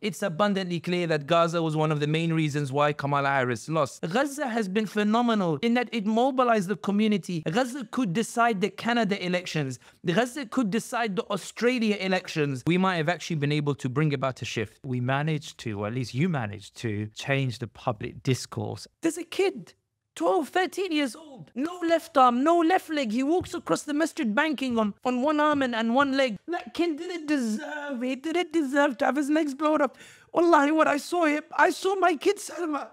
It's abundantly clear that Gaza was one of the main reasons why Kamala Harris lost. Gaza has been phenomenal in that it mobilized the community. Gaza could decide the Canada elections. Gaza could decide the Australia elections. We might have actually been able to bring about a shift. We managed to, or at least you managed to, change the public discourse. There's a kid, 12, 13 years old. No left arm, no left leg. He walks across the masjid banking on one arm and one leg. That kid didn't deserve it. Didn't deserve to have his legs blown up. Wallahi, when I saw him, I saw my kid Salma.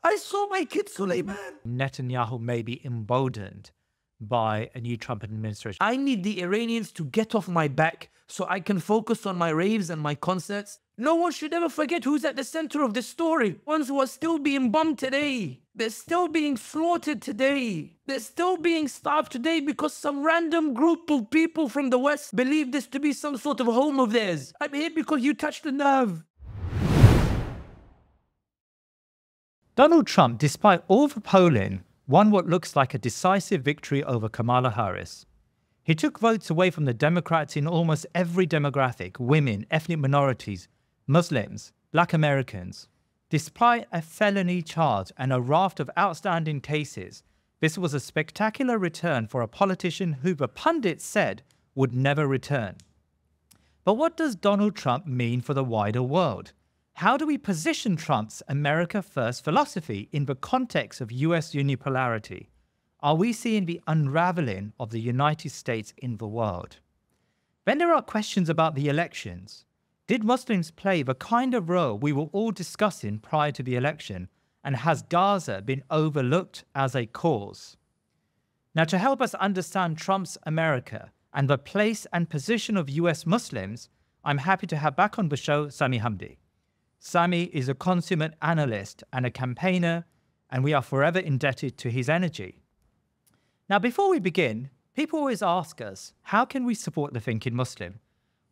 I saw my kid Suleiman. Netanyahu may be emboldened by a new Trump administration. I need the Iranians to get off my back so I can focus on my raves and my concerts. No one should ever forget who's at the center of this story. Ones who are still being bombed today. They're still being slaughtered today. They're still being starved today because some random group of people from the West believe this to be some sort of home of theirs. I'm here because you touched the nerve. Donald Trump, despite all the polling, won what looks like a decisive victory over Kamala Harris. He took votes away from the Democrats in almost every demographic: women, ethnic minorities, Muslims, Black Americans. Despite a felony charge and a raft of outstanding cases, this was a spectacular return for a politician who the pundits said would never return. But what does Donald Trump mean for the wider world? How do we position Trump's America First philosophy in the context of US unipolarity? Are we seeing the unravelling of the United States in the world? Then there are questions about the elections. Did Muslims play the kind of role we were all discussing prior to the election? And has Gaza been overlooked as a cause? Now, to help us understand Trump's America and the place and position of US Muslims, I'm happy to have back on the show Sami Hamdi. Sami is a consummate analyst and a campaigner, and we are forever indebted to his energy. Now, before we begin, people always ask us, how can we support the Thinking Muslim?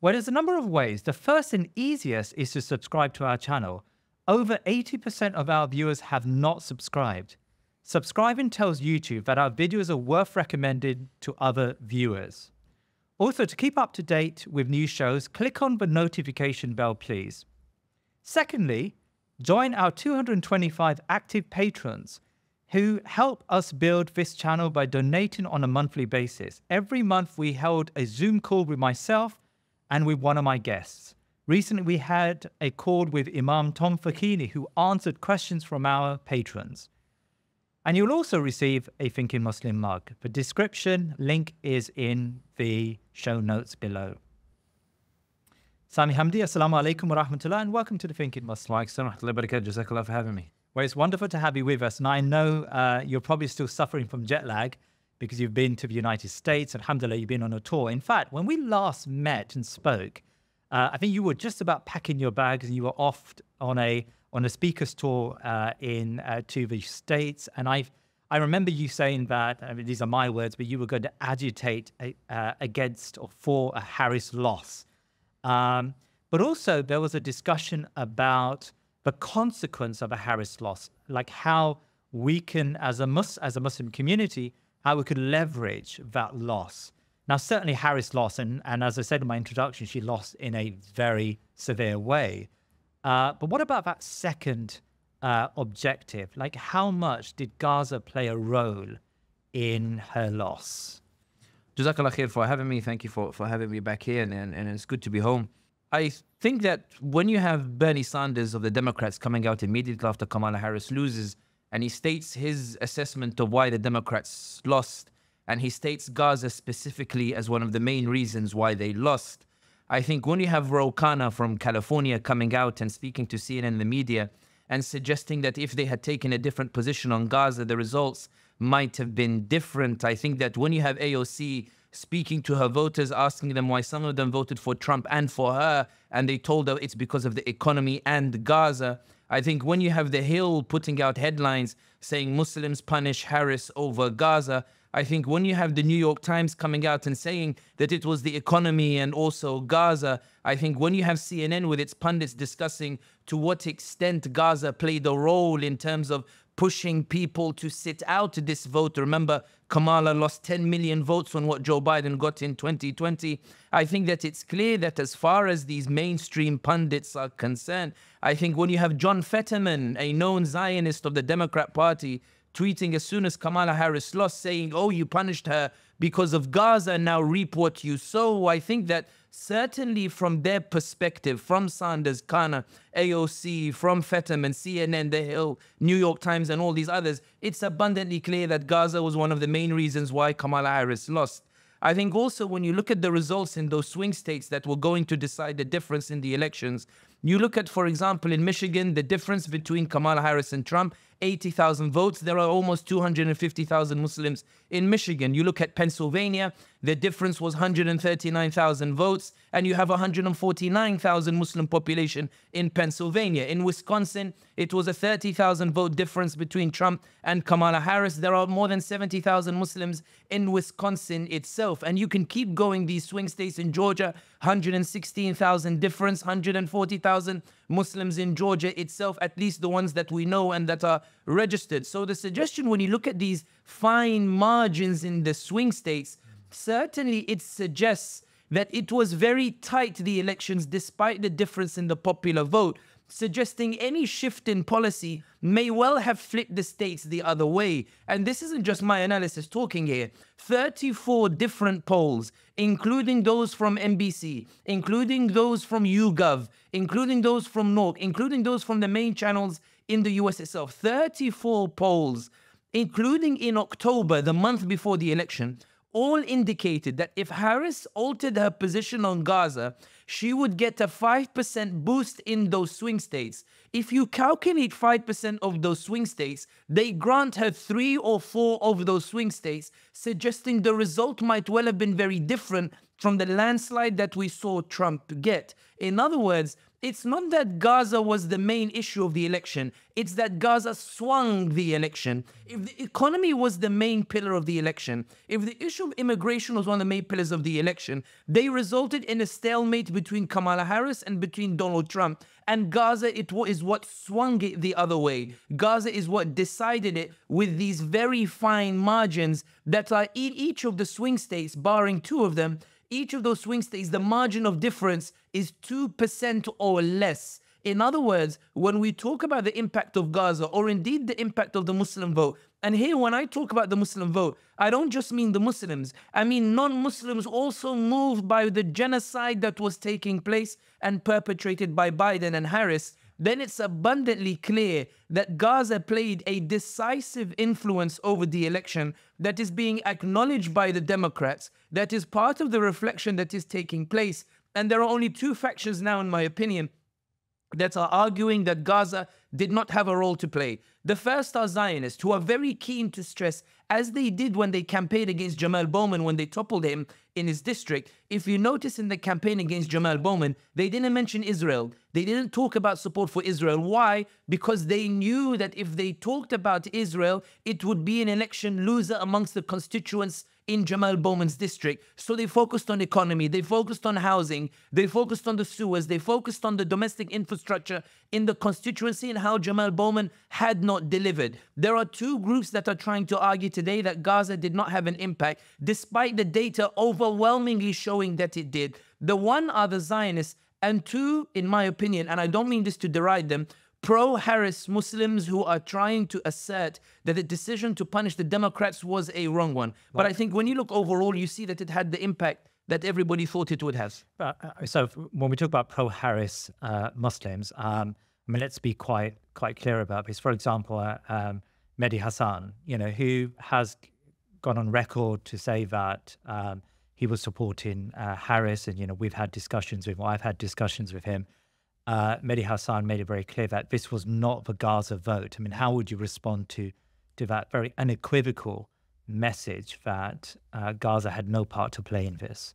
Well, there's a number of ways. The first and easiest is to subscribe to our channel. Over 80% of our viewers have not subscribed. Subscribing tells YouTube that our videos are worth recommending to other viewers. Also, to keep up to date with new shows, click on the notification bell, please. Secondly, join our 225 active patrons who help us build this channel by donating on a monthly basis. Every month we held a Zoom call with myself and with one of my guests. Recently we had a call with Imam Tom Fakini, who answered questions from our patrons. And you'll also receive a Thinking Muslim mug. The description link is in the show notes below. Sami Hamdi, assalamu alaikum wa rahmatullah, and welcome to the Thinking Muslim. Wa alaikum wa rahmatullahi wa barakatuh. Jazakallah for having me. Well, it's wonderful to have you with us. And I know you're probably still suffering from jet lag because you've been to the United States. Alhamdulillah, you've been on a tour. In fact, when we last met and spoke, I think you were just about packing your bags and you were off on a speaker's tour to the States. And I remember you saying that, I mean, these are my words, but you were going to agitate against or for a Harris loss. But also there was a discussion about the consequence of a Harris loss, like how we can, as a Muslim community, how we could leverage that loss. Now, certainly Harris lost, and as I said in my introduction, she lost in a very severe way. But what about that second objective? Like, how much did Gaza play a role in her loss? Jazakallah khair for having me. Thank you for having me back here, and it's good to be home. I think that when you have Bernie Sanders of the Democrats coming out immediately after Kamala Harris loses, and he states his assessment of why the Democrats lost, and he states Gaza specifically as one of the main reasons why they lost, I think when you have Ro Khanna from California coming out and speaking to CNN and the media and suggesting that if they had taken a different position on Gaza, the results might have been different. I think that when you have AOC speaking to her voters, asking them why some of them voted for Trump and for her, and they told her it's because of the economy and Gaza. I think when you have The Hill putting out headlines saying Muslims punish Harris over Gaza, I think when you have the New York Times coming out and saying that it was the economy and also Gaza, I think when you have CNN with its pundits discussing to what extent Gaza played a role in terms of pushing people to sit out this vote. Remember, Kamala lost 10 million votes on what Joe Biden got in 2020. I think that it's clear that as far as these mainstream pundits are concerned, I think when you have John Fetterman, a known Zionist of the Democrat Party, tweeting as soon as Kamala Harris lost, saying, oh, you punished her because of Gaza, now reap what you sow. I think that certainly from their perspective, from Sanders, Kana, AOC, from Fetterman, CNN, The Hill, New York Times, and all these others, it's abundantly clear that Gaza was one of the main reasons why Kamala Harris lost. I think also when you look at the results in those swing states that were going to decide the difference in the elections, you look at, for example, in Michigan, the difference between Kamala Harris and Trump, 80,000 votes. There are almost 250,000 Muslims in Michigan. You look at Pennsylvania, the difference was 139,000 votes, and you have 149,000 Muslim population in Pennsylvania. In Wisconsin, it was a 30,000 vote difference between Trump and Kamala Harris. There are more than 70,000 Muslims in Wisconsin itself. And you can keep going, these swing states in Georgia, 116,000 difference, 140,000 Muslims in Georgia itself, at least the ones that we know and that are registered. So the suggestion, when you look at these fine margins in the swing states, certainly it suggests that it was very tight, the elections, despite the difference in the popular vote, suggesting any shift in policy may well have flipped the states the other way. And this isn't just my analysis talking here. 34 different polls, including those from NBC, including those from YouGov, including those from NORC, including those from the main channels in the US itself. 34 polls, including in October, the month before the election, all indicated that if Harris altered her position on Gaza, she would get a 5% boost in those swing states. If you calculate 5% of those swing states, they grant her 3 or 4 of those swing states, suggesting the result might well have been very different from the landslide that we saw Trump get. In other words, it's not that Gaza was the main issue of the election, it's that Gaza swung the election. If the economy was the main pillar of the election, if the issue of immigration was one of the main pillars of the election, they resulted in a stalemate between Kamala Harris and between Donald Trump. And Gaza is what swung it the other way. Gaza is what decided it with these very fine margins that are in each of the swing states, barring 2 of them. Each of those swing states, the margin of difference is 2% or less. In other words, when we talk about the impact of Gaza, or indeed the impact of the Muslim vote, and here when I talk about the Muslim vote, I don't just mean the Muslims, I mean non-Muslims also moved by the genocide that was taking place and perpetrated by Biden and Harris, then it's abundantly clear that Gaza played a decisive influence over the election that is being acknowledged by the Democrats, that is part of the reflection that is taking place. And there are only 2 factions now, in my opinion, that are arguing that Gaza did not have a role to play. The first are Zionists, who are very keen to stress, as they did when they campaigned against Jamal Bowman, when they toppled him in his district. If you notice in the campaign against Jamal Bowman, they didn't mention Israel. They didn't talk about support for Israel. Why? Because they knew that if they talked about Israel, it would be an election loser amongst the constituents in Jamal Bowman's district. So they focused on economy, they focused on housing, they focused on the sewers, they focused on the domestic infrastructure in the constituency and how Jamal Bowman had not delivered. There are 2 groups that are trying to argue today that Gaza did not have an impact, despite the data overwhelmingly showing that it did. The one are the Zionists, and 2, in my opinion, and I don't mean this to deride them, pro-Harris Muslims who are trying to assert that the decision to punish the Democrats was a wrong one. But I think when you look overall, you see that it had the impact that everybody thought it would have. So when we talk about pro-Harris Muslims, I mean, let's be quite clear about this. For example, Mehdi Hassan, who has gone on record to say that he was supporting Harris, and we've had discussions with him. I've had discussions with him. Mehdi Hassan made it very clear that this was not the Gaza vote. I mean, how would you respond to that very unequivocal message that Gaza had no part to play in this?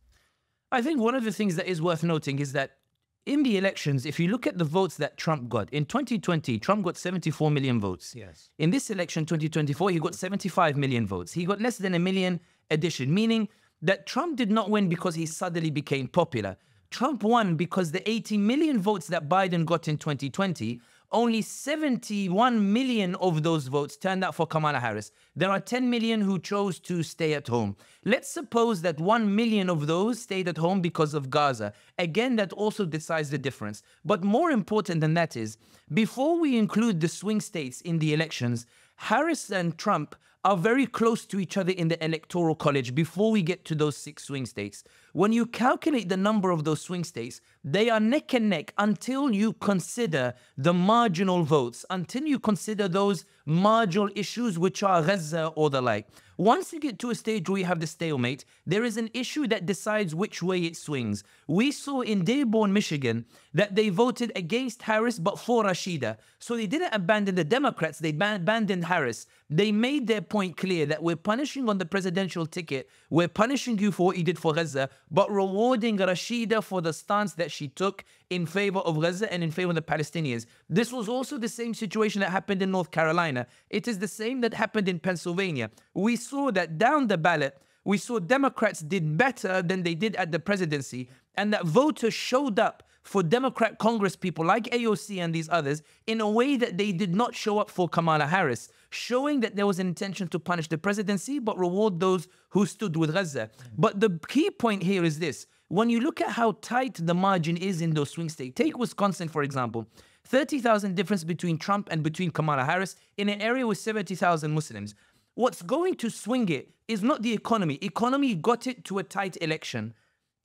I think one of the things that is worth noting is that in the elections, if you look at the votes that Trump got, in 2020, Trump got 74 million votes. Yes. In this election, 2024, he got 75 million votes. He got less than a million addition, meaning that Trump did not win because he suddenly became popular. Trump won because the 80 million votes that Biden got in 2020 only 71 million of those votes turned out for Kamala Harris. There are 10 million who chose to stay at home. Let's suppose that 1 million of those stayed at home because of Gaza. Again, that also decides the difference. But more important than that is, before we include the swing states in the elections, Harris and Trump are very close to each other in the electoral college before we get to those 6 swing states. When you calculate the number of those swing states, they are neck and neck until you consider the marginal votes, until you consider those marginal issues which are Gaza or the like. Once you get to a stage where you have the stalemate, there is an issue that decides which way it swings. We saw in Dearborn, Michigan, that they voted against Harris but for Rashida. So they didn't abandon the Democrats, they abandoned Harris. They made their point clear that we're punishing on the presidential ticket, we're punishing you for what you did for Gaza, but rewarding Rashida for the stance that she took in favor of Gaza and in favor of the Palestinians. This was also the same situation that happened in North Carolina. It is the same that happened in Pennsylvania. We saw that down the ballot, we saw Democrats did better than they did at the presidency, and that voters showed up for Democrat Congress people like AOC and these others in a way that they did not show up for Kamala Harris, showing that there was an intention to punish the presidency but reward those who stood with Gaza. But the key point here is this. When you look at how tight the margin is in those swing states, take Wisconsin, for example, 30,000 difference between Trump and between Kamala Harris in an area with 70,000 Muslims. What's going to swing it is not the economy. Economy got it to a tight election.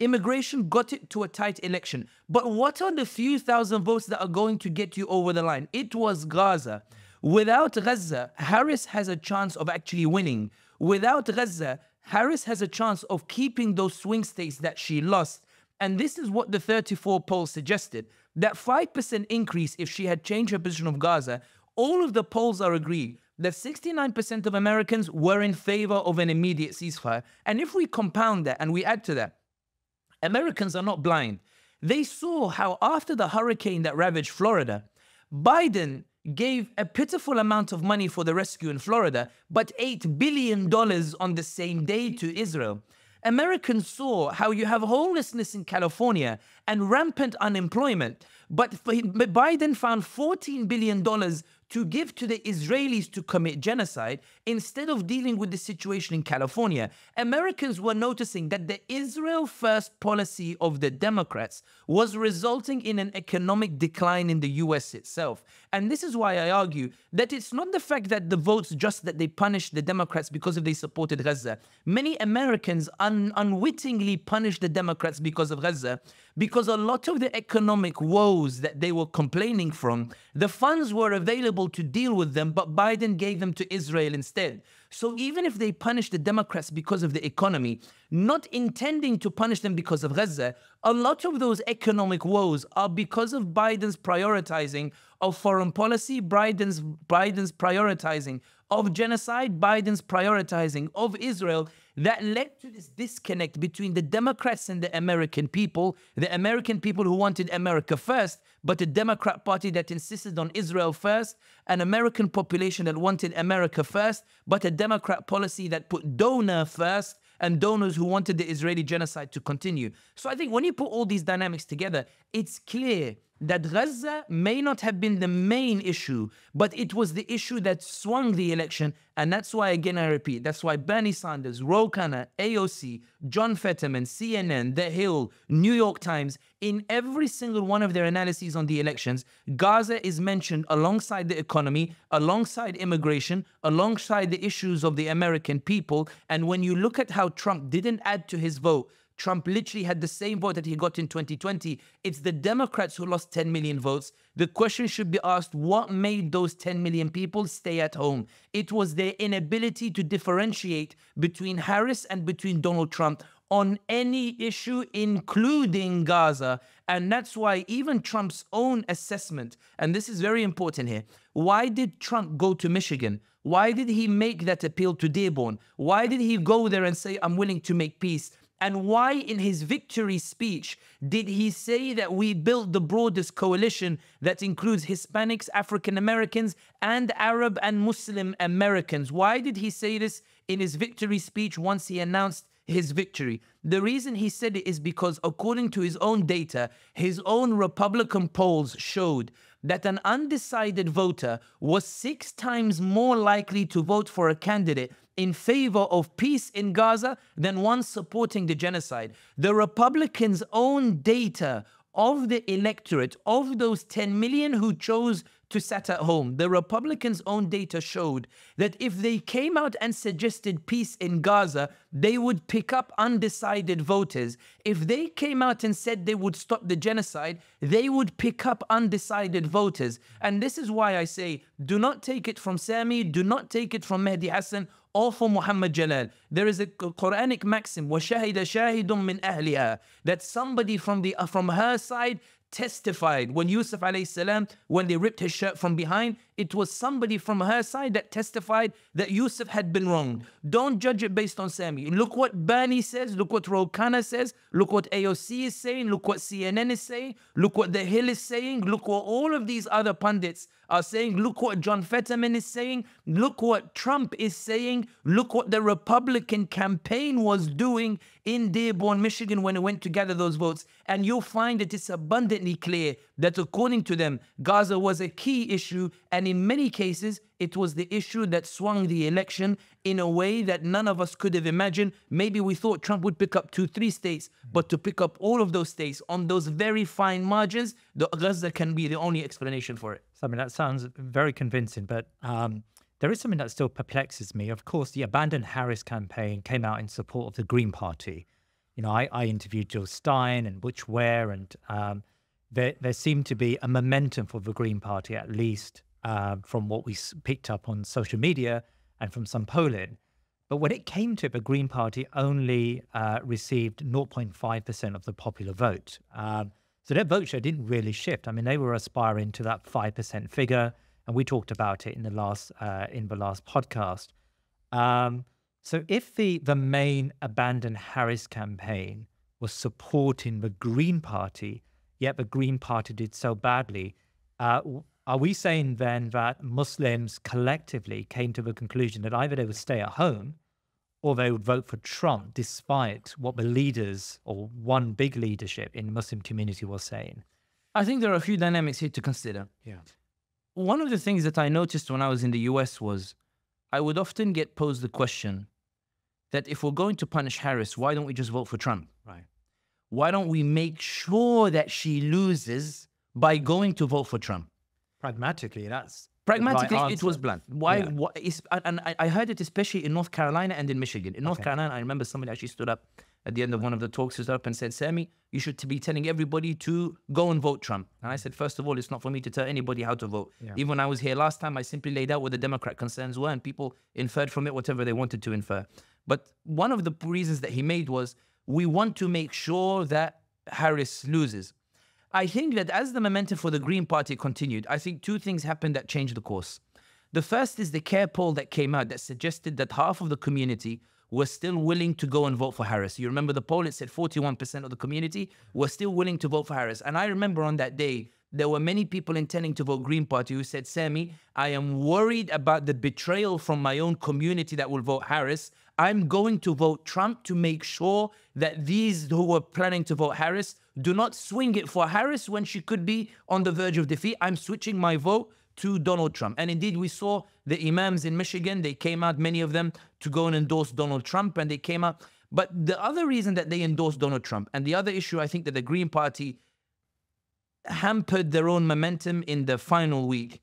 Immigration got it to a tight election. But what are the few thousand votes that are going to get you over the line? It was Gaza. Without Gaza, Harris has a chance of actually winning. Without Gaza, Harris has a chance of keeping those swing states that she lost. And this is what the 34 polls suggested. That 5% increase if she had changed her position of Gaza, all of the polls are agreed that 69% of Americans were in favor of an immediate ceasefire. And if we compound that and we add to that, Americans are not blind. They saw how after the hurricane that ravaged Florida, Biden gave a pitiful amount of money for the rescue in Florida, but $8 billion on the same day to Israel. Americans saw how you have homelessness in California and rampant unemployment, but Biden found $14 billion to give to the Israelis to commit genocide instead of dealing with the situation in California. Americans were noticing that the Israel first policy of the Democrats was resulting in an economic decline in the US itself. And this is why I argue that it's not the fact that the votes just that they punished the Democrats because of they supported Gaza. Many Americans unwittingly punished the Democrats because of Gaza, because a lot of the economic woes that they were complaining from, the funds were available to deal with them, but Biden gave them to Israel instead. So even if they punish the Democrats because of the economy, not intending to punish them because of Gaza, a lot of those economic woes are because of Biden's prioritizing of foreign policy, Biden's prioritizing of genocide, Biden's prioritizing of Israel, that led to this disconnect between the Democrats and the American people who wanted America first, but a Democrat party that insisted on Israel first, an American population that wanted America first, but a Democrat policy that put donor first, and donors who wanted the Israeli genocide to continue. So I think when you put all these dynamics together, it's clear that Gaza may not have been the main issue, but it was the issue that swung the election. And that's why, again, I repeat, that's why Bernie Sanders, Ro Khanna, AOC, John Fetterman, CNN, The Hill, New York Times, in every single one of their analyses on the elections, Gaza is mentioned alongside the economy, alongside immigration, alongside the issues of the American people. And when you look at how Trump didn't add to his vote, Trump literally had the same vote that he got in 2020. It's the Democrats who lost 10 million votes. The question should be asked, what made those 10 million people stay at home? It was their inability to differentiate between Harris and between Donald Trump on any issue, including Gaza. And that's why even Trump's own assessment, and this is very important here, why did Trump go to Michigan? Why did he make that appeal to Dearborn? Why did he go there and say, I'm willing to make peace? And why in his victory speech did he say that we built the broadest coalition that includes Hispanics, African Americans, and Arab and Muslim Americans? Why did he say this in his victory speech once he announced his victory. The reason he said it is because according to his own data, his own Republican polls showed that an undecided voter was 6 times more likely to vote for a candidate in favor of peace in Gaza than one supporting the genocide. The Republicans' own data of the electorate, of those 10 million who chose to sit at home, the Republicans' own data showed that if they came out and suggested peace in Gaza, they would pick up undecided voters. If they came out and said they would stop the genocide, they would pick up undecided voters. And this is why I say, do not take it from Sami, do not take it from Mehdi Hassan or from Muhammad Jalal. There is a Quranic maxim, وَشَهِدَ شَاهِدٌ مِّنْ أَهْلِهَا, that somebody from her side testified. When Yusuf alayhi salam, when they ripped his shirt from behind, it was somebody from her side that testified that Yusuf had been wronged. Don't judge it based on Sami. Look what Bernie says, look what Ro-Khanna says, look what AOC is saying, look what CNN is saying, look what The Hill is saying, look what all of these other pundits are saying, look what John Fetterman is saying, look what Trump is saying, look what the Republican campaign was doing in Dearborn, Michigan when it went to gather those votes. And you'll find that it's abundantly clear that according to them, Gaza was a key issue, and in many cases, it was the issue that swung the election in a way that none of us could have imagined. Maybe we thought Trump would pick up 2-3 states, but to pick up all of those states on those very fine margins, the Gaza can be the only explanation for it. I mean, that sounds very convincing, but there is something that still perplexes me. Of course, the Abandon Harris campaign came out in support of the Green Party. You know, I interviewed Jill Stein and Butch Ware, and there seemed to be a momentum for the Green Party, at least from what we picked up on social media and from some polling. But when it came to it, the Green Party only received 0.5% of the popular vote. So their vote share didn't really shift. I mean, they were aspiring to that 5% figure, and we talked about it in the last podcast. So if the main Abandon Harris campaign was supporting the Green Party, yet the Green Party did so badly, are we saying then that Muslims collectively came to the conclusion that either they would stay at home or they would vote for Trump despite what the leaders or one big leadership in the Muslim community was saying? I think there are a few dynamics here to consider. Yeah. One of the things that I noticed when I was in the US was I would often get posed the question that if we're going to punish Harris, why don't we just vote for Trump? Right. Why don't we make sure that she loses by going to vote for Trump? Pragmatically, Pragmatically, right it was blunt. Why? Yeah. And I heard it especially in North Carolina and in Michigan. In North Carolina, I remember somebody actually stood up at the end of one of the talks, stood up and said, Sami, you should be telling everybody to go and vote Trump. And I said, first of all, it's not for me to tell anybody how to vote. Yeah. Even when I was here last time, I simply laid out what the Democrat concerns were, and people inferred from it whatever they wanted to infer. But one of the reasons that he made was, we want to make sure that Harris loses. I think that as the momentum for the Green Party continued, I think 2 things happened that changed the course. The first is the CARE poll that came out that suggested that half of the community was still willing to go and vote for Harris. You remember the poll, it said 41% of the community were still willing to vote for Harris. And I remember on that day, there were many people intending to vote Green Party who said, Sami, I am worried about the betrayal from my own community that will vote Harris. I'm going to vote Trump to make sure that these who were planning to vote Harris do not swing it for Harris when she could be on the verge of defeat. I'm switching my vote to Donald Trump. And indeed, we saw the imams in Michigan, they came out, many of them, to go and endorse Donald Trump, and they came out. But the other reason that they endorsed Donald Trump, and the other issue I think that the Green Party hampered their own momentum in the final week,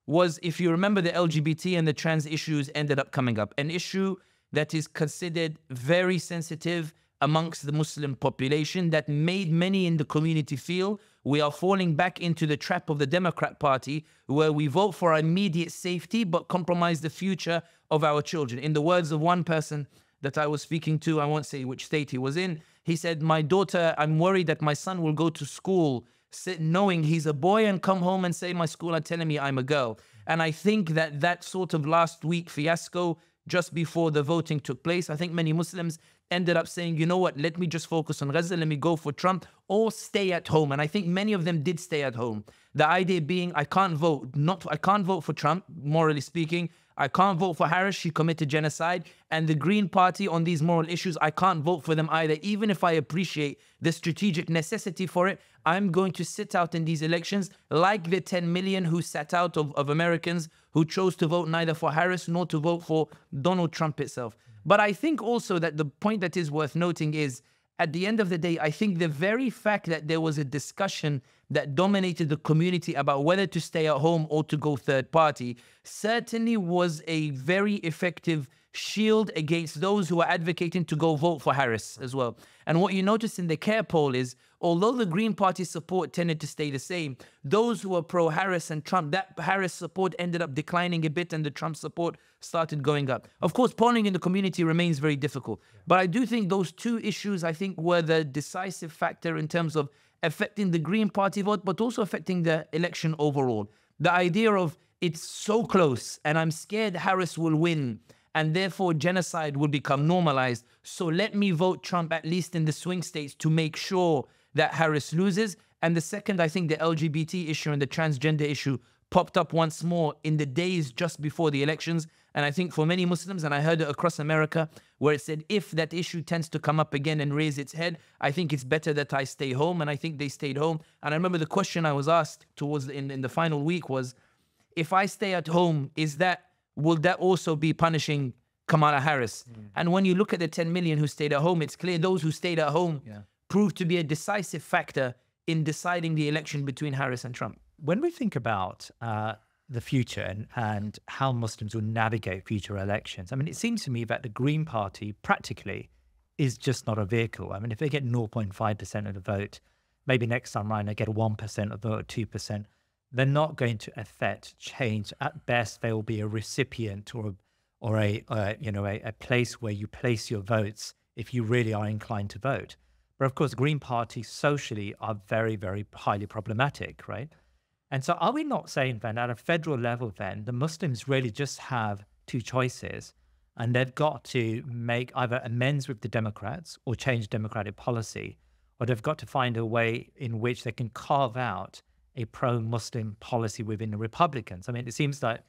was, if you remember, the LGBT and the trans issues ended up coming up. An issue that is considered very sensitive amongst the Muslim population, that made many in the community feel we are falling back into the trap of the Democrat Party, where we vote for our immediate safety but compromise the future of our children. In the words of one person that I was speaking to, I won't say which state he was in, he said, my daughter, I'm worried that my son will go to school knowing he's a boy and come home and say my school are telling me I'm a girl. And I think that that sort of last week fiasco just before the voting took place, I think many Muslims ended up saying, you know what, let me just focus on Gaza, let me go for Trump, or stay at home. And I think many of them did stay at home. The idea being, I can't vote for Trump, morally speaking. I can't vote for Harris. She committed genocide. And the Green Party on these moral issues, I can't vote for them either. Even if I appreciate the strategic necessity for it, I'm going to sit out in these elections like the 10 million who sat out of Americans who chose to vote neither for Harris nor to vote for Donald Trump itself. But I think also that the point that is worth noting is, at the end of the day, I think the very fact that there was a discussion that dominated the community about whether to stay at home or to go third party certainly was a very effective shield against those who are advocating to go vote for Harris as well. And what you notice in the CARE poll is, although the Green Party support tended to stay the same, those who are pro-Harris and Trump, that Harris support ended up declining a bit and the Trump support started going up. Of course, polling in the community remains very difficult. But I do think those two issues, I think, were the decisive factor in terms of affecting the Green Party vote, but also affecting the election overall. The idea of it's so close and I'm scared Harris will win, and therefore genocide will become normalized. So let me vote Trump, at least in the swing states, to make sure that Harris loses. And the second, I think the LGBT issue and the transgender issue popped up once more in the days just before the elections. And I think for many Muslims, and I heard it across America, where it said, if that issue tends to come up again and raise its head, I think it's better that I stay home. And I think they stayed home. And I remember the question I was asked towards in the final week was, if I stay at home, will that also be punishing Kamala Harris? And when you look at the 10 million who stayed at home, it's clear those who stayed at home proved to be a decisive factor in deciding the election between Harris and Trump. When we think about the future and how Muslims will navigate future elections, I mean, it seems to me that the Green Party practically is just not a vehicle. I mean, if they get 0.5% of the vote, maybe next time around they get 1% of the vote, 2%, they're not going to affect change. At best, they will be a recipient or a place where you place your votes if you really are inclined to vote. But of course, Green Party socially are very, very highly problematic, right? And so are we not saying then at a federal level then, the Muslims really just have two choices and they've got to make either amends with the Democrats or change democratic policy, or they've got to find a way in which they can carve out a pro-Muslim policy within the Republicans? I mean, it seems like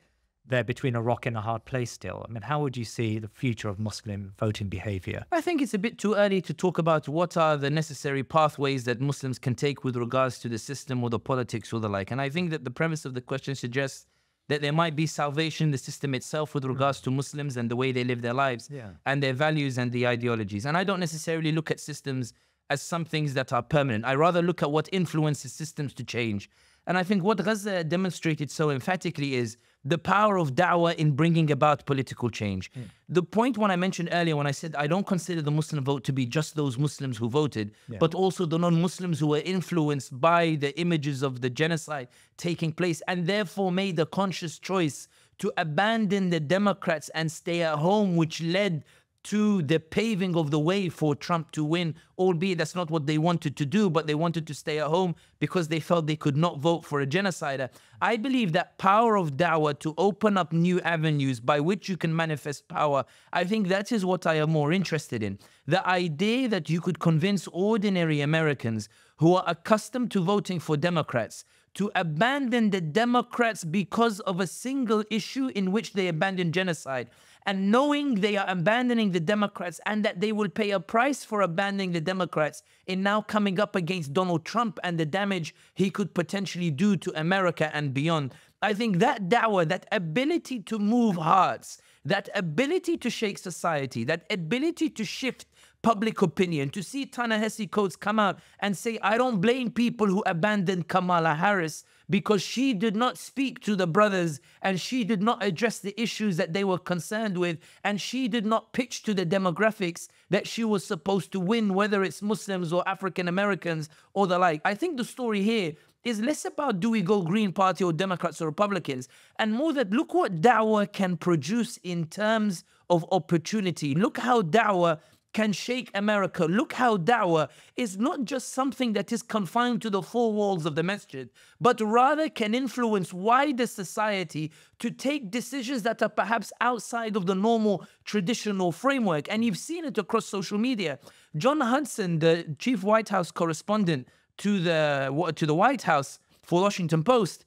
they're between a rock and a hard place still. I mean, how would you see the future of Muslim voting behavior? I think it's a bit too early to talk about what are the necessary pathways that Muslims can take with regards to the system or the politics or the like. And I think that the premise of the question suggests that there might be salvation in the system itself with regards to Muslims and the way they live their lives and their values and the ideologies. And I don't necessarily look at systems as some things that are permanent. I rather look at what influences systems to change. And I think what Gaza demonstrated so emphatically is the power of da'wah in bringing about political change. The point when I mentioned earlier, when I said I don't consider the Muslim vote to be just those Muslims who voted, but also the non-Muslims who were influenced by the images of the genocide taking place and therefore made the conscious choice to abandon the Democrats and stay at home, which led to the paving of the way for Trump to win, albeit that's not what they wanted to do, but they wanted to stay at home because they felt they could not vote for a genocider. I believe that power of da'wah to open up new avenues by which you can manifest power, I think that is what I am more interested in. The idea that you could convince ordinary Americans who are accustomed to voting for Democrats to abandon the Democrats because of a single issue in which they abandoned genocide, and knowing they are abandoning the Democrats and that they will pay a price for abandoning the Democrats in now coming up against Donald Trump and the damage he could potentially do to America and beyond. I think that da'wah, that ability to move hearts, that ability to shake society, that ability to shift public opinion, to see Ta-Nehisi Coates come out and say, I don't blame people who abandoned Kamala Harris because she did not speak to the brothers and she did not address the issues that they were concerned with, and she did not pitch to the demographics that she was supposed to win, whether it's Muslims or African Americans or the like. I think the story here is less about do we go Green Party or Democrats or Republicans, and more that look what da'wah can produce in terms of opportunity. Look how da'wah can shake America. Look how da'wah is not just something that is confined to the four walls of the masjid, but rather can influence wider society to take decisions that are perhaps outside of the normal traditional framework. And you've seen it across social media. John Hudson, the chief White House correspondent to the White House for Washington Post,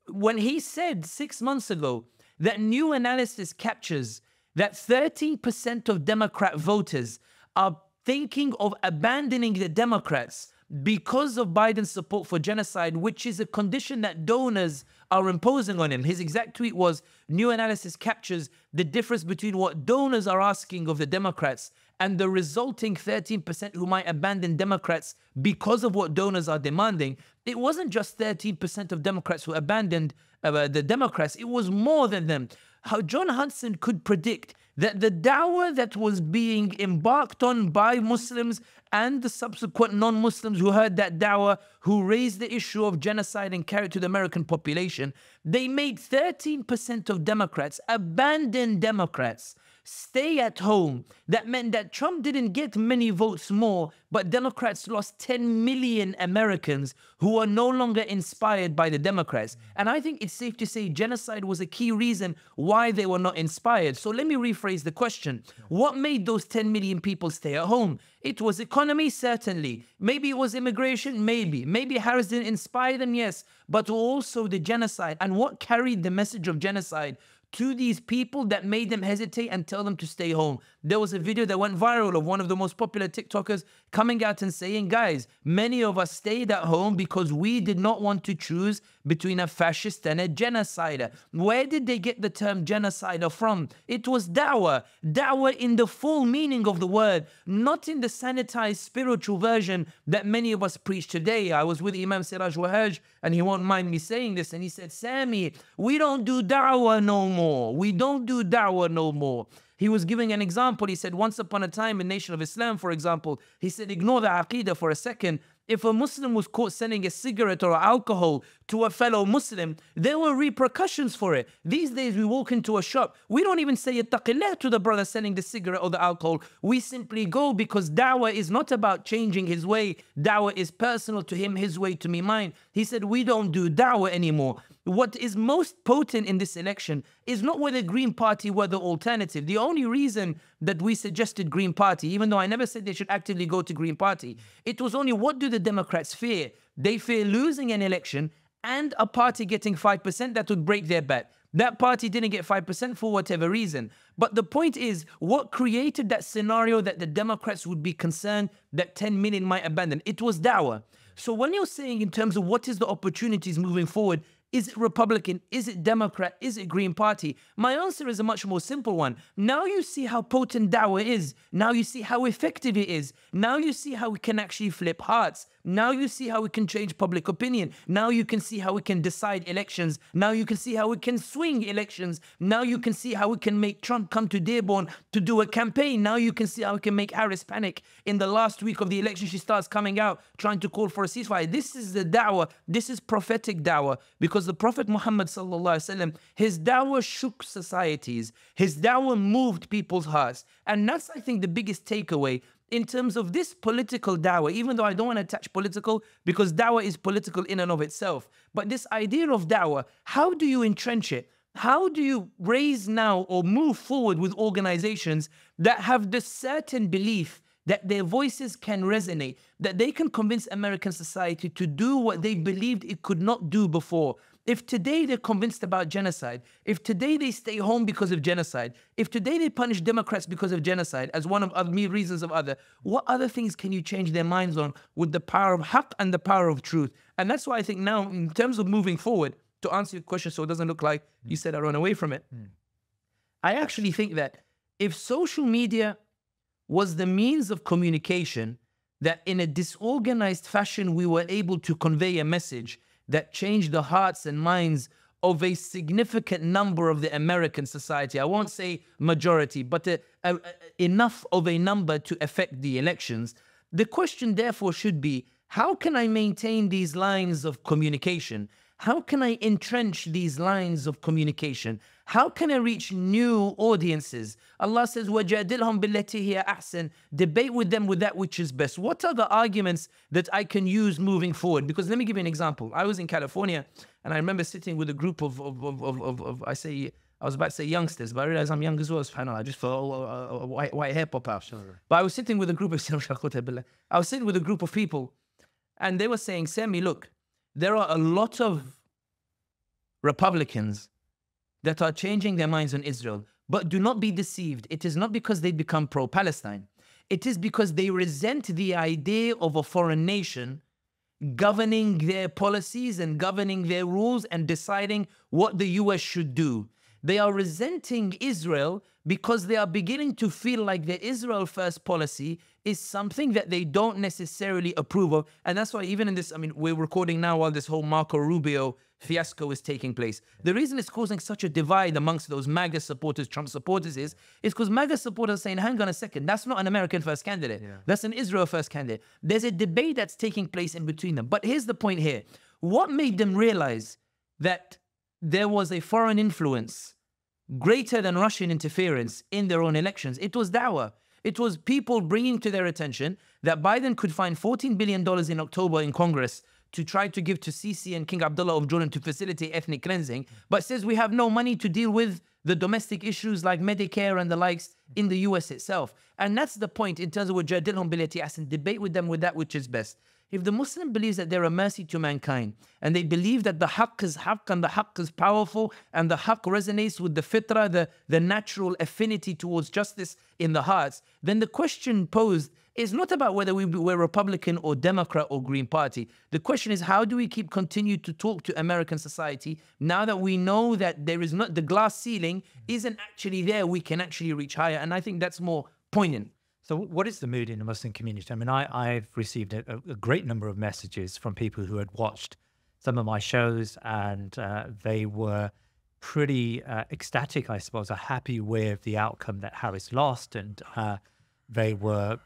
when he said 6 months ago that new analysis captures that 13% of Democrat voters are thinking of abandoning the Democrats because of Biden's support for genocide, which is a condition that donors are imposing on him. His exact tweet was, new analysis captures the difference between what donors are asking of the Democrats and the resulting 13% who might abandon Democrats because of what donors are demanding. It wasn't just 13% of Democrats who abandoned the Democrats, it was more than them. How John Hudson could predict that the dawah that was being embarked on by Muslims and the subsequent non-Muslims who heard that dawah, who raised the issue of genocide and carried to the American population, they made 13% of Democrats abandon Democrats, stay at home. That meant that Trump didn't get many votes more, but Democrats lost 10 million Americans who are no longer inspired by the Democrats. And I think it's safe to say genocide was a key reason why they were not inspired. So let me rephrase the question. What made those 10 million people stay at home? It was economy, certainly. Maybe it was immigration, maybe. Maybe Harris didn't inspire them, yes. But also the genocide. And what carried the message of genocide to these people that made them hesitate and tell them to stay home? There was a video that went viral of one of the most popular TikTokers coming out and saying, guys, many of us stayed at home because we did not want to choose between a fascist and a genocider. Where did they get the term genocider from? It was dawah. Dawah in the full meaning of the word, not in the sanitized spiritual version that many of us preach today. I was with Imam Siraj Wahaj, and he won't mind me saying this, and he said, Sami, we don't do dawah no more. We don't do dawah no more. He was giving an example. He said, once upon a time in Nation of Islam, for example, he said, ignore the Aqidah for a second. If a Muslim was caught sending a cigarette or alcohol to a fellow Muslim, there were repercussions for it. These days, we walk into a shop, we don't even say ittaqillah to the brother sending the cigarette or the alcohol. We simply go because dawah is not about changing his way. Dawah is personal to him, his way to me, mine. He said, we don't do dawah anymore. What is most potent in this election is not whether Green Party were the alternative. The only reason that we suggested Green Party, even though I never said they should actively go to Green Party, it was only, what do the Democrats fear? They fear losing an election and a party getting 5% that would break their bet. That party didn't get 5% for whatever reason. But the point is, what created that scenario that the Democrats would be concerned that 10 million might abandon? It was dawah. So when you're saying in terms of what is the opportunities moving forward, is it Republican? Is it Democrat? Is it Green Party? My answer is a much more simple one. Now you see how potent dawah is. Now you see how effective it is. Now you see how we can actually flip hearts. Now you see how we can change public opinion. Now you can see how we can decide elections. Now you can see how we can swing elections. Now you can see how we can make Trump come to Dearborn to do a campaign. Now you can see how we can make Harris panic. In the last week of the election, she starts coming out trying to call for a ceasefire. This is the dawah. This is prophetic dawah, because the Prophet Muhammad sallallahu alaihi wasallam, his dawah shook societies. His dawah moved people's hearts. And that's, I think, the biggest takeaway in terms of this political dawah, even though I don't want to attach political, because dawah is political in and of itself. But this idea of dawah, how do you entrench it? How do you raise now or move forward with organizations that have this certain belief that their voices can resonate, that they can convince American society to do what they believed it could not do before? If today they're convinced about genocide, if today they stay home because of genocide, if today they punish Democrats because of genocide as one of many reasons of other, what other things can you change their minds on with the power of haqq and the power of truth? And that's why I think now, in terms of moving forward, to answer your question so it doesn't look like you said I run away from it, I actually think that if social media was the means of communication that in a disorganized fashion we were able to convey a message that changed the hearts and minds of a significant number of the American society, I won't say majority, but enough of a number to affect the elections, the question therefore should be, how can I maintain these lines of communication? How can I entrench these lines of communication? How can I reach new audiences? Allah says, وَجَادِلْهُمْ بِالَّتِي هِيَ أَحْسَنُ. Debate with them with that which is best. What are the arguments that I can use moving forward? Because let me give you an example. I was in California, and I remember sitting with a group of I was about to say youngsters, but I realized I'm young as well. SubhanAllah, I just felt white hair pop out. Sure. But I was sitting with a group of people, and they were saying, Sami, look, there are a lot of Republicans that are changing their minds on Israel. But do not be deceived. It is not because they become pro-Palestine. It is because they resent the idea of a foreign nation governing their policies and governing their rules and deciding what the US should do. They are resenting Israel because they are beginning to feel like the Israel first policy is something that they don't necessarily approve of. And that's why even in this, I mean, we're recording now while this whole Marco Rubio fiasco is taking place. The reason it's causing such a divide amongst those MAGA supporters, Trump supporters is because MAGA supporters are saying, hang on a second, that's not an American first candidate. That's an Israel first candidate. There's a debate that's taking place in between them. But here's the point here. What made them realize that there was a foreign influence greater than Russian interference in their own elections? It was Dawah. It was people bringing to their attention that Biden could find $14 billion in October in Congress to try to give to Sisi and King Abdullah of Jordan to facilitate ethnic cleansing, but says we have no money to deal with the domestic issues like Medicare and the likes in the US itself. And that's the point in terms of wajadilhum billati and debate with them with that which is best. If the Muslim believes that they're a mercy to mankind and they believe that the haqq is haqq and the haqq is powerful and the haqq resonates with the fitrah, the natural affinity towards justice in the hearts, then the question posed is not about whether we're Republican or Democrat or Green Party. The question is, how do we continue to talk to American society now that we know that there is not, the glass ceiling isn't actually there, we can actually reach higher. And I think that's more poignant. So what is the mood in the Muslim community? I mean, I've received a great number of messages from people who had watched some of my shows, and they were pretty ecstatic, I suppose, are happy with the outcome that Harris lost, and they were,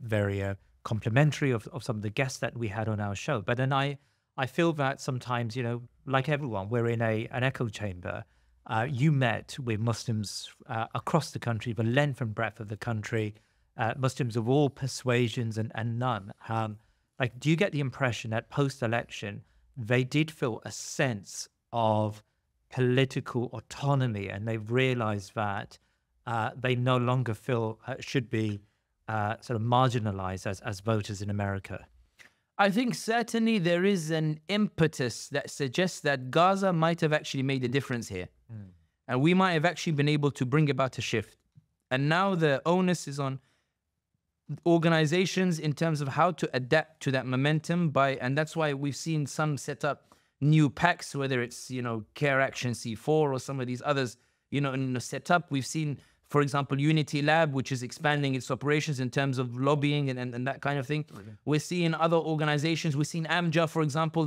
very complimentary of some of the guests that we had on our show. But then I feel that sometimes, like everyone, we're in an echo chamber. You met with Muslims across the country, the length and breadth of the country, Muslims of all persuasions and none. Do you get the impression that post-election, they did feel a sense of political autonomy, and they've realized that they no longer feel should be sort of marginalized as voters in America? I think certainly there is an impetus that suggests that Gaza might have actually made a difference here. And we might have actually been able to bring about a shift. And now the onus is on organizations in terms of how to adapt to that momentum and that's why we've seen some set up new packs, whether it's, Care Action C4 or some of these others, set up. We've seen, for example, Unity Lab, which is expanding its operations in terms of lobbying and that kind of thing. Okay. We're seeing other organizations. We've seen AMJA, for example,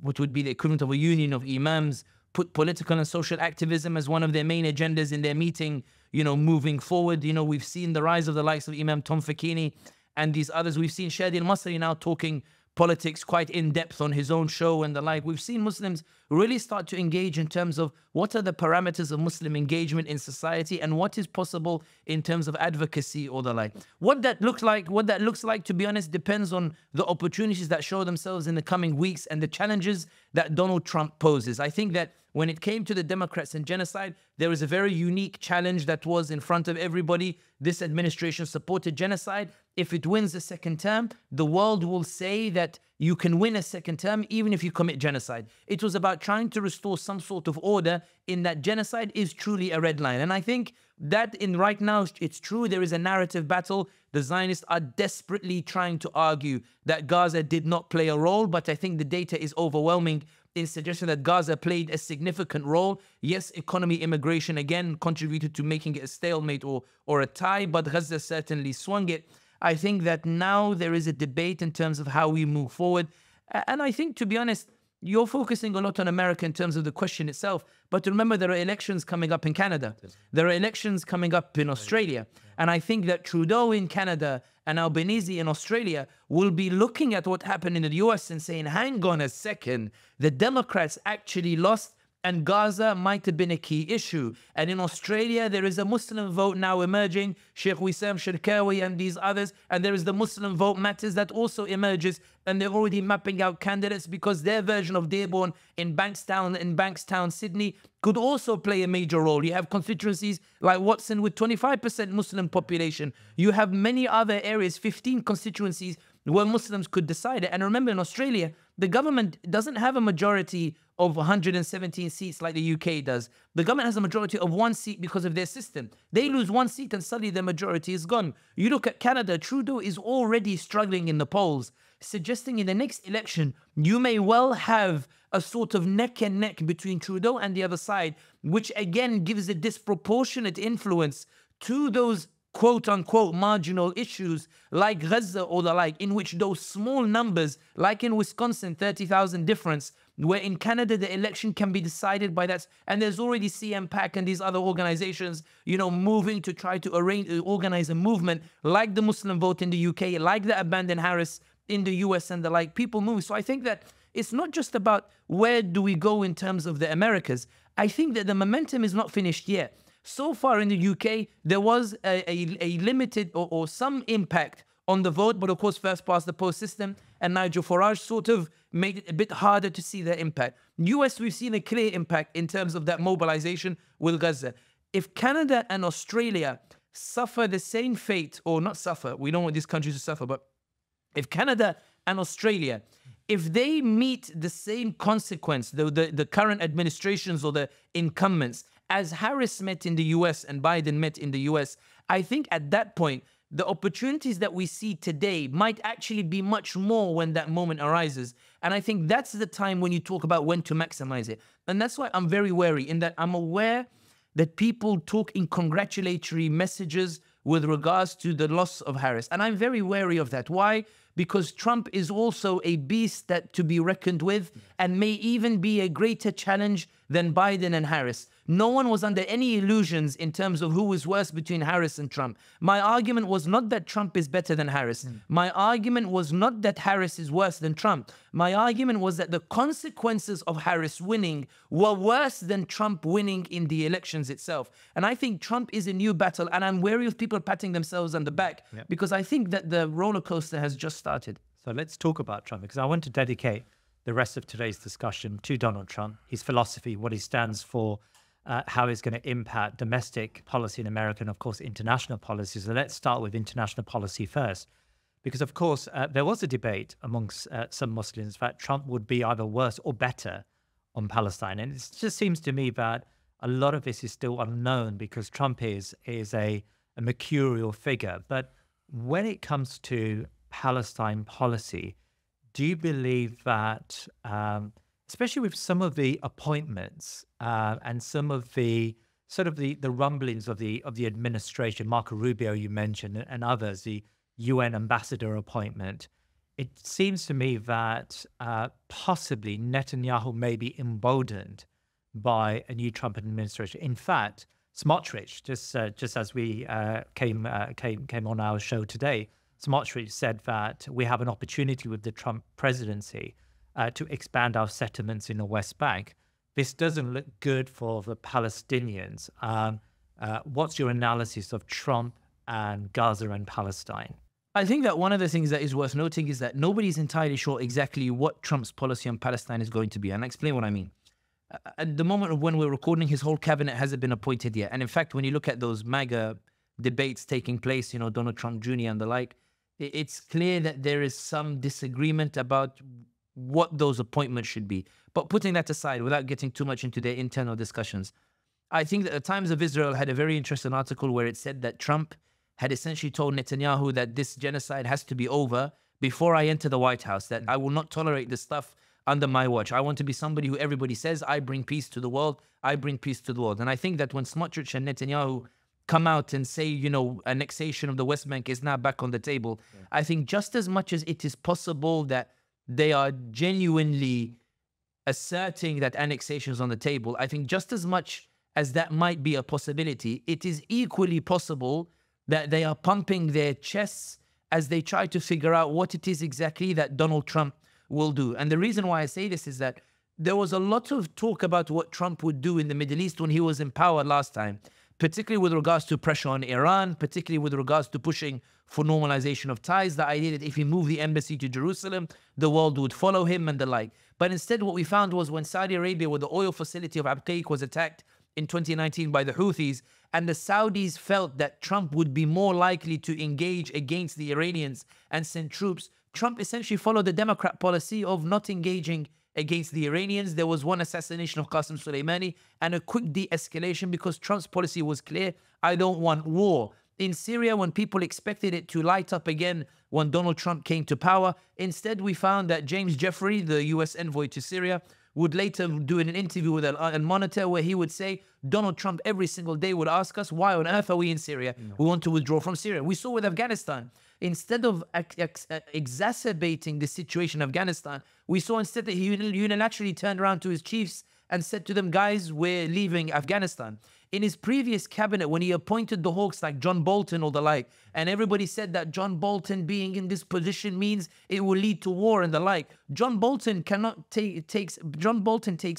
what would be the equivalent of a union of imams, put political and social activism as one of their main agendas in their meeting, moving forward. We've seen the rise of the likes of Imam Tom Fakini and these others. We've seen Shadi al-Masri now talking politics quite in depth on his own show and the like. We've seen Muslims really start to engage in terms of what are the parameters of Muslim engagement in society and what is possible in terms of advocacy or the like. What that looks like, to be honest, depends on the opportunities that show themselves in the coming weeks and the challenges that Donald Trump poses. I think that when it came to the Democrats and genocide, there was a very unique challenge that was in front of everybody. This administration supported genocide. If it wins a second term, the world will say that you can win a second term even if you commit genocide. It was about trying to restore some sort of order in that genocide is truly a red line. And I think that right now, it's true, there is a narrative battle. The Zionists are desperately trying to argue that Gaza did not play a role, but I think the data is overwhelming in suggesting that Gaza played a significant role. Yes, economy, immigration, again, contributed to making it a stalemate or a tie, but Gaza certainly swung it. I think that now there is a debate in terms of how we move forward. And I think, to be honest, you're focusing a lot on America in terms of the question itself. But remember, there are elections coming up in Canada. There are elections coming up in Australia. And I think that Trudeau in Canada and Albanese in Australia will be looking at what happened in the US and saying, hang on a second, the Democrats actually lost and Gaza might have been a key issue. And in Australia, there is a Muslim vote now emerging, Sheikh Wissam Sharkawi and these others, and there is the Muslim vote matters that also emerges, and they're already mapping out candidates because their version of Dearborn in Bankstown, Sydney, could also play a major role. You have constituencies like Watson with 25% Muslim population. You have many other areas, 15 constituencies where Muslims could decide it. And remember, in Australia, the government doesn't have a majority of 117 seats like the UK does. The government has a majority of 1 seat because of their system. They lose 1 seat and suddenly their majority is gone. You look at Canada, Trudeau is already struggling in the polls, suggesting in the next election, you may well have a sort of neck and neck between Trudeau and the other side, which again gives a disproportionate influence to those quote-unquote marginal issues like Gaza or the like, in which those small numbers, like in Wisconsin, 30,000 difference, where in Canada the election can be decided by that, and there's already CMPAC and these other organizations, you know, moving to try to organize a movement like the Muslim vote in the UK, like the Abandon Harris in the US and the like, people move. So I think that it's not just about where do we go in terms of the Americas. I think that the momentum is not finished yet. So far in the UK, there was a limited or some impact on the vote, but of course, first past the post system and Nigel Farage sort of made it a bit harder to see their impact. US, we've seen a clear impact in terms of that mobilization with Gaza. If Canada and Australia suffer the same fate, or not suffer, we don't want these countries to suffer, but if Canada and Australia, if they meet the same consequence, the current administrations or the incumbents, as Harris met in the US and Biden met in the US, I think at that point, the opportunities that we see today might actually be much more when that moment arises. And I think that's the time when you talk about when to maximize it. And that's why I'm very wary in that I'm aware that people talk in congratulatory messages with regards to the loss of Harris. And I'm very wary of that. Why? Because Trump is also a beast that to be reckoned with and may even be a greater challenge than Biden and Harris. No one was under any illusions in terms of who was worse between Harris and Trump. My argument was not that Trump is better than Harris. My argument was not that Harris is worse than Trump. My argument was that the consequences of Harris winning were worse than Trump winning in the elections itself. And I think Trump is a new battle, and I'm wary of people patting themselves on the back because I think that the roller coaster has just started. So let's talk about Trump, because I want to dedicate the rest of today's discussion to Donald Trump, his philosophy, what he stands for, how it's going to impact domestic policy in America and, of course, international policy. So let's start with international policy first, because, of course, there was a debate amongst some Muslims that Trump would be either worse or better on Palestine. And it just seems to me that a lot of this is still unknown because Trump is a mercurial figure. But when it comes to Palestine policy, do you believe that, especially with some of the appointments and some of the sort of the rumblings of the administration, Marco Rubio you mentioned, and others, the UN ambassador appointment, it seems to me that possibly Netanyahu may be emboldened by a new Trump administration. In fact, Smotrich, just as we came on our show today, Smotrich said that we have an opportunity with the Trump presidency to expand our settlements in the West Bank. This doesn't look good for the Palestinians. What's your analysis of Trump and Gaza and Palestine? I think that one of the things that is worth noting is that nobody's entirely sure exactly what Trump's policy on Palestine is going to be. And I'll explain what I mean. At the moment of when we're recording, his whole cabinet hasn't been appointed yet. And in fact, when you look at those MAGA debates taking place, you know, Donald Trump Jr. and the like, it's clear that there is some disagreement about what those appointments should be. But putting that aside, without getting too much into their internal discussions, I think that the Times of Israel had a very interesting article where it said that Trump had essentially told Netanyahu that this genocide has to be over before I enter the White House, that I will not tolerate this stuff under my watch. I want to be somebody who everybody says, I bring peace to the world, I bring peace to the world. And I think that when Smotrich and Netanyahu come out and say, you know, annexation of the West Bank is now back on the table, I think just as much as it is possible that they are genuinely asserting that annexation is on the table, I think just as much as that might be a possibility, it is equally possible that they are pumping their chests as they try to figure out what it is exactly that Donald Trump will do. And the reason why I say this is that there was a lot of talk about what Trump would do in the Middle East when he was in power last time, particularly with regards to pressure on Iran, particularly with regards to pushing for normalization of ties, the idea that if he moved the embassy to Jerusalem, the world would follow him and the like. But instead, what we found was when Saudi Arabia, where the oil facility of Abqaiq was attacked in 2019 by the Houthis, and the Saudis felt that Trump would be more likely to engage against the Iranians and send troops, Trump essentially followed the Democrat policy of not engaging against the Iranians. There was one assassination of Qasem Soleimani and a quick de-escalation because Trump's policy was clear. I don't want war. In Syria, when people expected it to light up again when Donald Trump came to power, instead we found that James Jeffrey, the US envoy to Syria, would later do an interview with Al Monitor where he would say, Donald Trump every single day would ask us, why on earth are we in Syria? We want to withdraw from Syria. We saw with Afghanistan. Instead of exacerbating the situation in Afghanistan, we saw instead that he unilaterally turned around to his chiefs and said to them, guys, we're leaving Afghanistan. In his previous cabinet, when he appointed the hawks like John Bolton or the like, and everybody said that John Bolton being in this position means it will lead to war and the like, John Bolton takes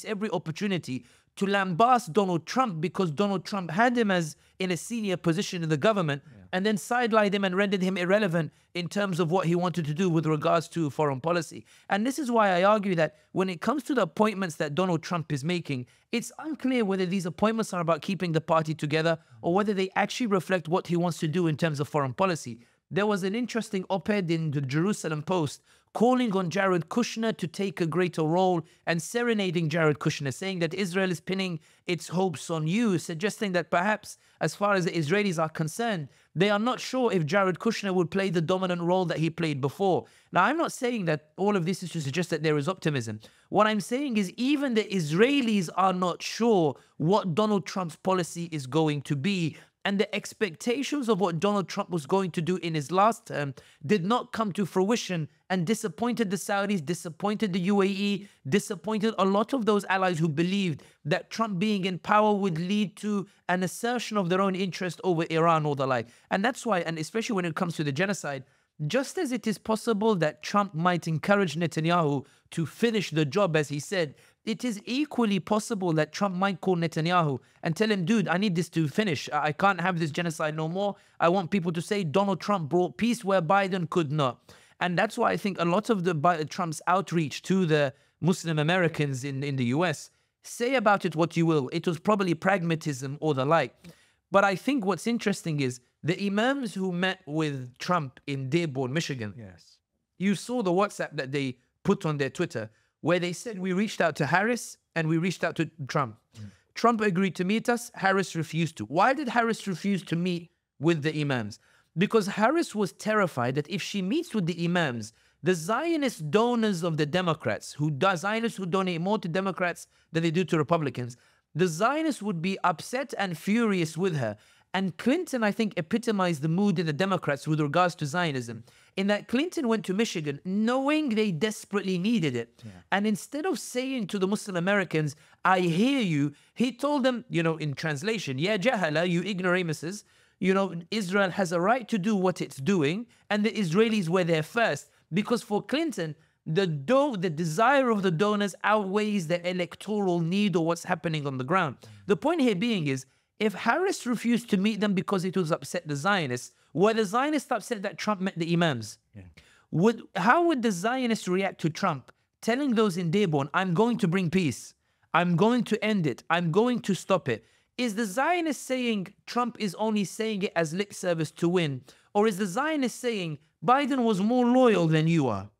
every opportunity to lambast Donald Trump because Donald Trump had him as in a senior position in the government and then sidelined him and rendered him irrelevant in terms of what he wanted to do with regards to foreign policy. And this is why I argue that when it comes to the appointments that Donald Trump is making, it's unclear whether these appointments are about keeping the party together or whether they actually reflect what he wants to do in terms of foreign policy. There was an interesting op-ed in the Jerusalem Post calling on Jared Kushner to take a greater role and serenading Jared Kushner, saying that Israel is pinning its hopes on you, suggesting that perhaps, as far as the Israelis are concerned, they are not sure if Jared Kushner would play the dominant role that he played before. Now, I'm not saying that all of this is to suggest that there is optimism. What I'm saying is even the Israelis are not sure what Donald Trump's policy is going to be. And the expectations of what Donald Trump was going to do in his last term did not come to fruition and disappointed the Saudis, disappointed the UAE, disappointed a lot of those allies who believed that Trump being in power would lead to an assertion of their own interest over Iran or the like. And that's why, and especially when it comes to the genocide, just as it is possible that Trump might encourage Netanyahu to finish the job, as he said, it is equally possible that Trump might call Netanyahu and tell him, dude, I need this to finish. I can't have this genocide no more. I want people to say Donald Trump brought peace where Biden could not. And that's why I think a lot of Trump's outreach to the Muslim Americans in the US, say about it what you will, it was probably pragmatism or the like. But I think what's interesting is the imams who met with Trump in Dearborn, Michigan, Yes. you saw the WhatsApp that they put on their Twitter, where they said, we reached out to Harris and we reached out to Trump. Trump agreed to meet us. Harris refused to. Why did Harris refuse to meet with the imams? Because Harris was terrified that if she meets with the imams, the Zionist donors of the Democrats, Zionists who donate more to Democrats than they do to Republicans, the Zionists would be upset and furious with her. And Clinton, I think, epitomized the mood in the Democrats with regards to Zionism, in that Clinton went to Michigan knowing they desperately needed it. Yeah. And instead of saying to the Muslim Americans, I hear you, he told them, in translation, Ya Jahala, you ignoramuses, Israel has a right to do what it's doing, and the Israelis were there first. Because for Clinton, the desire of the donors outweighs the electoral need or what's happening on the ground. The point here being is, if Harris refused to meet them because it was upset the Zionists, were the Zionists upset that Trump met the imams? Yeah. How would the Zionists react to Trump telling those in Dearborn, I'm going to bring peace, I'm going to end it, I'm going to stop it? Is the Zionist saying Trump is only saying it as lip service to win? Or is the Zionist saying Biden was more loyal than you are?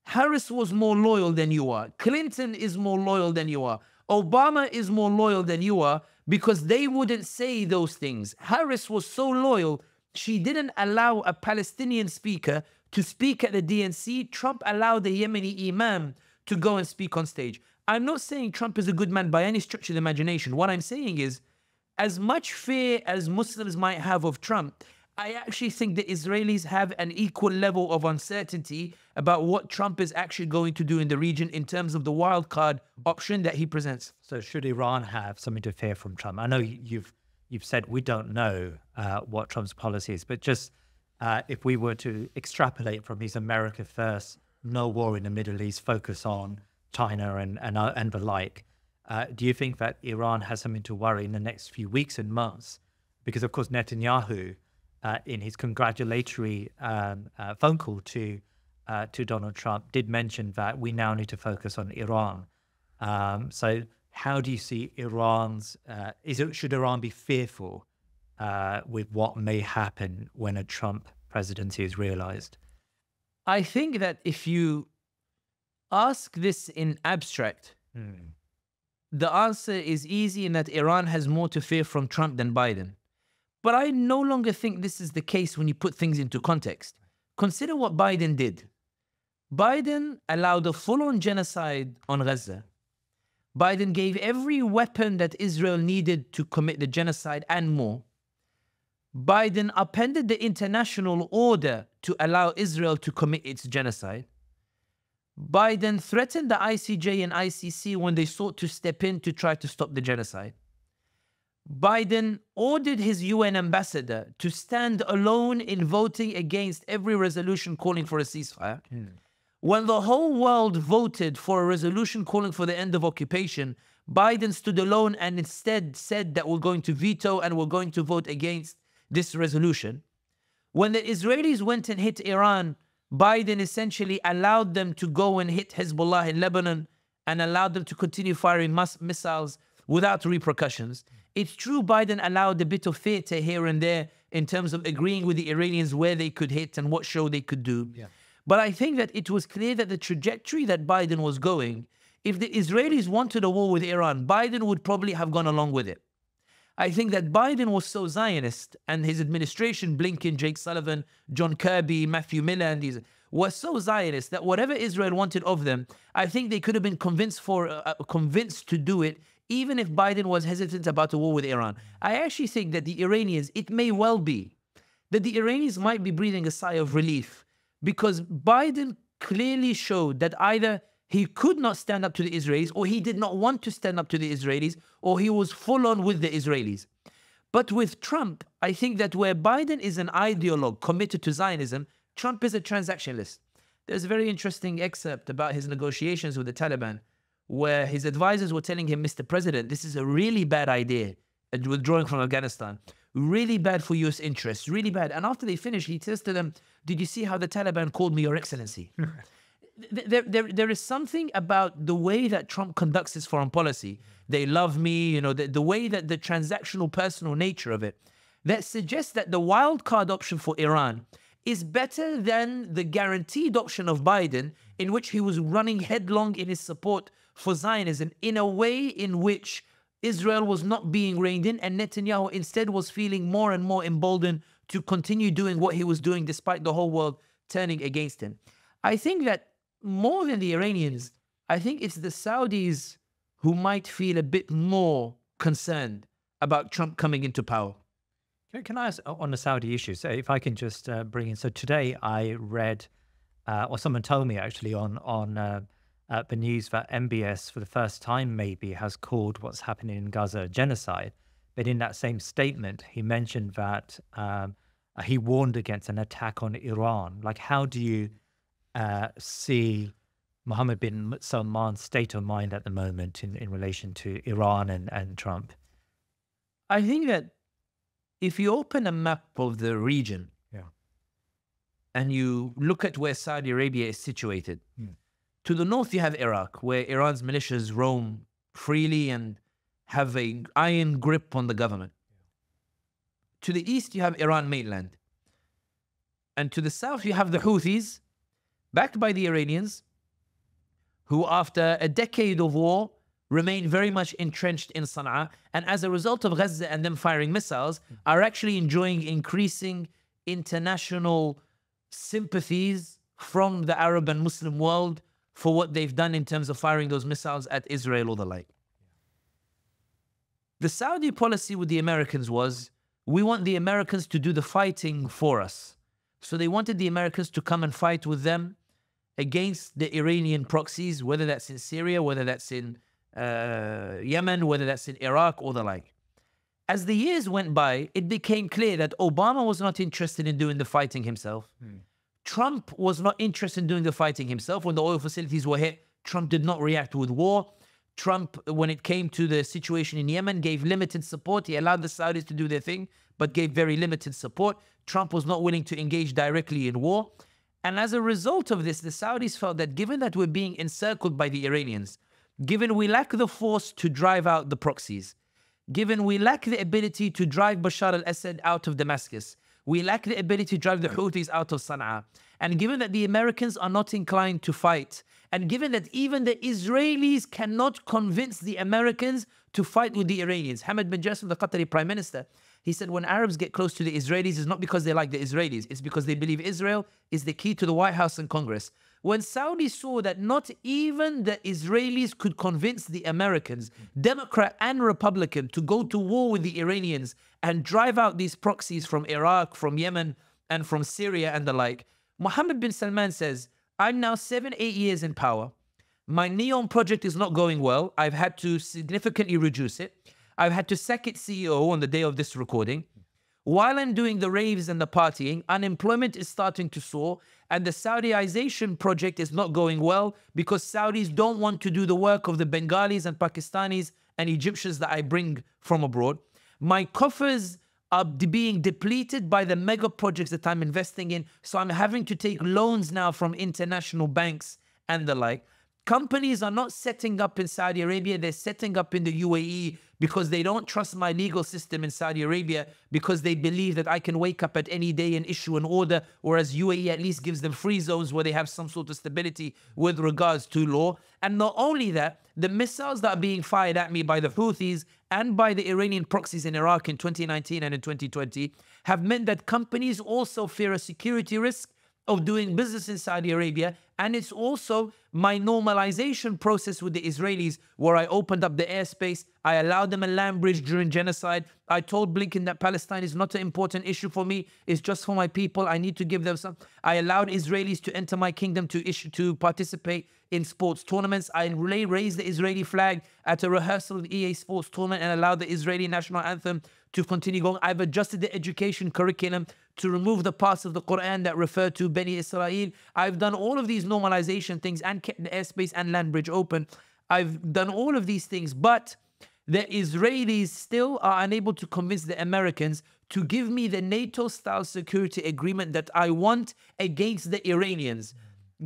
Harris was more loyal than you are. Clinton is more loyal than you are. Obama is more loyal than you are, because they wouldn't say those things. Harris was so loyal, she didn't allow a Palestinian speaker to speak at the DNC. Trump allowed the Yemeni imam to go and speak on stage. I'm not saying Trump is a good man by any stretch of the imagination. What I'm saying is, as much fear as Muslims might have of Trump, I actually think the Israelis have an equal level of uncertainty about what Trump is actually going to do in the region in terms of the wild card option that he presents. So should Iran have something to fear from Trump? I know you've said we don't know what Trump's policy is, but just if we were to extrapolate from his America first, no war in the Middle East, focus on China and the like, do you think that Iran has something to worry in the next few weeks and months? Because of course Netanyahu, in his congratulatory phone call to Donald Trump, did mention that we now need to focus on Iran. So how do you see Iran's, should Iran be fearful with what may happen when a Trump presidency is realized? I think that if you ask this in abstract, the answer is easy in that Iran has more to fear from Trump than Biden. But I no longer think this is the case when you put things into context. Consider what Biden did. Biden allowed a full-on genocide on Gaza. Biden gave every weapon that Israel needed to commit the genocide and more. Biden upended the international order to allow Israel to commit its genocide. Biden threatened the ICJ and ICC when they sought to step in to try to stop the genocide. Biden ordered his UN ambassador to stand alone in voting against every resolution calling for a ceasefire. When the whole world voted for a resolution calling for the end of occupation, Biden stood alone and instead said that we're going to veto and we're going to vote against this resolution. When the Israelis went and hit Iran, Biden essentially allowed them to go and hit Hezbollah in Lebanon and allowed them to continue firing missiles without repercussions. It's true Biden allowed a bit of theater here and there in terms of agreeing with the Iranians where they could hit and what show they could do. Yeah. But I think that it was clear that the trajectory that Biden was going, if the Israelis wanted a war with Iran, Biden would probably have gone along with it. I think that Biden was so Zionist, and his administration, Blinken, Jake Sullivan, John Kirby, Matthew Miller, and these were so Zionist that whatever Israel wanted of them, I think they could have been convinced to do it, even if Biden was hesitant about a war with Iran. I actually think that the Iranians, it may well be that the Iranians might be breathing a sigh of relief, because Biden clearly showed that either he could not stand up to the Israelis, or he did not want to stand up to the Israelis, or he was full on with the Israelis. But with Trump, I think that where Biden is an ideologue committed to Zionism, Trump is a transactionalist. There's a very interesting excerpt about his negotiations with the Taliban, where his advisors were telling him, Mr. President, this is a really bad idea, withdrawing from Afghanistan. Really bad for US interests, really bad. And after they finished, he says to them, did you see how the Taliban called me Your Excellency? There is something about the way that Trump conducts his foreign policy. They love me, you know, the way that the transactional, personal nature of it, that suggests that the wild card option for Iran is better than the guaranteed option of Biden, in which he was running headlong in his support for Zionism in a way in which Israel was not being reined in, and Netanyahu instead was feeling more and more emboldened to continue doing what he was doing despite the whole world turning against him. I think that more than the Iranians, I think it's the Saudis who might feel a bit more concerned about Trump coming into power. Can I ask on the Saudi issue? So if I can just bring in. So today I read, or someone told me actually on the news that MBS for the first time maybe has called what's happening in Gaza a genocide. But in that same statement, he mentioned that he warned against an attack on Iran. Like, how do you see Mohammed bin Salman's state of mind at the moment in relation to Iran and Trump? I think that if you open a map of the region and you look at where Saudi Arabia is situated, to the north you have Iraq, where Iran's militias roam freely and have an iron grip on the government. To the east you have Iran mainland. And to the south you have the Houthis, backed by the Iranians, who after a decade of war remain very much entrenched in Sana'a, and as a result of Gaza and them firing missiles, are actually enjoying increasing international sympathies from the Arab and Muslim world for what they've done in terms of firing those missiles at Israel or the like. The Saudi policy with the Americans was, we want the Americans to do the fighting for us. So they wanted the Americans to come and fight with them against the Iranian proxies, whether that's in Syria, whether that's in Yemen, whether that's in Iraq or the like. As the years went by, it became clear that Obama was not interested in doing the fighting himself. Trump was not interested in doing the fighting himself. When the oil facilities were hit, Trump did not react with war. Trump, when it came to the situation in Yemen, gave limited support. He allowed the Saudis to do their thing, but gave very limited support. Trump was not willing to engage directly in war. And as a result of this, the Saudis felt that given that we're being encircled by the Iranians, given we lack the force to drive out the proxies, given we lack the ability to drive Bashar al-Assad out of Damascus, We lack the ability to drive the Houthis out of Sana'a. And given that the Americans are not inclined to fight, and given that even the Israelis cannot convince the Americans to fight with the Iranians. Hamad bin Jassim, the Qatari Prime Minister, he said when Arabs get close to the Israelis, it's not because they like the Israelis, it's because they believe Israel is the key to the White House and Congress. When Saudi saw that not even the Israelis could convince the Americans, Democrat and Republican, to go to war with the Iranians and drive out these proxies from Iraq, from Yemen, and from Syria and the like, Mohammed bin Salman says, I'm now 7-8 years in power. My NEOM project is not going well. I've had to significantly reduce it. I've had to sack its CEO on the day of this recording. While I'm doing the raves and the partying, unemployment is starting to soar, and the Saudiization project is not going well because Saudis don't want to do the work of the Bengalis and Pakistanis and Egyptians that I bring from abroad. My coffers are being depleted by the mega projects that I'm investing in, so I'm having to take loans now from international banks and the like. Companies are not setting up in Saudi Arabia, they're setting up in the UAE because they don't trust my legal system in Saudi Arabia because they believe that I can wake up at any day and issue an order, whereas UAE at least gives them free zones where they have some sort of stability with regards to law. And not only that, the missiles that are being fired at me by the Houthis and by the Iranian proxies in Iraq in 2019 and in 2020 have meant that companies also fear a security risk of doing business in Saudi Arabia. And it's also my normalization process with the Israelis, where I opened up the airspace, I allowed them a land bridge during genocide. I told Blinken that Palestine is not an important issue for me, it's just for my people, I need to give them some. I allowed Israelis to enter my kingdom to participate in sports tournaments. I raised the Israeli flag at a rehearsal of the EA Sports tournament and allowed the Israeli national anthem to continue going. I've adjusted the education curriculum to remove the parts of the Quran that refer to Bani Israel. I've done all of these normalization things and kept the airspace and land bridge open. I've done all of these things, but the Israelis still are unable to convince the Americans to give me the NATO-style security agreement that I want against the Iranians.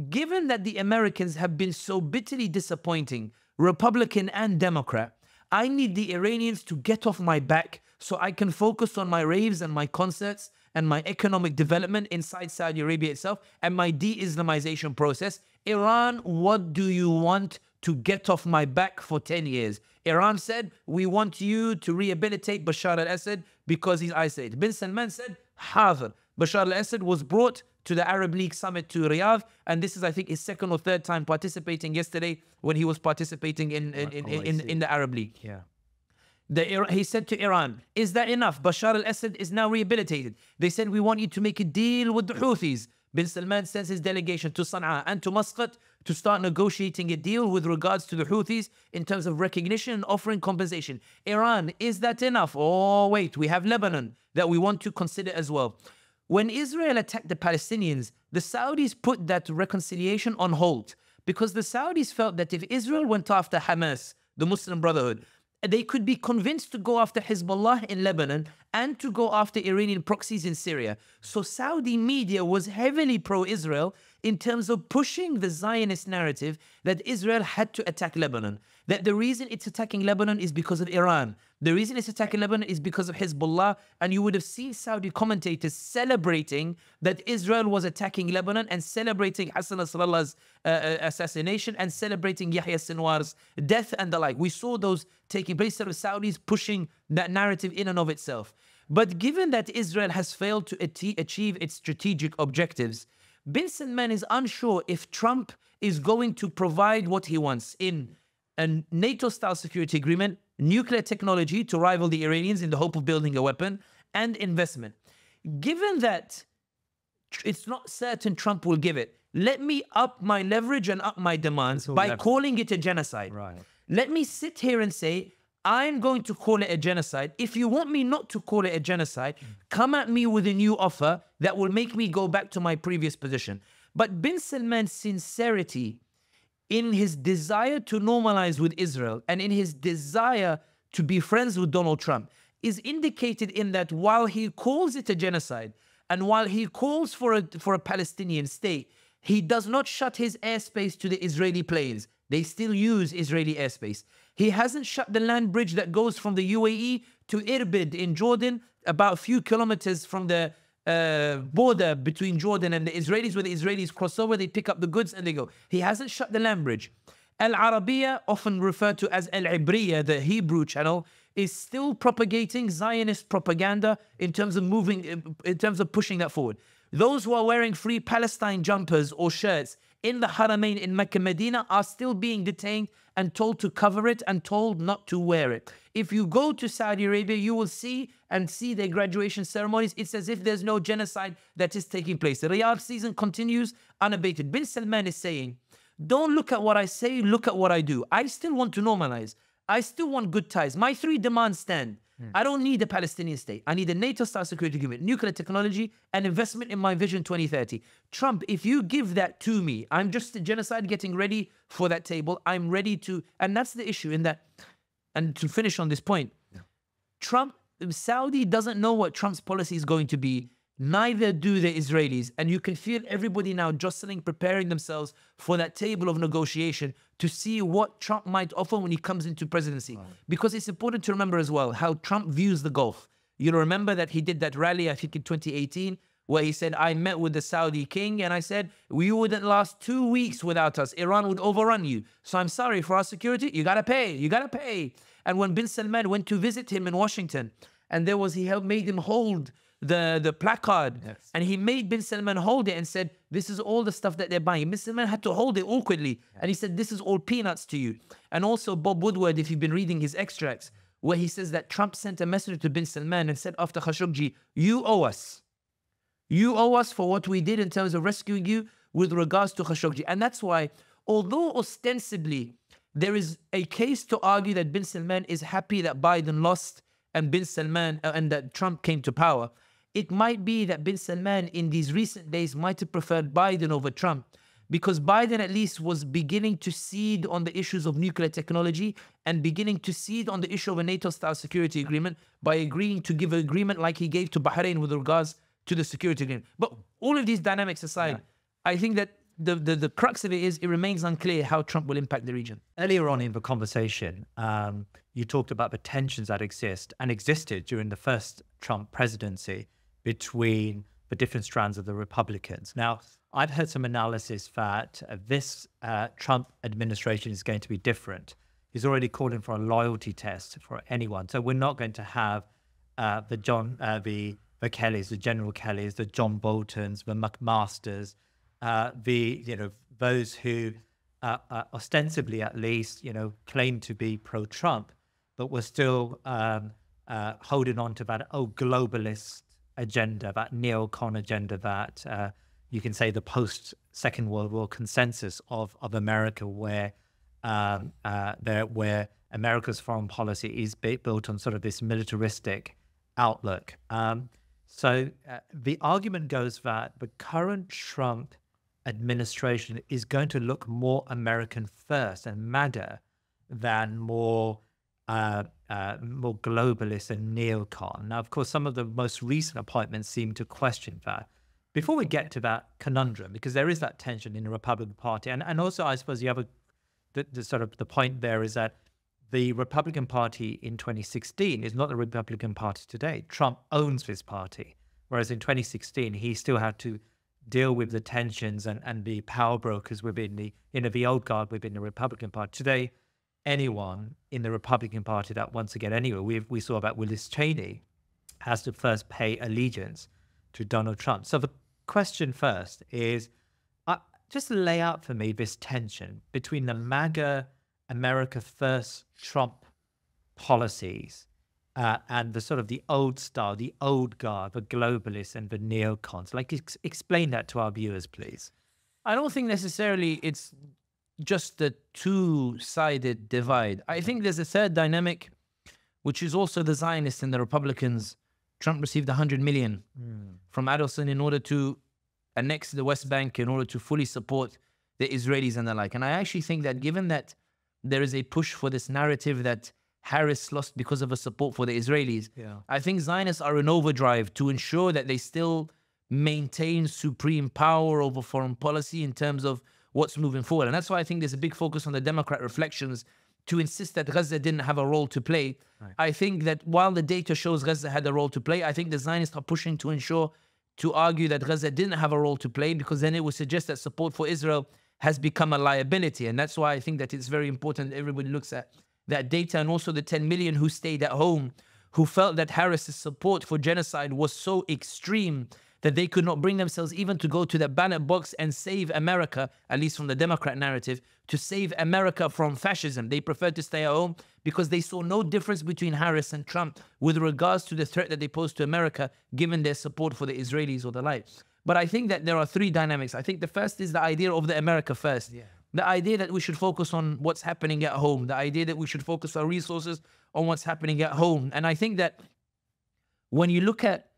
Given that the Americans have been so bitterly disappointing, Republican and Democrat, I need the Iranians to get off my back so I can focus on my raves and my concerts and my economic development inside Saudi Arabia itself and my de-Islamization process. Iran, what do you want to get off my back for 10 years? Iran said, we want you to rehabilitate Bashar al-Assad because he's isolated. Bin Salman said, Hazard. Bashar al-Assad was brought to the Arab League summit to Riyadh, and this is, I think, his second or third time participating yesterday when he was participating in the Arab League. Yeah. He said to Iran, is that enough? Bashar al-Assad is now rehabilitated. They said, we want you to make a deal with the Houthis. Bin Salman sends his delegation to Sana'a and to Muscat to start negotiating a deal with regards to the Houthis in terms of recognition and offering compensation. Iran, is that enough? Oh, wait, we have Lebanon that we want to consider as well. When Israel attacked the Palestinians, the Saudis put that reconciliation on hold because the Saudis felt that if Israel went after Hamas, the Muslim Brotherhood, they could be convinced to go after Hezbollah in Lebanon and to go after Iranian proxies in Syria. So Saudi media was heavily pro-Israel in terms of pushing the Zionist narrative that Israel had to attack Lebanon. That the reason it's attacking Lebanon is because of Iran. The reason it's attacking Lebanon is because of Hezbollah. And you would have seen Saudi commentators celebrating that Israel was attacking Lebanon and celebrating Hassan Nasrallah's assassination and celebrating Yahya Sinwar's death and the like. We saw those taking place. So the Saudis pushing that narrative in and of itself. But given that Israel has failed to achieve its strategic objectives, Bin Salman is unsure if Trump is going to provide what he wants in a NATO-style security agreement, nuclear technology to rival the Iranians in the hope of building a weapon, and investment. Given that it's not certain Trump will give it, let me up my leverage and up my demands by calling it a genocide. Right. Let me sit here and say, I'm going to call it a genocide. If you want me not to call it a genocide, come at me with a new offer that will make me go back to my previous position. But Bin Salman's sincerity in his desire to normalize with Israel and in his desire to be friends with Donald Trump is indicated in that while he calls it a genocide and while he calls for a Palestinian state, he does not shut his airspace to the Israeli planes. They still use Israeli airspace. He hasn't shut the land bridge that goes from the UAE to Irbid in Jordan, about a few kilometers from the border between Jordan and the Israelis, where the Israelis cross over, they pick up the goods and they go. He hasn't shut the land bridge. Al-Arabiya, often referred to as Al-Ibriya, the Hebrew channel, is still propagating Zionist propaganda in terms of pushing that forward. Those who are wearing Free Palestine jumpers or shirts in the Haramain in Mecca, Medina are still being detained and told to cover it and told not to wear it. If you go to Saudi Arabia, you will see their graduation ceremonies. It's as if there's no genocide that is taking place. The Riyadh season continues unabated. Bin Salman is saying, don't look at what I say, look at what I do. I still want to normalize. I still want good ties. My 3 demands stand. I don't need a Palestinian state. I need a NATO-style security agreement, nuclear technology, and investment in my Vision 2030. Trump, if you give that to me, I'm just a genocide getting ready for that table. I'm ready to, and that's the issue in that, and to finish on this point, Saudi doesn't know what Trump's policy is going to be. Neither do the Israelis. And you can feel everybody now jostling, preparing themselves for that table of negotiation to see what Trump might offer when he comes into presidency. Right. Because it's important to remember as well how Trump views the Gulf. You'll remember that he did that rally, I think in 2018, where he said, I met with the Saudi king and I said, we wouldn't last 2 weeks without us. Iran would overrun you. So I'm sorry, for our security, you gotta pay, you gotta pay. And when Bin Salman went to visit him in Washington, and he made him hold the placard, yes. And he made Bin Salman hold it and said, this is all the stuff that they're buying. Bin Salman had to hold it awkwardly, and he said, this is all peanuts to you. And also Bob Woodward, if you've been reading his extracts, where he says that Trump sent a message to Bin Salman and said after Khashoggi, you owe us. You owe us for what we did in terms of rescuing you with regards to Khashoggi. And that's why, although ostensibly there is a case to argue that Bin Salman is happy that Biden lost and that Trump came to power, it might be that Bin Salman in these recent days might have preferred Biden over Trump, because Biden at least was beginning to cede on the issues of nuclear technology and beginning to cede on the issue of a NATO-style security agreement by agreeing to give an agreement like he gave to Bahrain with regards to the security agreement. But all of these dynamics aside, I think that the crux of it is it remains unclear how Trump will impact the region. Earlier on in the conversation, you talked about the tensions that exist and existed during the first Trump presidency between the different strands of the Republicans. Now, I've heard some analysis that this Trump administration is going to be different. He's already calling for a loyalty test for anyone. So we're not going to have the Kellys, the General Kellys, the John Boltons, the McMasters, those who ostensibly at least, claim to be pro-Trump, but were still holding on to that globalist agenda, that neocon agenda, that you can say the post-Second World War consensus of America, where America's foreign policy is built on sort of this militaristic outlook. So the argument goes that the current Trump administration is going to look more American first and MAGA than more globalist and neocon. Now, of course, some of the most recent appointments seem to question that. Before we get to that conundrum, because there is that tension in the Republican Party, and also I suppose the point there is that the Republican Party in 2016 is not the Republican Party today. Trump owns this party, whereas in 2016 he still had to deal with the tensions and the power brokers within the old guard within the Republican Party. Today, anyone in the Republican Party that wants to get anywhere, we saw that Willis Cheney has to first pay allegiance to Donald Trump. So the question first is, just lay out for me this tension between the MAGA, America First Trump policies and the sort of the old style, the old guard, the globalists and the neocons. Like, explain that to our viewers, please. I don't think necessarily it's just the two-sided divide. I think there's a third dynamic, which is also the Zionists and the Republicans. Trump received $100 million from Adelson in order to annex the West Bank, in order to fully support the Israelis and the like. And I actually think that given that there is a push for this narrative that Harris lost because of a support for the Israelis, I think Zionists are in overdrive to ensure that they still maintain supreme power over foreign policy in terms of what's moving forward. And that's why I think there's a big focus on the Democrat reflections to insist that Gaza didn't have a role to play. Right. I think that while the data shows Gaza had a role to play, I think the Zionists are pushing to ensure to argue that Gaza didn't have a role to play, because then it would suggest that support for Israel has become a liability. And that's why I think that it's very important that everybody looks at that data, and also the 10 million who stayed at home, who felt that Harris's support for genocide was so extreme that they could not bring themselves even to go to the ballot box and save America, at least from the Democrat narrative, to save America from fascism. They preferred to stay at home because they saw no difference between Harris and Trump with regards to the threat that they posed to America, given their support for the Israelis or the like. But I think that there are three dynamics. I think the first is the idea of the America first. Yeah. The idea that we should focus on what's happening at home. The idea that we should focus our resources on what's happening at home. And I think that when you look at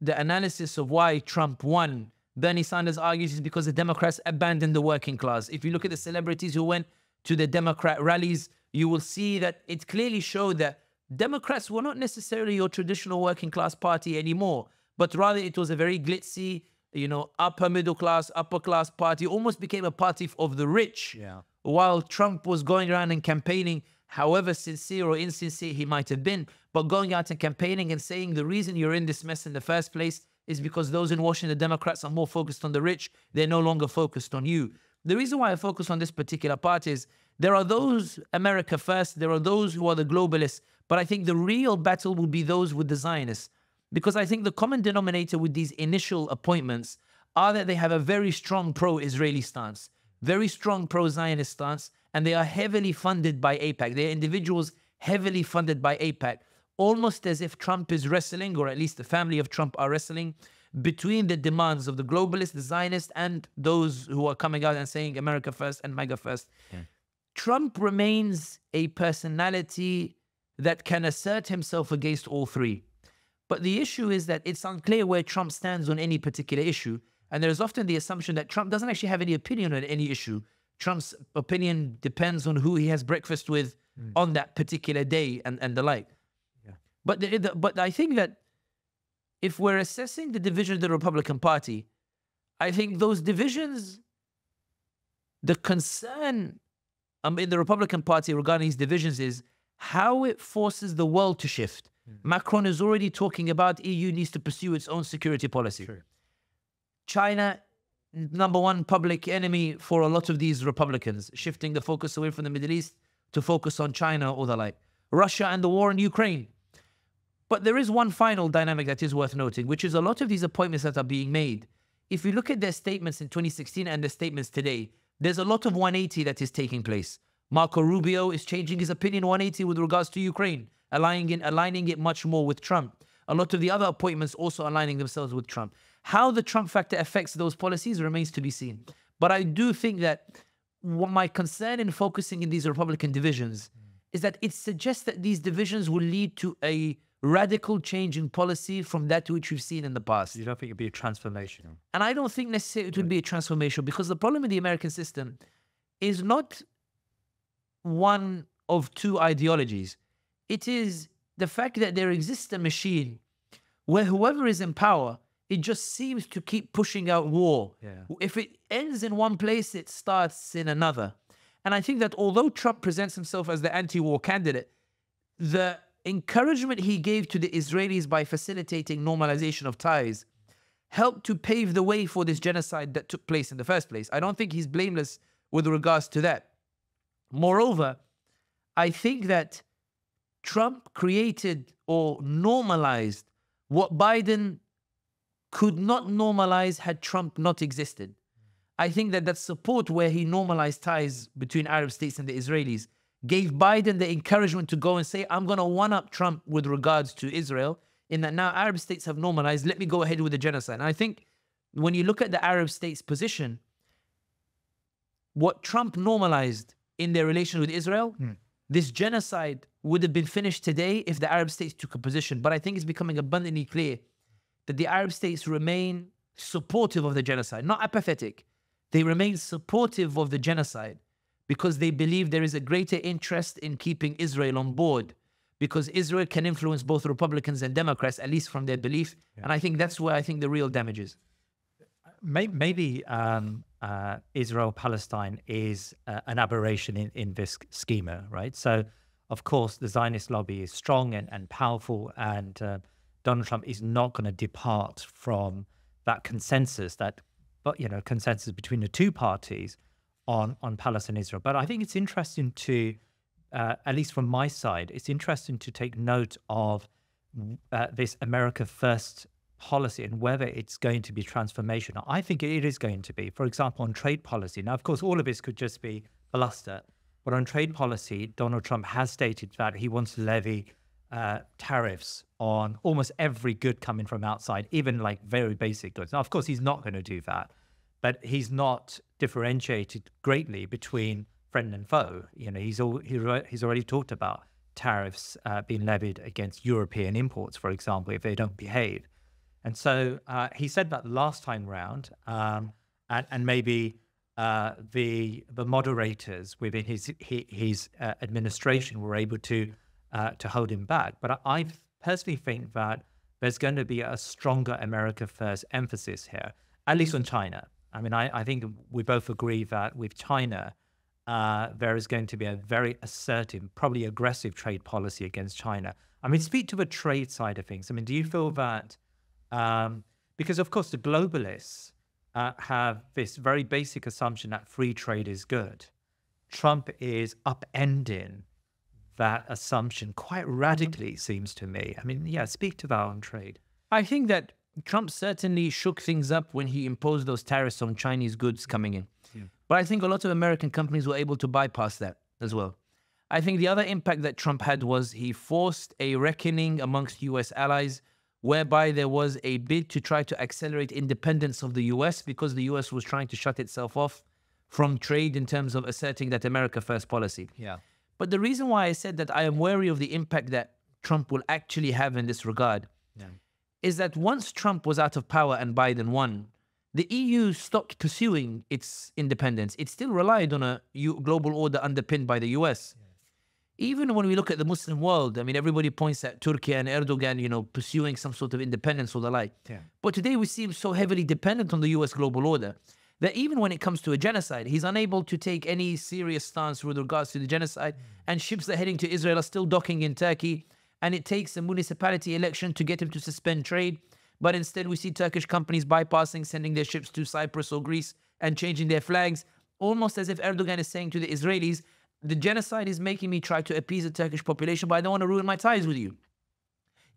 the analysis of why Trump won, Bernie Sanders argues is because the Democrats abandoned the working class. If you look at the celebrities who went to the Democrat rallies, you will see that it clearly showed that Democrats were not necessarily your traditional working class party anymore, but rather it was a very glitzy, you know, upper middle class, upper class party, almost became a party of the rich. Yeah. While Trump was going around and campaigning, however sincere or insincere he might have been, but going out and campaigning and saying the reason you're in this mess in the first place is because those in Washington, the Democrats, are more focused on the rich. They're no longer focused on you. The reason why I focus on this particular part is there are those America first, there are those who are the globalists, but I think the real battle will be those with the Zionists. Because I think the common denominator with these initial appointments are that they have a very strong pro-Israeli stance, very strong pro-Zionist stance, and they are heavily funded by AIPAC. They are individuals heavily funded by AIPAC, almost as if Trump is wrestling, or at least the family of Trump are wrestling, between the demands of the globalists, the Zionists, and those who are coming out and saying America first and MAGA first. Yeah. Trump remains a personality that can assert himself against all three. But the issue is that it's unclear where Trump stands on any particular issue. And there's often the assumption that Trump doesn't actually have any opinion on any issue. Trump's opinion depends on who he has breakfast with on that particular day and the like. Yeah. But I think that if we're assessing the division of the Republican Party, I think those divisions, the concern in the Republican Party regarding these divisions is how it forces the world to shift. Macron is already talking about EU needs to pursue its own security policy. Sure. China, number one public enemy for a lot of these Republicans, shifting the focus away from the Middle East to focus on China or the like. Russia and the war in Ukraine. But there is one final dynamic that is worth noting, which is a lot of these appointments that are being made. If you look at their statements in 2016 and their statements today, there's a lot of 180 that is taking place. Marco Rubio is changing his opinion 180 with regards to Ukraine, aligning it much more with Trump. A lot of the other appointments also aligning themselves with Trump. How the Trump factor affects those policies remains to be seen. But I do think that my concern in focusing in these Republican divisions is that it suggests that these divisions will lead to a radical change in policy from that which we've seen in the past. You don't think it'd be a transformational? And I don't think necessarily it would be a transformation, because the problem in the American system is not one of two ideologies. It is the fact that there exists a machine where whoever is in power, it just seems to keep pushing out war. Yeah. If it ends in one place, it starts in another. And I think that although Trump presents himself as the anti-war candidate, the encouragement he gave to the Israelis by facilitating normalization of ties helped to pave the way for this genocide that took place in the first place. I don't think he's blameless with regards to that. Moreover, I think that Trump created or normalized what Biden could not normalize had Trump not existed. I think that that support where he normalized ties between Arab states and the Israelis gave Biden the encouragement to go and say, I'm going to one-up Trump with regards to Israel, in that now Arab states have normalized, let me go ahead with the genocide. And I think when you look at the Arab states' position, what Trump normalized in their relation with Israel, this genocide would have been finished today if the Arab states took a position. But I think it's becoming abundantly clear that the Arab states remain supportive of the genocide, not apathetic. They remain supportive of the genocide because they believe there is a greater interest in keeping Israel on board, because Israel can influence both Republicans and Democrats, at least from their belief. Yeah. And I think that's where I think the real damage is. Maybe Israel-Palestine is an aberration in this schema, right? So, of course, the Zionist lobby is strong and powerful, and Donald Trump is not going to depart from that consensus, consensus between the two parties on Palestine and Israel. But I think it's interesting to, at least from my side, it's interesting to take note of this America First policy and whether it's going to be transformational. I think it is going to be. For example, on trade policy. Now, of course, all of this could just be bluster. But on trade policy, Donald Trump has stated that he wants to levy tariffs on almost every good coming from outside, even like very basic goods. Now, of course, he's not going to do that, but he's not differentiated greatly between friend and foe. He's already talked about tariffs being levied against European imports, for example, if they don't behave. And so he said that last time round, and maybe the moderators within his administration were able to hold him back. But I personally think that there's going to be a stronger America First emphasis here, at least on China. I mean, I think we both agree that with China, there is going to be a very assertive, probably aggressive trade policy against China. I mean, speak to the trade side of things. I mean, do you feel that, because of course the globalists have this very basic assumption that free trade is good. Trump is upending that assumption quite radically, it seems to me. I mean, yeah, speak to that on trade. I think that Trump certainly shook things up when he imposed those tariffs on Chinese goods coming in. Yeah. But I think a lot of American companies were able to bypass that as well. I think the other impact that Trump had was he forced a reckoning amongst US allies, whereby there was a bid to try to accelerate independence of the US because the US was trying to shut itself off from trade in terms of asserting that America First policy. Yeah. But the reason why I said that I am wary of the impact that Trump will actually have in this regard is that once Trump was out of power and Biden won, the EU stopped pursuing its independence. It still relied on a global order underpinned by the US. Even when we look at the Muslim world, I mean, everybody points at Turkey and Erdogan, pursuing some sort of independence or the like. Yeah. But today we seem so heavily dependent on the US global order that even when it comes to a genocide, he's unable to take any serious stance with regards to the genocide. And ships that are heading to Israel are still docking in Turkey. And it takes a municipality election to get him to suspend trade. But instead, we see Turkish companies bypassing, sending their ships to Cyprus or Greece and changing their flags, almost as if Erdogan is saying to the Israelis, the genocide is making me try to appease the Turkish population, but I don't want to ruin my ties with you.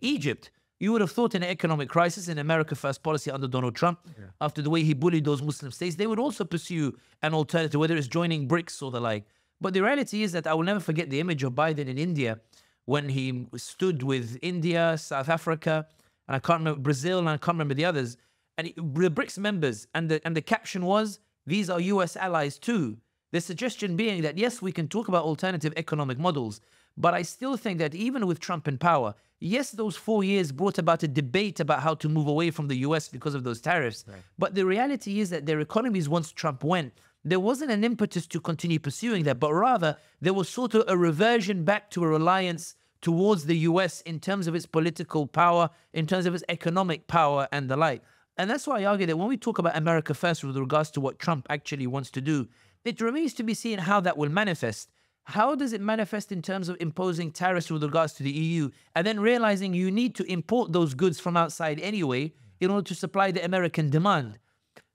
Egypt, you would have thought in an economic crisis, in America First policy under Donald Trump, after the way he bullied those Muslim states, they would also pursue an alternative, whether it's joining BRICS or the like. But the reality is that I will never forget the image of Biden in India when he stood with India, South Africa, and I can't remember Brazil, and I can't remember the others, and the BRICS members, and the caption was, these are US allies too. The suggestion being that, yes, we can talk about alternative economic models, but I still think that even with Trump in power, yes, those 4 years brought about a debate about how to move away from the US because of those tariffs. Right. But the reality is that their economies, once Trump went, there wasn't an impetus to continue pursuing that, but rather there was sort of a reversion back to a reliance towards the US in terms of its political power, in terms of its economic power and the like. And that's why I argue that when we talk about America First with regards to what Trump actually wants to do, it remains to be seen how that will manifest. How does it manifest in terms of imposing tariffs with regards to the EU and then realizing you need to import those goods from outside anyway in order to supply the American demand?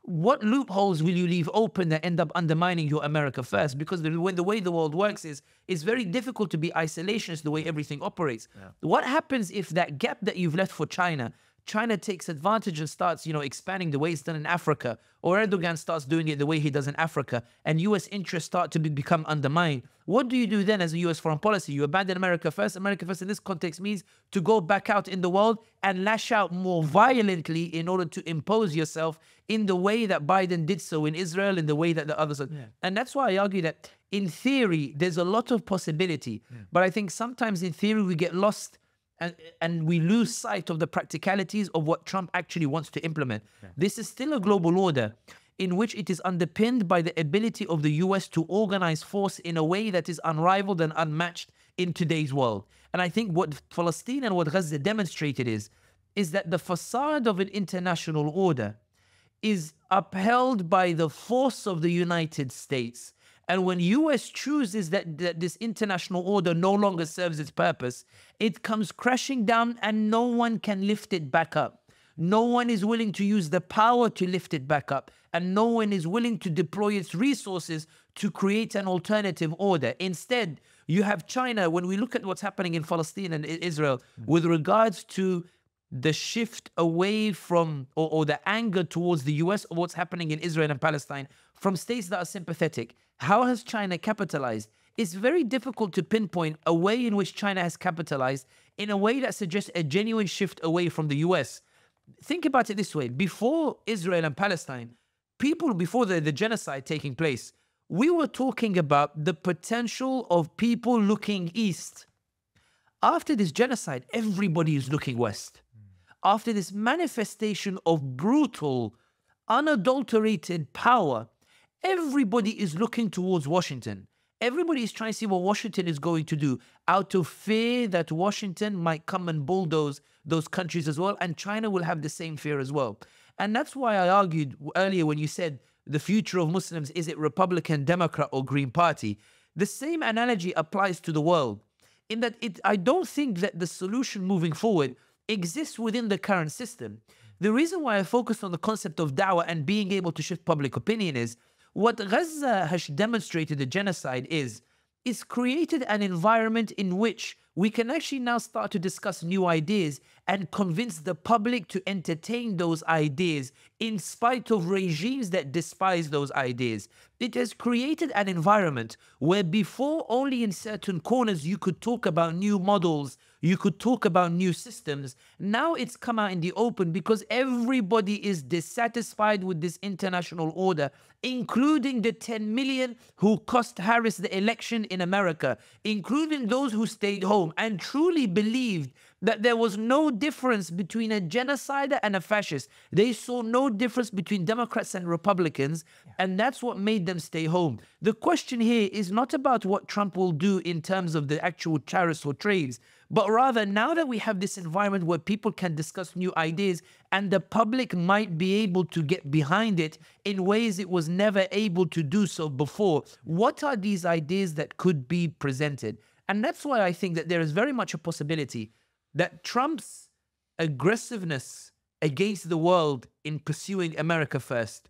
What loopholes will you leave open that end up undermining your America First? Because the way the world works is it's very difficult to be isolationist the way everything operates. Yeah. What happens if that gap that you've left for China takes advantage and starts, expanding the way it's done in Africa, or Erdogan starts doing it the way he does in Africa, and US interests start to become undermined? What do you do then as a US foreign policy? You abandon America First. America First in this context means to go back out in the world and lash out more violently in order to impose yourself in the way that Biden did so in Israel, in the way that the others are. Yeah. And that's why I argue that in theory, there's a lot of possibility. Yeah. But I think sometimes in theory, we get lost and we lose sight of the practicalities of what Trump actually wants to implement. Yeah. This is still a global order in which it is underpinned by the ability of the US to organize force in a way that is unrivaled and unmatched in today's world. And I think what Palestine and what Gaza demonstrated is that the facade of an international order is upheld by the force of the United States. And when US chooses that this international order no longer serves its purpose, it comes crashing down and no one can lift it back up. No one is willing to use the power to lift it back up. And no one is willing to deploy its resources to create an alternative order. Instead, you have China, when we look at what's happening in Palestine and Israel, with regards to the shift away from, or the anger towards the US, or what's happening in Israel and Palestine, from states that are sympathetic. How has China capitalized? It's very difficult to pinpoint a way in which China has capitalized in a way that suggests a genuine shift away from the US. Think about it this way. Before Israel and Palestine, before the genocide taking place, we were talking about the potential of people looking east. After this genocide, everybody is looking west. After this manifestation of brutal, unadulterated power, everybody is looking towards Washington. Everybody is trying to see what Washington is going to do out of fear that Washington might come and bulldoze those countries as well, and China will have the same fear as well. And that's why I argued earlier when you said the future of Muslims, is it Republican, Democrat, or Green Party? The same analogy applies to the world, in that I don't think that the solution moving forward exists within the current system. The reason why I focused on the concept of dawah and being able to shift public opinion is what Gaza has demonstrated, the genocide, is created an environment in which we can actually now start to discuss new ideas and convince the public to entertain those ideas in spite of regimes that despise those ideas. It has created an environment where before only in certain corners you could talk about new models, you could talk about new systems. Now it's come out in the open because everybody is dissatisfied with this international order, including the 10 million who cost Harris the election in America, including those who stayed home and truly believed that there was no difference between a genocider and a fascist. They saw no difference between Democrats and Republicans, and that's what made them stay home. The question here is not about what Trump will do in terms of the actual tariffs or trades, but rather now that we have this environment where people can discuss new ideas and the public might be able to get behind it in ways it was never able to do so before, what are these ideas that could be presented? And that's why I think that there is very much a possibility that Trump's aggressiveness against the world in pursuing America first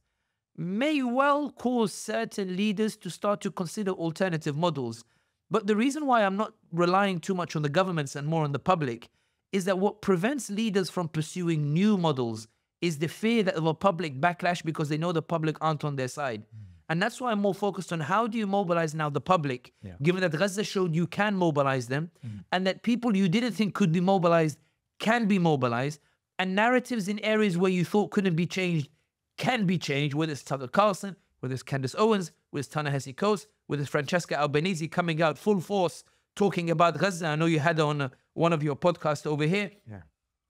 may well cause certain leaders to start to consider alternative models. But the reason why I'm not relying too much on the governments and more on the public is that what prevents leaders from pursuing new models is the fear of a public backlash because they know the public aren't on their side. And that's why I'm more focused on how do you mobilize now the public, given that Gaza showed you can mobilize them, and that people you didn't think could be mobilized can be mobilized, and narratives in areas where you thought couldn't be changed can be changed, whether it's Tucker Carlson, whether it's Candace Owens, whether it's Ta-Nehisi Coates, whether it's Francesca Albanese coming out full force talking about Gaza. I know you had on one of your podcasts over here.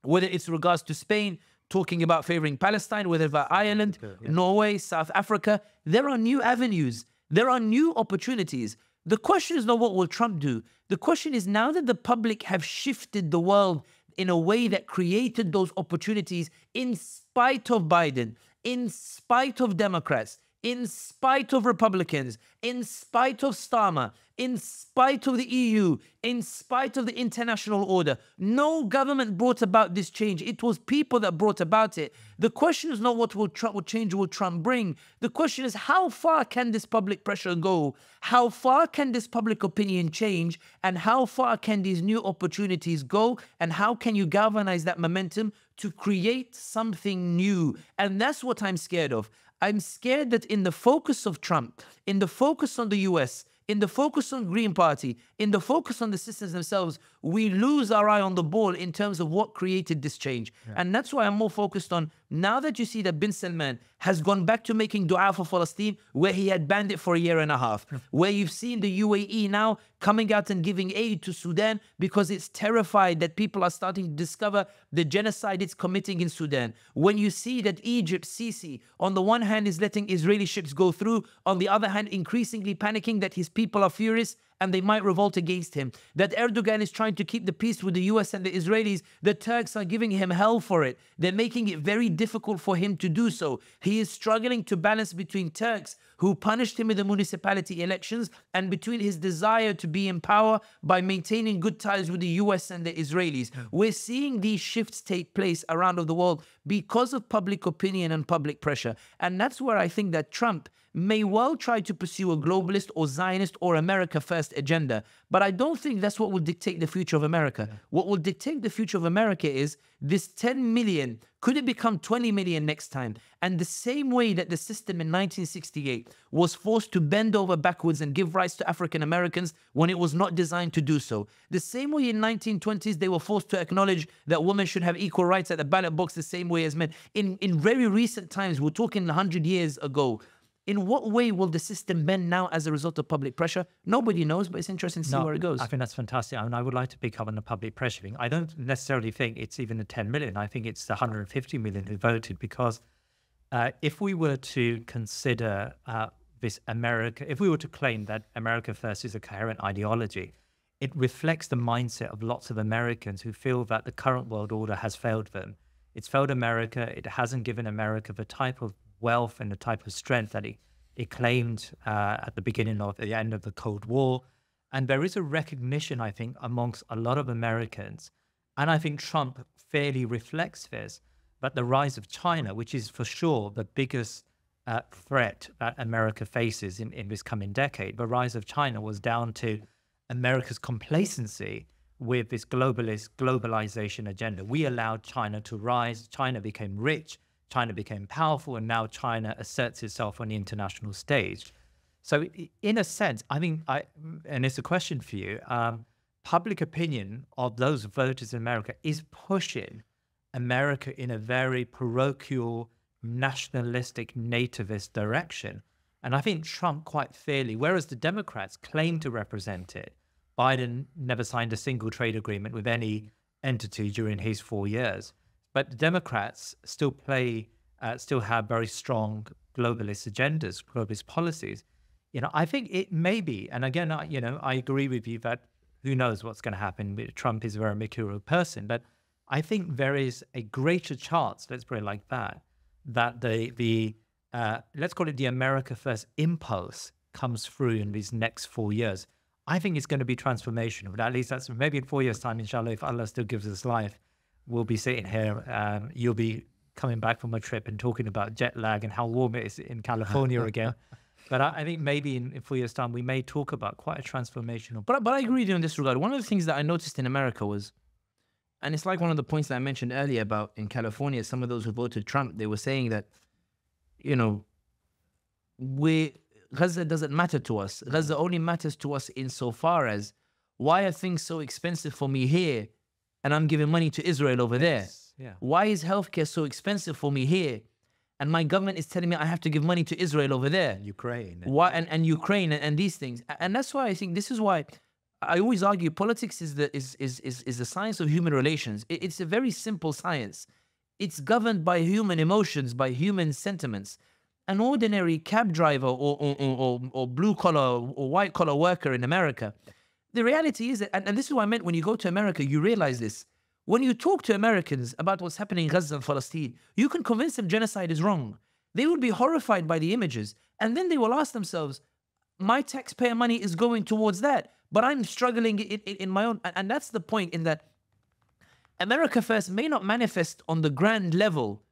Whether it's regards to Spain, talking about favoring Palestine, whether about Ireland, Norway, South Africa. There are new avenues. There are new opportunities. The question is not what will Trump do. The question is now that the public have shifted the world in a way that created those opportunities in spite of Biden, in spite of Democrats, in spite of Republicans, in spite of Starmer, in spite of the EU, in spite of the international order. No government brought about this change. It was people that brought about it. The question is not what change will Trump bring. The question is how far can this public pressure go? How far can this public opinion change? And how far can these new opportunities go? And how can you galvanize that momentum to create something new? And that's what I'm scared of. I'm scared that in the focus of Trump, in the focus on the US, in the focus on Green Party, in the focus on the systems themselves, we lose our eye on the ball in terms of what created this change. And that's why I'm more focused on, now that you see that bin Salman has gone back to making dua for Palestine, where he had banned it for a year and a half, where you've seen the UAE now coming out and giving aid to Sudan because it's terrified that people are starting to discover the genocide it's committing in Sudan. When you see that Egypt, Sisi, on the one hand is letting Israeli ships go through, on the other hand increasingly panicking that his people are furious and they might revolt against him, that Erdogan is trying to keep the peace with the US and the Israelis, the Turks are giving him hell for it. They're making it very difficult for him to do so. He is struggling to balance between Turks who punished him in the municipality elections, and between his desire to be in power by maintaining good ties with the US and the Israelis. We're seeing these shifts take place around the world because of public opinion and public pressure. And that's where I think that Trump may well try to pursue a globalist or Zionist or America first agenda. But I don't think that's what will dictate the future of America. What will dictate the future of America is this 10 million, could it become 20 million next time? And the same way that the system in 1968 was forced to bend over backwards and give rights to African Americans when it was not designed to do so. The same way in 1920s they were forced to acknowledge that women should have equal rights at the ballot box the same way as men. In very recent times, we're talking 100 years ago, in what way will the system bend now as a result of public pressure? Nobody knows, but it's interesting to see where it goes. I think that's fantastic. I mean, I would like to pick up on the public pressure thing. I don't necessarily think it's even the 10 million. I think it's the 150 million who voted, because if we were to consider this America, if we were to claim that America First is a coherent ideology, it reflects the mindset of lots of Americans who feel that the current world order has failed them. It's failed America. It hasn't given America the type of wealth and the type of strength that it claimed at the beginning of the end of the Cold War. And there is a recognition, I think, amongst a lot of Americans, and I think Trump fairly reflects this, but the rise of China, which is for sure the biggest threat that America faces in this coming decade, the rise of China was down to America's complacency with this globalization agenda. We allowed China to rise. China became rich. China became powerful, and now China asserts itself on the international stage. So in a sense, I think, and it's a question for you, public opinion of those voters in America is pushing America in a very parochial, nationalistic, nativist direction. And I think Trump quite fairly, whereas the Democrats claim to represent it, Biden never signed a single trade agreement with any entity during his 4 years. But the Democrats still still have very strong globalist agendas, globalist policies. I think it may be, and again, I agree with you that who knows what's going to happen. Trump is a very mercurial person, but I think there is a greater chance, let's put it like that, that the let's call it the America First impulse comes through in these next 4 years. I think it's going to be transformational, but at least that's maybe in 4 years' time, inshallah, if Allah still gives us life. We'll be sitting here, you'll be coming back from a trip and talking about jet lag and how warm it is in California again. But I think maybe in 4 years' time, we may talk about quite a transformational. But I agree with you in this regard. One of the things that I noticed in America was, and it's like one of the points that I mentioned earlier about in California, some of those who voted Trump, they were saying that, Gaza doesn't matter to us. Gaza only matters to us insofar as, why are things so expensive for me here and I'm giving money to Israel over there? Yeah. Why is healthcare so expensive for me here and my government is telling me I have to give money to Israel over there? Ukraine. Why and Ukraine and these things. And that's why I think this is why I always argue politics is the science of human relations. It's a very simple science. It's governed by human emotions, by human sentiments. An ordinary cab driver or blue collar or white collar worker in America, the reality is that, and this is what I meant, when you go to America, you realize this. When you talk to Americans about what's happening in Gaza and Palestine, you can convince them genocide is wrong. They will be horrified by the images. And then they will ask themselves, my taxpayer money is going towards that, but I'm struggling in my own. And that's the point, in that America First may not manifest on the grand level.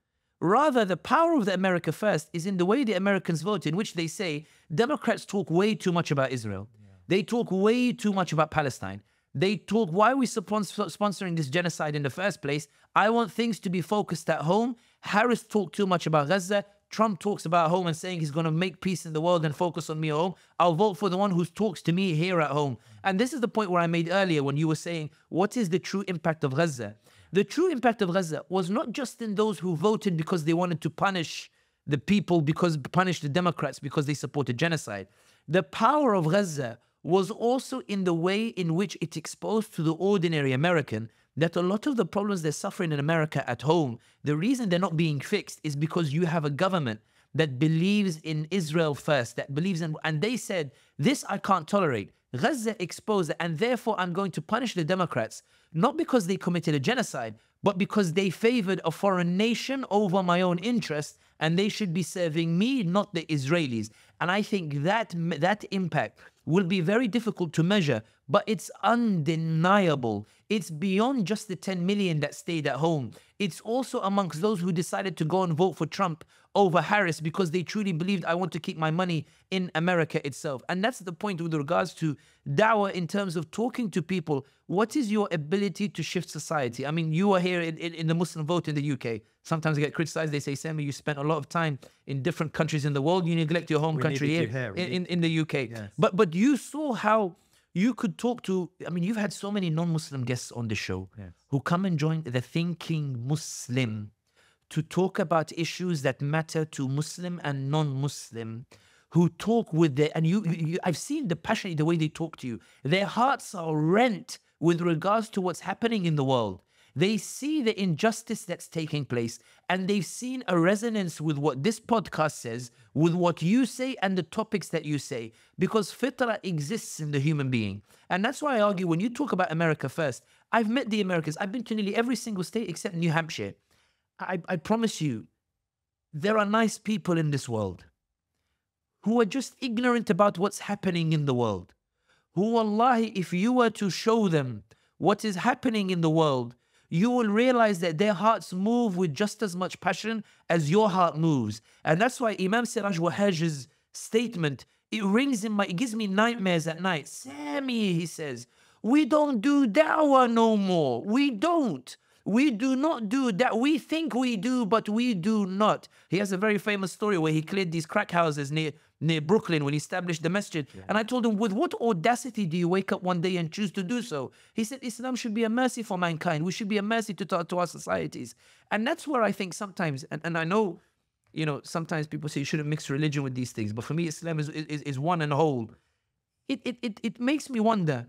Rather, the power of the America First is in the way the Americans vote, in which they say Democrats talk way too much about Israel. They talk way too much about Palestine. They talk, why are we sponsoring this genocide in the first place? I want things to be focused at home. Harris talked too much about Gaza. Trump talks about home and saying he's going to make peace in the world and focus on me at home. I'll vote for the one who talks to me here at home. And this is the point where I made earlier when you were saying, what is the true impact of Gaza? The true impact of Gaza was not just in those who voted because they wanted to punish the people, punish the Democrats because they supported genocide. The power of Gaza was also in the way in which it exposed to the ordinary American that a lot of the problems they're suffering in America at home, the reason they're not being fixed is because you have a government that believes in Israel first, that believes in, and they said, this I can't tolerate. Gaza exposed it, and therefore I'm going to punish the Democrats, not because they committed a genocide, but because they favored a foreign nation over my own interest, and they should be serving me, not the Israelis. And I think that impact will be very difficult to measure, but it's undeniable. It's beyond just the 10 million that stayed at home. It's also amongst those who decided to go and vote for Trump over Harris because they truly believed, I want to keep my money in America itself. And that's the point with regards to dawah in terms of talking to people. What is your ability to shift society? I mean, you are here in the Muslim vote in the UK. Sometimes I get criticized. They say, Sami, you spent a lot of time in different countries in the world. You neglect your home country here in the UK. Yes. But you saw how you could talk to, I mean, you've had so many non-Muslim guests on the show who come and join the thinking Muslim to talk about issues that matter to Muslim and non-Muslim, who talk with their, and I've seen the passion, the way they talk to you. Their hearts are rent with regards to what's happening in the world. They see the injustice that's taking place, and they've seen a resonance with what this podcast says, with what you say and the topics that you say, because fitra exists in the human being. And that's why I argue when you talk about America first, I've met the Americans. I've been to nearly every single state except New Hampshire. I promise you, there are nice people in this world who are just ignorant about what's happening in the world. Who, wallahi, if you were to show them what is happening in the world, you will realize that their hearts move with just as much passion as your heart moves. And that's why Imam Siraj Wahaj's statement, it gives me nightmares at night. Sami, he says, we don't do dawah no more. We don't. We do not do that. We think we do, but we do not. He has a very famous story where he cleared these crack houses near Brooklyn when he established the masjid. Yeah. And I told him, with what audacity do you wake up one day and choose to do so? He said, Islam should be a mercy for mankind. We should be a mercy to our societies. And that's where I think sometimes, and I know, you know, sometimes people say you shouldn't mix religion with these things, but for me, Islam is one and whole. It makes me wonder,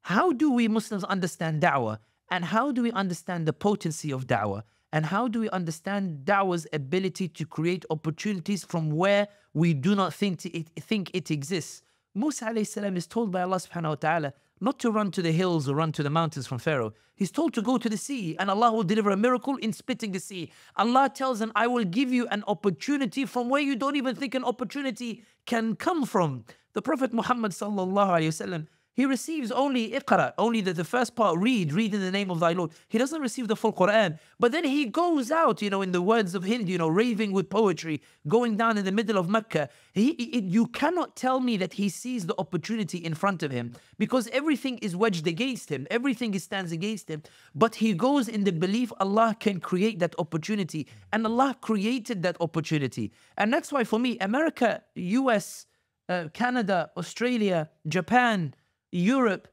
how do we Muslims understand da'wah? And how do we understand the potency of da'wah? And how do we understand da'wah's ability to create opportunities from where we do not think it exists? Musa alayhi salam is told by Allah subhanahu wa ta'ala not to run to the hills or run to the mountains from Pharaoh. He's told to go to the sea, and Allah will deliver a miracle in splitting the sea. Allah tells him, I will give you an opportunity from where you don't even think an opportunity can come from. The Prophet Muhammad sallallahu alayhi wasallam, he receives only Iqra, only the first part, read in the name of thy Lord. He doesn't receive the full Quran. But then he goes out, you know, in the words of Hind, you know, raving with poetry, going down in the middle of Mecca. You cannot tell me that he sees the opportunity in front of him, because everything is wedged against him. Everything stands against him. But he goes in the belief Allah can create that opportunity. And Allah created that opportunity. And that's why for me, America, US, Canada, Australia, Japan, Europe,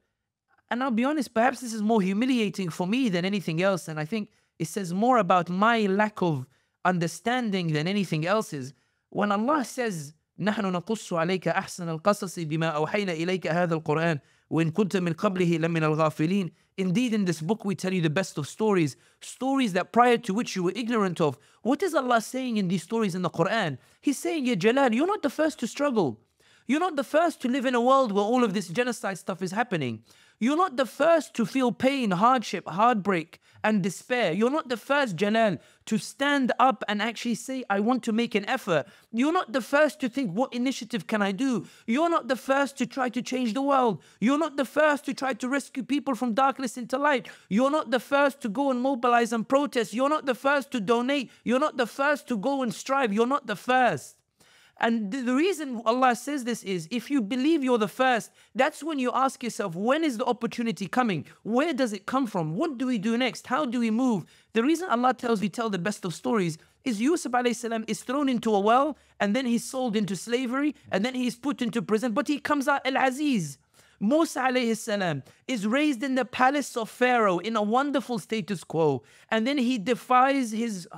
and I'll be honest, perhaps this is more humiliating for me than anything else, and I think it says more about my lack of understanding than anything else is when Allah says, نحن نقص عليك أحسن القصص بما أوحينا إليك هذا القرآن وإن كنت من قبله لمن الغافلين. Indeed, in this book we tell you the best of stories, stories that prior to which you were ignorant of. What is Allah saying in these stories in the Quran? He's saying, Ya Jalal, you're not the first to struggle. You're not the first to live in a world where all of this genocide stuff is happening. You're not the first to feel pain, hardship, heartbreak, and despair. You're not the first, Jalal, to stand up and actually say, I want to make an effort. You're not the first to think, what initiative can I do? You're not the first to try to change the world. You're not the first to try to rescue people from darkness into light. You're not the first to go and mobilize and protest. You're not the first to donate. You're not the first to go and strive. You're not the first. And the reason Allah says this is, if you believe you're the first, that's when you ask yourself, when is the opportunity coming? Where does it come from? What do we do next? How do we move? The reason Allah tells we tell the best of stories is Yusuf alayhi salam is thrown into a well, and then he's sold into slavery, and then he's put into prison, but he comes out al-Aziz. Musa alayhi salam is raised in the palace of Pharaoh in a wonderful status quo, and then he defies his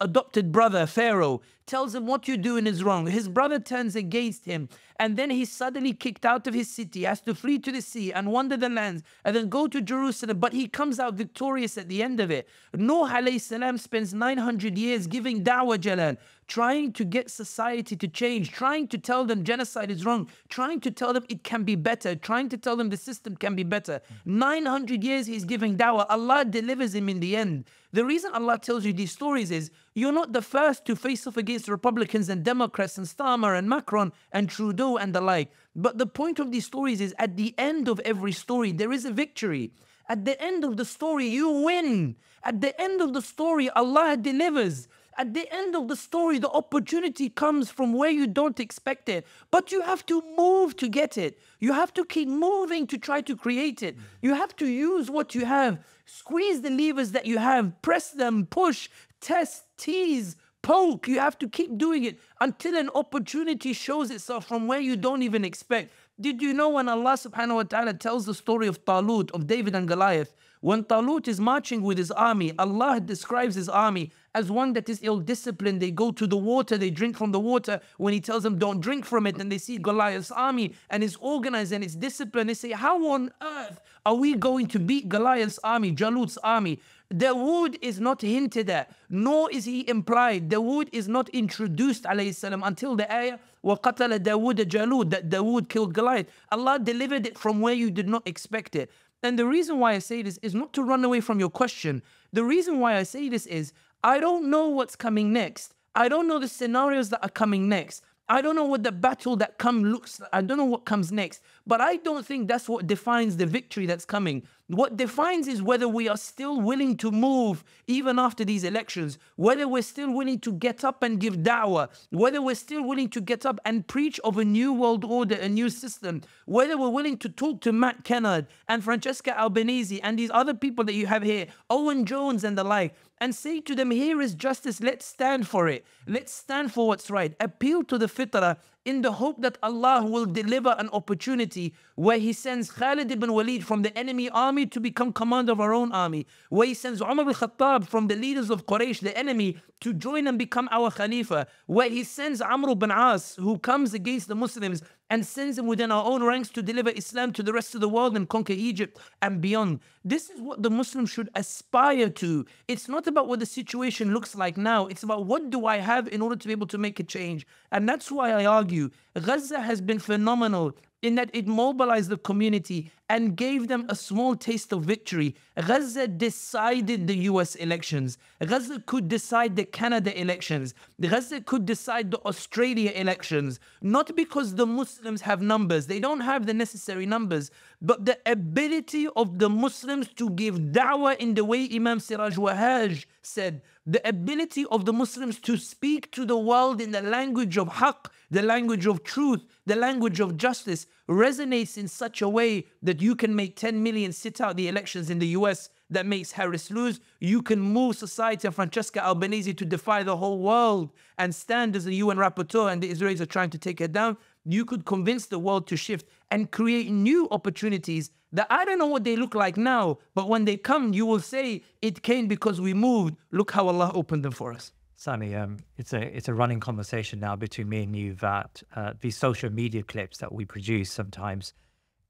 adopted brother Pharaoh, tells him what you're doing is wrong. His brother turns against him, and then he's suddenly kicked out of his city, has to flee to the sea and wander the lands and then go to Jerusalem, but he comes out victorious at the end of it. Nuh alayhi salam spends 900 years giving da'wah, Jalal, trying to get society to change, trying to tell them genocide is wrong, trying to tell them it can be better, trying to tell them the system can be better. 900 years he's giving dawah. Allah delivers him in the end. The reason Allah tells you these stories is you're not the first to face off against Republicans and Democrats and Starmer and Macron and Trudeau and the like. But the point of these stories is at the end of every story, there is a victory. At the end of the story, you win. At the end of the story, Allah delivers. At the end of the story, the opportunity comes from where you don't expect it. But you have to move to get it. You have to keep moving to try to create it. You have to use what you have. Squeeze the levers that you have. Press them, push, test, tease, poke. You have to keep doing it until an opportunity shows itself from where you don't even expect. Did you know when Allah subhanahu wa ta'ala tells the story of Talut, of David and Goliath, when Talut is marching with his army, Allah describes his army as one that is ill-disciplined. They go to the water, they drink from the water. When he tells them don't drink from it, and they see Goliath's army and it's organized and it's disciplined, they say, how on earth are we going to beat Goliath's army, Jalut's army? Dawood is not hinted at, nor is he implied. Dawood is not introduced, alayhi salam, until the ayah, وَقَتَلَ دَاوُودَ جَالُوتَ, that Dawood killed Goliath. Allah delivered it from where you did not expect it. And the reason why I say this is not to run away from your question. The reason why I say this is, I don't know what's coming next. I don't know the scenarios that are coming next. I don't know what the battle that looks like. I don't know what comes next. But I don't think that's what defines the victory that's coming. What defines is whether we are still willing to move even after these elections, whether we're still willing to get up and give da'wah, whether we're still willing to get up and preach of a new world order, a new system, whether we're willing to talk to Matt Kennard and Francesca Albanese and these other people that you have here, Owen Jones and the like, and say to them, here is justice, let's stand for it. Let's stand for what's right. Appeal to the fitrah in the hope that Allah will deliver an opportunity where He sends Khalid ibn Walid from the enemy army to become commander of our own army, where He sends Umar al-Khattab from the leaders of Quraysh, the enemy, to join and become our Khalifa, where He sends Amr ibn As, who comes against the Muslims, and sends him within our own ranks to deliver Islam to the rest of the world and conquer Egypt and beyond. This is what the Muslims should aspire to. It's not about what the situation looks like now. It's about what do I have in order to be able to make a change. And that's why I argue Gaza has been phenomenal in that it mobilized the community and gave them a small taste of victory. Gaza decided the US elections. Gaza could decide the Canada elections. Gaza could decide the Australia elections. Not because the Muslims have numbers. They don't have the necessary numbers. But the ability of the Muslims to give da'wah in the way Imam Siraj Wahhaj said, the ability of the Muslims to speak to the world in the language of haqq, the language of truth, the language of justice, resonates in such a way that you can make 10 million sit out the elections in the US that makes Harris lose. You can move society and Francesca Albanese to defy the whole world and stand as a UN rapporteur, and the Israelis are trying to take her down. You could convince the world to shift and create new opportunities that I don't know what they look like now, but when they come, you will say, it came because we moved. Look how Allah opened them for us. Sami, it's a running conversation now between me and you that these social media clips that we produce sometimes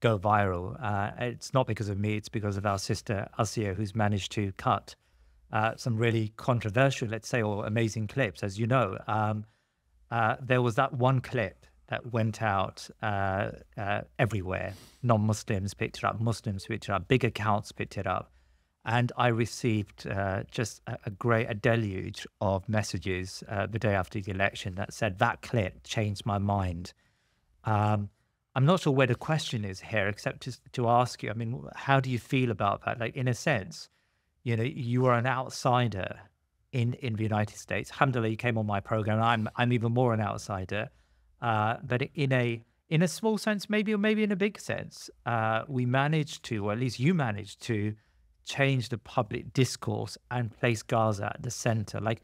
go viral. It's not because of me, it's because of our sister Asya, who's managed to cut some really controversial, let's say, or amazing clips. As you know, there was that one clip that went out everywhere. Non-Muslims picked it up, Muslims picked it up, big accounts picked it up. And I received just a deluge of messages the day after the election that said that clip changed my mind. I'm not sure where the question is here, except to ask you, I mean, how do you feel about that? Like, in a sense, you know, you are an outsider in the United States. Alhamdulillah, you came on my program. I'm even more an outsider. But in a small sense, maybe, or maybe in a big sense, we managed to, or at least you managed to, change the public discourse and place Gaza at the center. Like,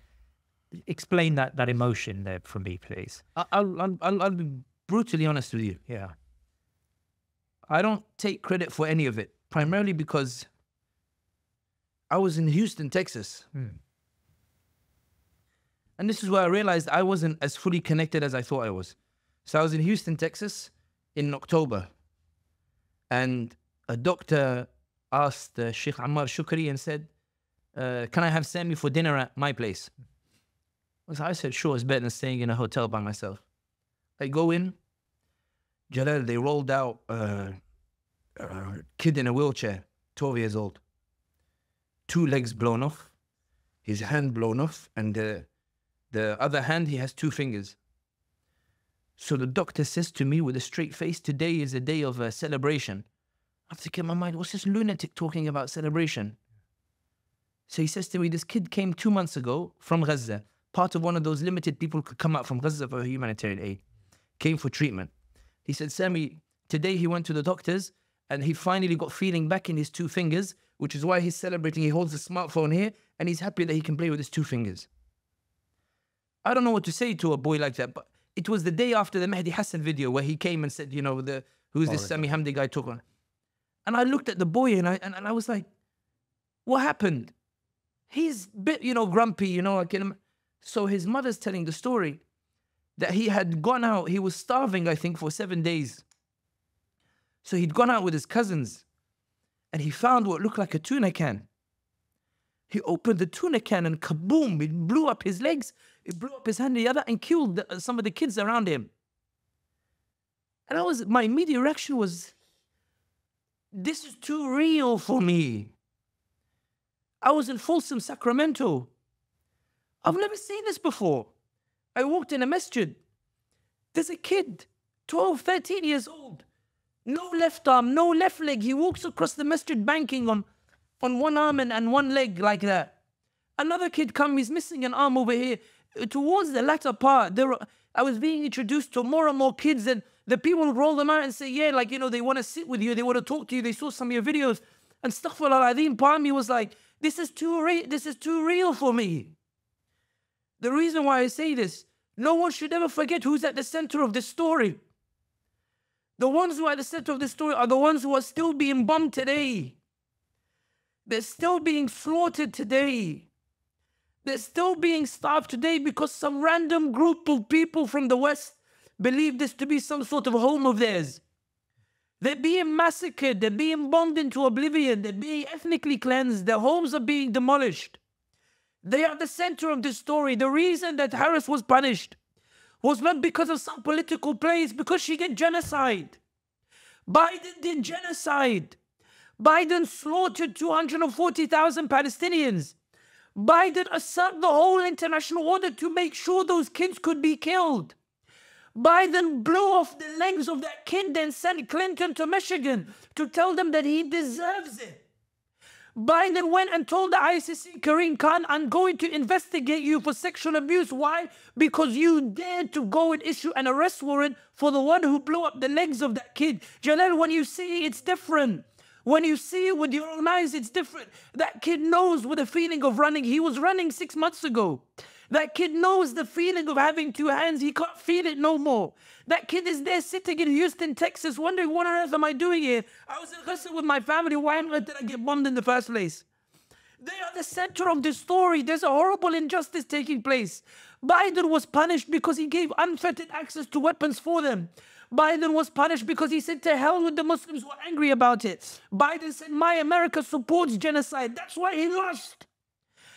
explain that emotion there for me, please. I'll be brutally honest with you. Yeah. I don't take credit for any of it, primarily because I was in Houston, Texas. And this is where I realized I wasn't as fully connected as I thought I was. So I was in Houston, Texas in October. And a doctor asked Sheikh Ammar Shukri and said, can I have Sami for dinner at my place? So I said, sure, it's better than staying in a hotel by myself. I go in, Jalal, they rolled out Kid in a wheelchair, 12 years old. 2 legs blown off, his hand blown off, and the other hand, he has 2 fingers. So the doctor says to me with a straight face, today is a day of celebration. I'm thinking in my mind, what's this lunatic talking about celebration? So he says to me, this kid came 2 months ago from Gaza, part of one of those limited people who could come out from Gaza for humanitarian aid, came for treatment. He said, Sami, today he went to the doctors and he finally got feeling back in his 2 fingers, which is why he's celebrating. He holds a smartphone here and he's happy that he can play with his 2 fingers. I don't know what to say to a boy like that, but it was the day after the Mehdi Hassan video where he came and said, you know, who's this Sami Hamdi guy talking? And I looked at the boy and I was like, what happened? He's a bit, you know, grumpy, you know. So his mother's telling the story that he had gone out. He was starving, I think, for 7 days. So he'd gone out with his cousins and he found what looked like a tuna can. He opened the tuna can and kaboom, it blew up his legs, it blew up his hand and the other and killed some of the kids around him. And my immediate reaction was, this is too real for me. I was in Folsom, Sacramento. I've never seen this before. I walked in a masjid. There's a kid, 12, 13 years old. No left arm, no left leg. He walks across the masjid banking on one arm and one leg like that. Another kid comes, he's missing an arm over here. Towards the latter part, I was being introduced to more and more kids, and the people would roll them out and say, yeah, like, you know, they want to sit with you, they want to talk to you, they saw some of your videos. And astaghfirullah, part of me was like, this is too real for me. The reason why I say this, no one should ever forget who's at the center of this story. The ones who are at the center of this story are the ones who are still being bombed today. They're still being slaughtered today. They're still being starved today because some random group of people from the West believe this to be some sort of home of theirs. They're being massacred. They're being bombed into oblivion. They're being ethnically cleansed. Their homes are being demolished. They are the center of this story. The reason that Harris was punished was not because of some political play. It's because she did genocide. Biden did genocide. Biden slaughtered 240,000 Palestinians. Biden asserted the whole international order to make sure those kids could be killed. Biden blew off the legs of that kid and sent Clinton to Michigan to tell them that he deserves it. Biden went and told the ICC, Karim Khan, I'm going to investigate you for sexual abuse. Why? Because you dared to go and issue an arrest warrant for the one who blew up the legs of that kid. Jalal, when you see it, it's different. When you see it with your own eyes, it's different. That kid knows what the feeling of running. He was running 6 months ago. That kid knows the feeling of having 2 hands. He can't feel it no more. That kid is there sitting in Houston, Texas, wondering, what on earth am I doing here? I was in Gaza with my family. Why on earth did I get bombed in the first place? They are the center of this story. There's a horrible injustice taking place. Biden was punished because he gave unfettered access to weapons for them. Biden was punished because he said to hell with the Muslims who are angry about it. Biden said, my America supports genocide. That's why he lost.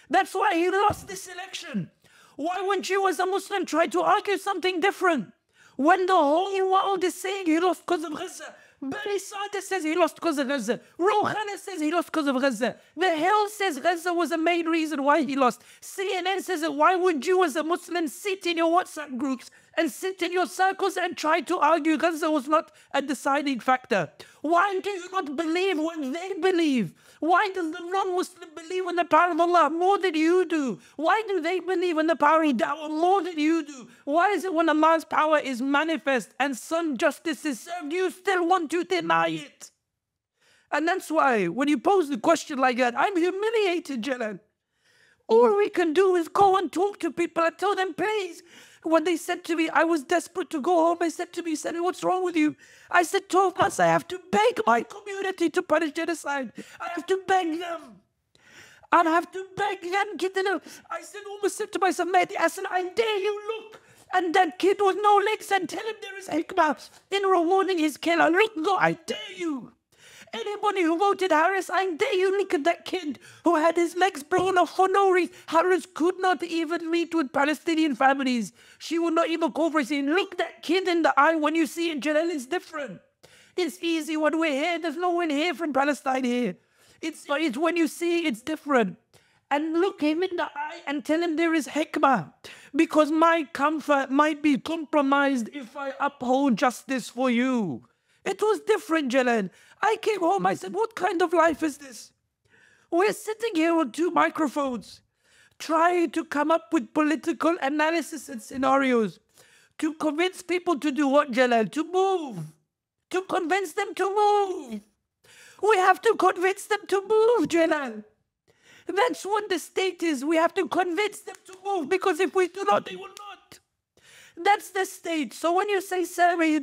That's why he lost this election. Why wouldn't you as a Muslim try to argue something different? When the whole world is saying he lost because of Gaza. Bernie Sanders says he lost because of Gaza. Rouhani says he lost because of Gaza. The Hill says Gaza was the main reason why he lost. CNN says that why would you as a Muslim sit in your WhatsApp groups and sit in your circles and try to argue Gaza was not a deciding factor? Why do you not believe what they believe? Why does the non-Muslim believe in the power of Allah more than you do? Why do they believe in the power of Dawah more than you do? Why is it when Allah's power is manifest and some justice is served, you still want to deny it? And that's why when you pose the question like that, I'm humiliated, Jannah. All we can do is go and talk to people and tell them, please. When they said to me, I was desperate to go home, they said to me, Sami, what's wrong with you? I said, 12 months, I have to beg my community to punish genocide. I have to beg them. And I have to beg them. I said, almost said to myself, Mehdi Hassan, I dare you look. And that kid with no legs and tell him there is hikmah in rewarding his killer. Look, go, I dare you. Anybody who voted Harris, I dare you look at that kid who had his legs blown off for no reason. Harris could not even meet with Palestinian families. She would not even cooperate. Look that kid in the eye when you see it, Jalal, it's different. It's easy when we're here. There's no one here from Palestine here. It's when you see it's different. And look him in the eye and tell him there is hikmah. Because my comfort might be compromised if I uphold justice for you. It was different, Jannah. I came home, I said, what kind of life is this? We're sitting here on 2 microphones, trying to come up with political analysis and scenarios to convince people to do what, Jannah? To move. To convince them to move. We have to convince them to move, Jannah. That's what the state is. We have to convince them to move, because if we do not, they will not. That's the state. So when you say Sami,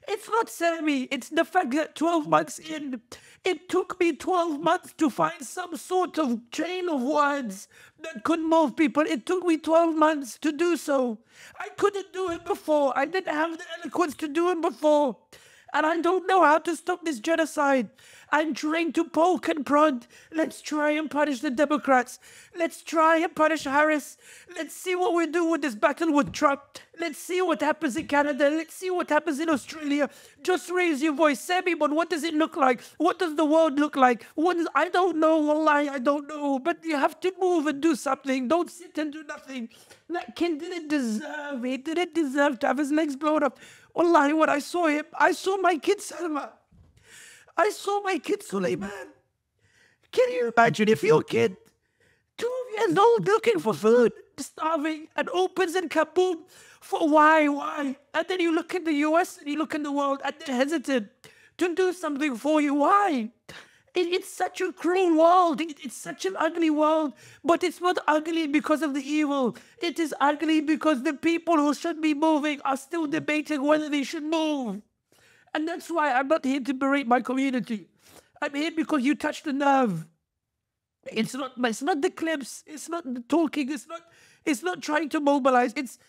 it's not Sami. It's the fact that 12 months in, it took me 12 months to find some sort of chain of words that could move people. It took me 12 months to do so. I couldn't do it before. I didn't have the eloquence to do it before. And I don't know how to stop this genocide. I'm trying to poke and prod. Let's try and punish the Democrats. Let's try and punish Harris. Let's see what we do with this battle with Trump. Let's see what happens in Canada. Let's see what happens in Australia. Just raise your voice. Sami, but what does it look like? What does the world look like? I don't know. Wallahi, I don't know. But you have to move and do something. Don't sit and do nothing. That kid didn't deserve it. He didn't deserve to have his legs blown up. Wallahi, when I saw him, I saw my kid Salma. I saw my kid Sulaiman. Can you imagine if your kid, 12 years old, looking for food, starving, and opens in Kabul for why? And then you look in the US and you look in the world and they're hesitant to do something for you. Why? It's such a cruel world. It's such an ugly world. But it's not ugly because of the evil. It is ugly because the people who should be moving are still debating whether they should move. And that's why I'm not here to berate my community. I'm here because you touched the nerve. It's not the clips. It's not the talking. It's not trying to mobilize. It's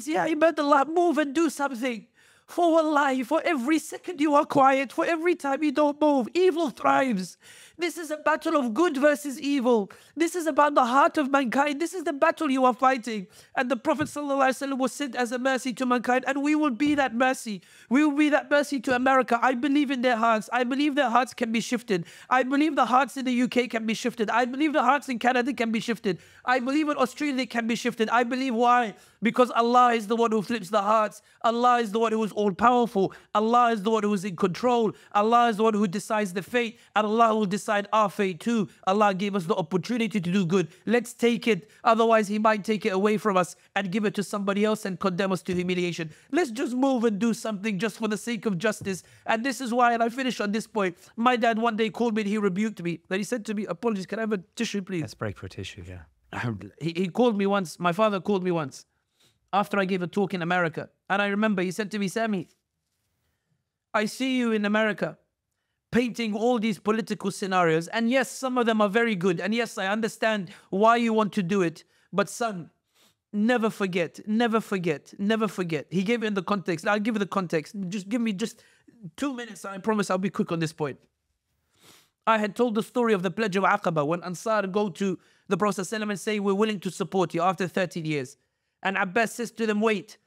yeah, ibadallah, move and do something. For wallahi, for every second you are quiet, for every time you don't move, evil thrives. This is a battle of good versus evil. This is about the heart of mankind. This is the battle you are fighting. And the Prophet ﷺ was sent as a mercy to mankind, and we will be that mercy. We will be that mercy to America. I believe in their hearts. I believe their hearts can be shifted. I believe the hearts in the UK can be shifted. I believe the hearts in Canada can be shifted. I believe in Australia can be shifted. I believe why? Because Allah is the one who flips the hearts. Allah is the one who is all-powerful. Allah is the one who is in control. Allah is the one who decides the fate. And Allah will decide our fate too. Allah gave us the opportunity to do good. Let's take it. Otherwise, He might take it away from us and give it to somebody else and condemn us to humiliation. Let's just move and do something just for the sake of justice. And this is why, and I finish on this point. My dad one day called me and he rebuked me. Then he said to me, apologies, can I have a tissue, please? Let's break for a tissue, yeah. He called me once. My father called me once after I gave a talk in America. And I remember he said to me, Sami, I see you in America painting all these political scenarios. And yes, some of them are very good. And yes, I understand why you want to do it. But son, never forget, never forget, never forget. He gave it in the context. I'll give you the context. Just give me just 2 minutes. And I promise I'll be quick on this point. I had told the story of the Pledge of Aqaba when Ansar go to the Prophet ﷺ and say, we're willing to support you after 13 years. And Abbas says to them, wait,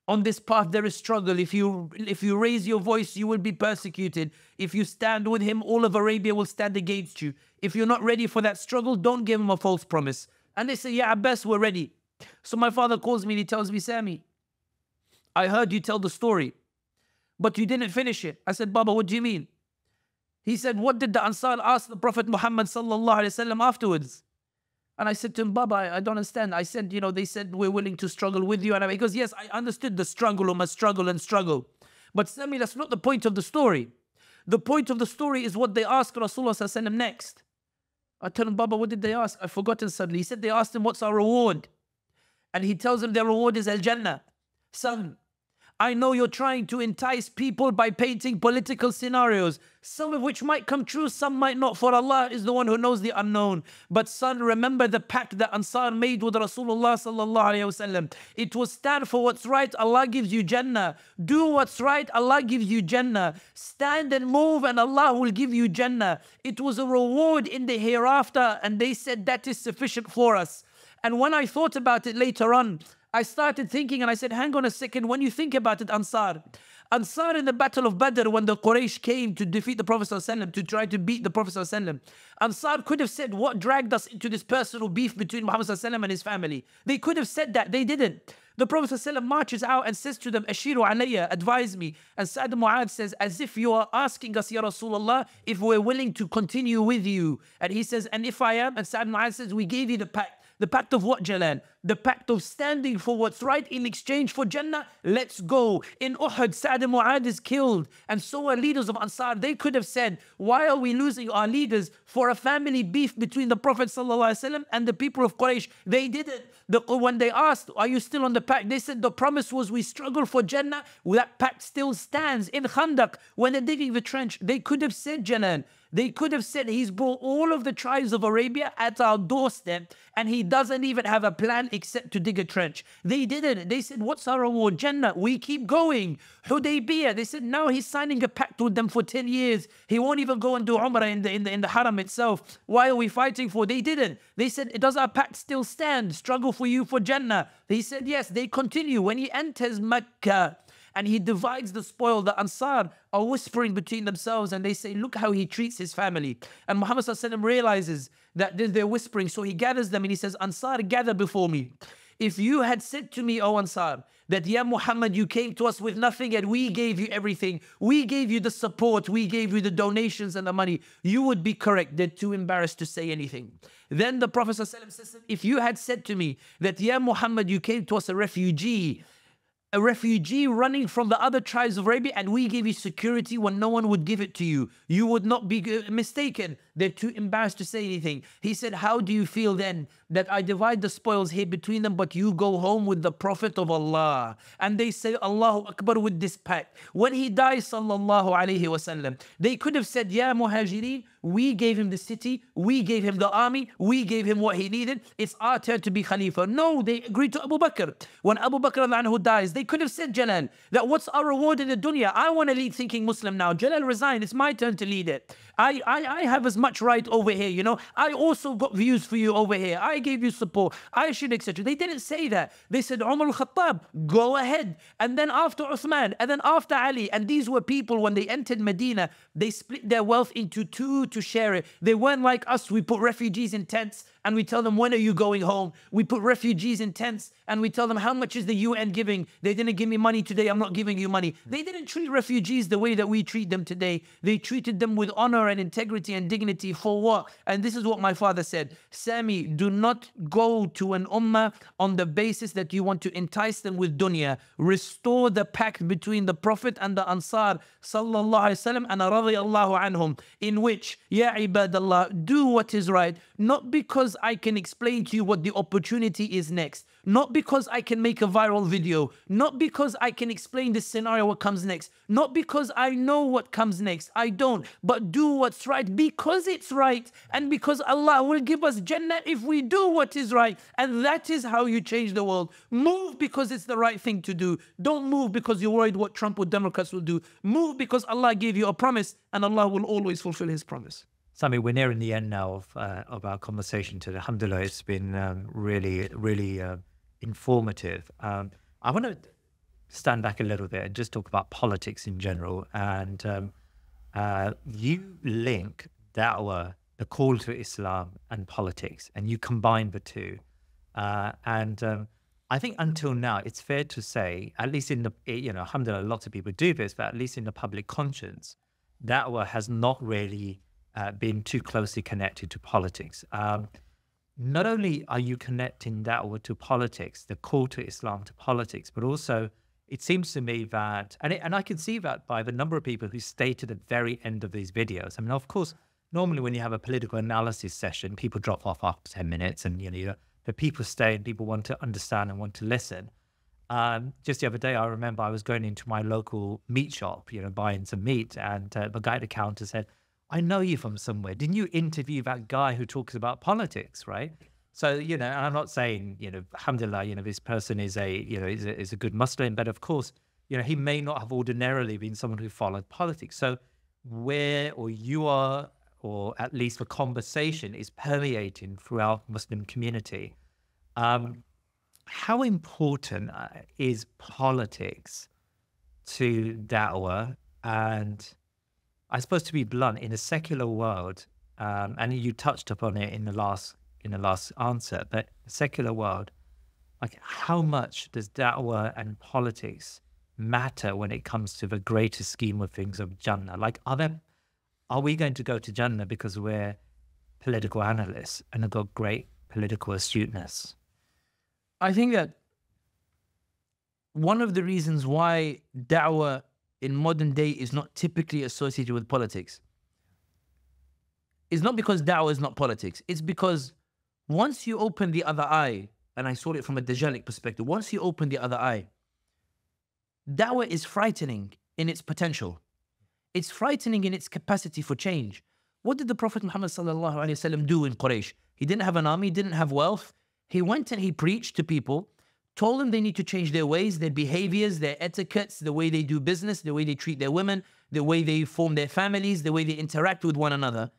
on this path there is struggle. If you raise your voice, you will be persecuted. If you stand with him, all of Arabia will stand against you. If you're not ready for that struggle, don't give him a false promise. And they say, yeah, Abbas, we're ready. So my father calls me and he tells me, Sami, I heard you tell the story, but you didn't finish it. I said, Baba, what do you mean? He said, what did the Ansar ask the Prophet Muhammad sallallahu alaihi wasallam afterwards? And I said to him, Baba, I don't understand. I said, they said, we're willing to struggle with you. And he goes, yes, I understood the struggle, must struggle and struggle. But Sami, that's not the point of the story. The point of the story is what they asked Rasulullah sallallahu alaihi wasallam next. I tell him, Baba, what did they ask? I've forgotten suddenly. He said they asked him, what's our reward? And he tells them their reward is Jannah. Son, I know you're trying to entice people by painting political scenarios, some of which might come true, some might not, for Allah is the one who knows the unknown. But son, remember the pact that Ansar made with Rasulullah sallallahu alayhi wasallam. It was stand for what's right, Allah gives you Jannah. Do what's right, Allah gives you Jannah. Stand and move and Allah will give you Jannah. It was a reward in the hereafter, and they said that is sufficient for us. And when I thought about it later on, I started thinking and I said, hang on a second, when you think about it, Ansar, Ansar in the Battle of Badr, when the Quraysh came to defeat the Prophet ﷺ, to try to beat the Prophet ﷺ, Ansar could have said, what dragged us into this personal beef between Muhammad ﷺ and his family? They could have said that. They didn't. The Prophet ﷺ marches out and says to them, Ashiru alayya, advise me. And Sa'd Mu'adh says, as if you are asking us, Ya Rasulullah, if we're willing to continue with you. And he says, and if I am, and Sa'd Mu'adh says, we gave you the pact. The pact of what, Jalal? The pact of standing for what's right in exchange for Jannah. Let's go. In Uhud, Sa'd Mu'adh is killed. And so are leaders of Ansar. They could have said, why are we losing our leaders for a family beef between the Prophet ﷺ and the people of Quraysh? They didn't. When they asked, are you still on the pact? They said the promise was we struggle for Jannah. Well, that pact still stands. In Khandaq, when they're digging the trench, they could have said, Jannah, they could have said he's brought all of the tribes of Arabia at our doorstep and he doesn't even have a plan except to dig a trench. They didn't. They said, what's our reward? Jannah, we keep going. Hudaybiyah, they said, no, he's signing a pact with them for 10 years. He won't even go and do Umrah in the Haram itself. Why are we fighting for? They didn't. They said, does our pact still stand? Struggle for you for Jannah. They said, yes. They continue. When he enters Mecca, and he divides the spoil, the Ansar are whispering between themselves and they say, look how he treats his family. And Muhammad ﷺ realizes that they're whispering. So he gathers them and he says, Ansar, gather before me. If you had said to me, O Ansar, that Ya Muhammad, you came to us with nothing and we gave you everything. We gave you the support. We gave you the donations and the money. You would be correct. They're too embarrassed to say anything. Then the Prophet ﷺ says, if you had said to me that Ya Muhammad, you came to us a refugee running from the other tribes of Arabia, and we gave you security when no one would give it to you, you would not be mistaken. They're too embarrassed to say anything. He said, how do you feel then that I divide the spoils here between them, but you go home with the Prophet of Allah? And they say, Allahu Akbar, with this pact. When he dies, sallallahu alayhi wasallam, they could have said, Ya Muhajirin, we gave him the city, we gave him the army, we gave him what he needed. It's our turn to be Khalifa. No, they agreed to Abu Bakr. When Abu Bakr anhu dies, they could have said, Jalal, that what's our reward in the dunya? I want to lead thinking Muslim now. Jalal resign. It's my turn to lead it. I have as much right over here, you know. I also got views for you over here. I gave you support. I should, etc. They didn't say that. They said, Umar al-Khattab, go ahead. And then after Uthman, and then after Ali. And these were people, when they entered Medina, they split their wealth into two to share it. They weren't like us. We put refugees in tents and we tell them, when are you going home? We put refugees in tents and we tell them, how much is the UN giving? They didn't give me money today. I'm not giving you money. They didn't treat refugees the way that we treat them today. They treated them with honor and integrity and dignity. For what? And this is what my father said. Sami, do not go to an ummah on the basis that you want to entice them with dunya. Restore the pact between the Prophet and the Ansar, sallallahu alayhi wasallam, and radiyallahu anhum, in which, ya ibadallah, do what is right, not because I can explain to you what the opportunity is next, not because I can make a viral video, not because I can explain this scenario what comes next, not because I know what comes next. I don't. But do what's right because it's right and because Allah will give us Jannah if we do what is right. And that is how you change the world. Move because it's the right thing to do. Don't move because you're worried what Trump or Democrats will do. Move because Allah gave you a promise and Allah will always fulfill his promise. Sami, we're nearing the end now of our conversation today. Alhamdulillah, it's been really informative. I want to stand back a little bit and just talk about politics in general. And you link Dawah, the call to Islam, and politics, and you combine the two. I think until now, it's fair to say, at least in the, alhamdulillah, lots of people do this, but at least in the public conscience, Dawah has not really been too closely connected to politics. Not only are you connecting Dawah to politics, the call to Islam to politics, but also it seems to me that, and I can see that by the number of people who state at the very end of these videos. I mean, of course, normally when you have a political analysis session, people drop off after 10 minutes and, the people stay and people want to understand and want to listen. Just the other day, I remember I was going into my local meat shop, buying some meat, and the guy at the counter said, I know you from somewhere. Didn't you interview that guy who talks about politics, right? So, and I'm not saying, alhamdulillah, this person is a good Muslim, but of course, he may not have ordinarily been someone who followed politics. So where, or you are, or at least the conversation is permeating throughout Muslim community. How important is politics to Dawah, and I suppose, to be blunt, in a secular world, and you touched upon it in the last answer, but the secular world, like, how much does Dawah and politics matter when it comes to the greater scheme of things of Jannah? Like, are we going to go to Jannah because we're political analysts and have got great political astuteness? I think that one of the reasons why Dawah in modern day is not typically associated with politics is not because Dawah is not politics. It's because once you open the other eye, and I saw it from a Dajjalic perspective, once you open the other eye, Dawah is frightening in its potential. It's frightening in its capacity for change. What did the Prophet Muhammad sallallahu alaihi wasallam do in Quraysh? He didn't have an army, didn't have wealth. He went and he preached to people, told them they need to change their ways, their behaviors, their etiquettes, the way they do business, the way they treat their women, the way they form their families, the way they interact with one another.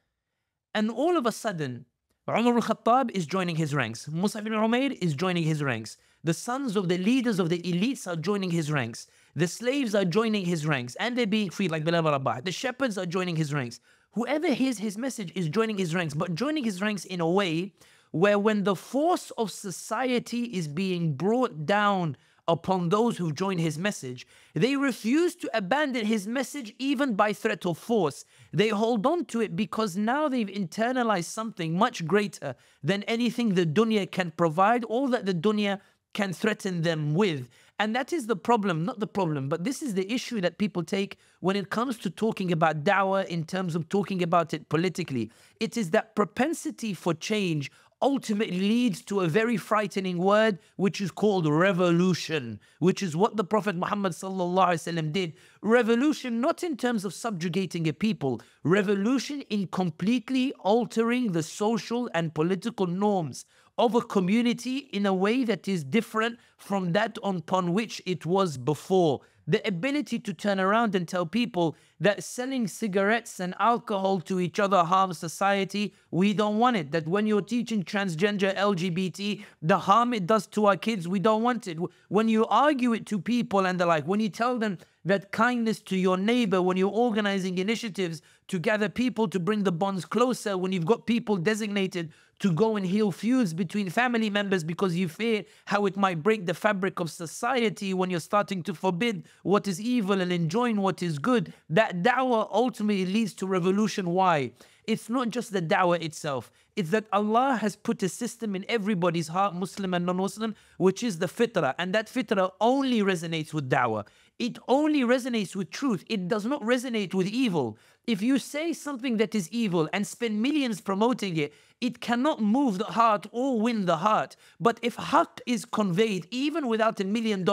And all of a sudden, Umar al-Khattab is joining his ranks. Mus'ab ibn Umair is joining his ranks. The sons of the leaders of the elites are joining his ranks. The slaves are joining his ranks, and they're being freed, like Bilal Rabah. The shepherds are joining his ranks. Whoever hears his message is joining his ranks, but joining his ranks in a way where when the force of society is being brought down upon those who join his message, they refuse to abandon his message even by threat of force. They hold on to it because now they've internalized something much greater than anything the dunya can provide, all that the dunya can threaten them with. And that is the problem, not the problem, but this is the issue that people take when it comes to talking about Dawah in terms of talking about it politically. It is that propensity for change ultimately leads to a very frightening word, which is called revolution, which is what the Prophet Muhammad sallallahu alaihi wasallam did. Revolution, not in terms of subjugating a people, revolution in completely altering the social and political norms of a community in a way that is different from that upon which it was before. The ability to turn around and tell people that selling cigarettes and alcohol to each other harms society, we don't want it. That when you're teaching transgender LGBT, the harm it does to our kids, we don't want it. When you argue it to people and the like, when you tell them that kindness to your neighbor, when you're organizing initiatives to gather people to bring the bonds closer, when you've got people designated to go and heal feuds between family members because you fear how it might break the fabric of society, when you're starting to forbid what is evil and enjoin what is good, that da'wah ultimately leads to revolution. Why? It's not just the da'wah itself. It's that Allah has put a system in everybody's heart, Muslim and non-Muslim, which is the fitrah. And that fitrah only resonates with da'wah. It only resonates with truth. It does not resonate with evil. If you say something that is evil and spend millions promoting it, it cannot move the heart or win the heart. But if haqq is conveyed, even without $1 million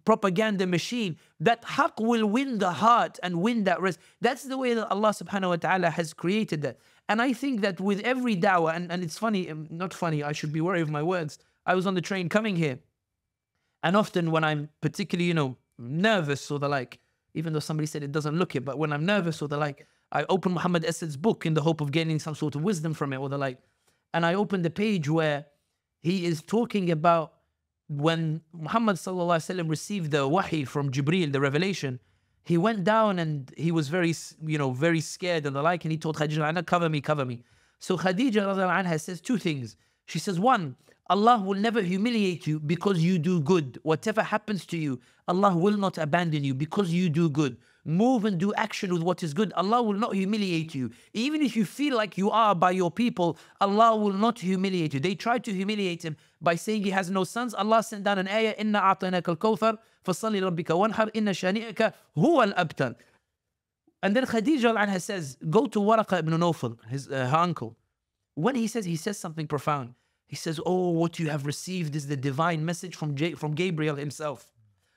propaganda machine, that haqq will win the heart and win that rest. That's the way that Allah subhanahu wa ta'ala has created that. And I think that with every da'wah, and it's funny, not funny, I should be wary of my words. I was on the train coming here. And often when I'm particularly, nervous or the like, even though somebody said it doesn't look it, but when I'm nervous or the like, I open Muhammad Asad's book in the hope of gaining some sort of wisdom from it or the like. And I open the page where he is talking about when Muhammad sallallahu alaihi wasallam received the wahi from Jibreel, the revelation, he went down and he was very, very scared and the like, and he told Khadija, cover me, cover me. So Khadija radiallahu anha says two things. She says, one, Allah will never humiliate you because you do good. Whatever happens to you, Allah will not abandon you because you do good. Move and do action with what is good. Allah will not humiliate you. Even if you feel like you are by your people, Allah will not humiliate you. They tried to humiliate him by saying he has no sons. Allah sent down an ayah, Inna a'tainaka al-kawthar, fasalli rabbika wanhar, inna shani'aka huwa al-abtar. And then Khadija anha says, go to Waraqa ibn Nawfal, her uncle. When he says something profound. He says, oh, what you have received is the divine message from Gabriel himself.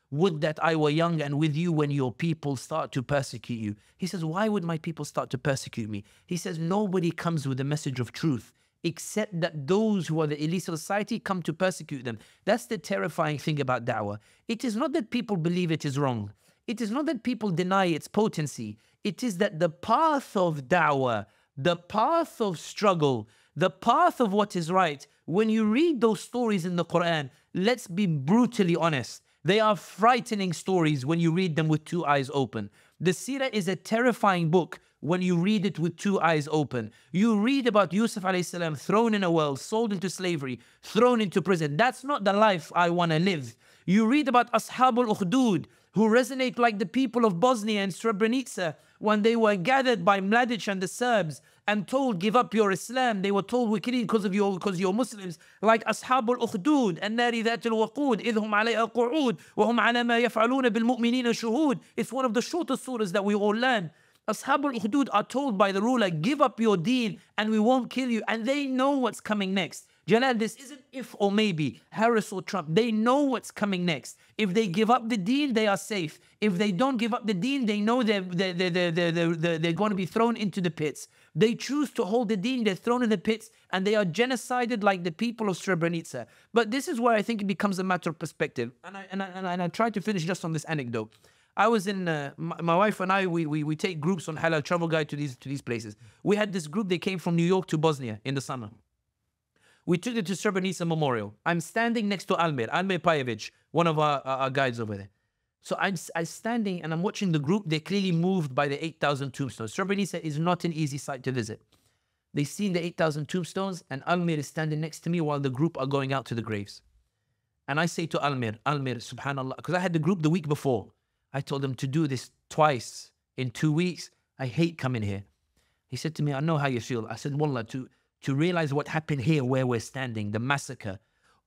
Would that I were young and with you when your people start to persecute you. He says, why would my people start to persecute me? He says, nobody comes with the message of truth except that those who are the elite society come to persecute them. That's the terrifying thing about da'wah. It is not that people believe it is wrong. It is not that people deny its potency. It is that the path of da'wah, the path of struggle, the path of what is right, when you read those stories in the Quran, let's be brutally honest, They are frightening stories when you read them with two eyes open. The Seerah is a terrifying book when you read it with two eyes open. You read about Yusuf alayhi salam thrown in a well, sold into slavery, thrown into prison. That's not the life I want to live. You read about Ashabul Ukhdud, who resonate like the people of Bosnia and Srebrenica when they were gathered by Mladic and the Serbs and told, give up your Islam. They were told, we're killing because you're Muslims. Like Ashabul Ukhdud, النار ذات الوقود إذ هم عليها قعود وهم على ما يفعلون بالمؤمنين شهود. It's one of the shortest surahs that we all learn. Ashabul Ukhdud are told by the ruler, give up your deen and we won't kill you. And they know what's coming next. Jalal, this isn't if or maybe, Harris or Trump. They know what's coming next. If they give up the deen, they are safe. If they don't give up the deen, they know they're going to be thrown into the pits. They choose to hold the deen, they're thrown in the pits, and they are genocided like the people of Srebrenica. But this is where I think it becomes a matter of perspective. And I try to finish just on this anecdote. I was in, my wife and I, we take groups on Halal Travel Guide to these places. We had this group, they came from New York to Bosnia in the summer. We took it to Srebrenica Memorial. I'm standing next to Almir Pajevic, one of our guides over there. So I'm standing and I'm watching the group. They're clearly moved by the 8,000 tombstones. Srebrenica is not an easy site to visit. They've seen the 8,000 tombstones and Almir is standing next to me while the group are going out to the graves. And I say to Almir, subhanallah, because I had the group the week before. I told him to do this twice in 2 weeks. I hate coming here. He said to me, I know how you feel. I said, wallah, to realize what happened here where we're standing, the massacre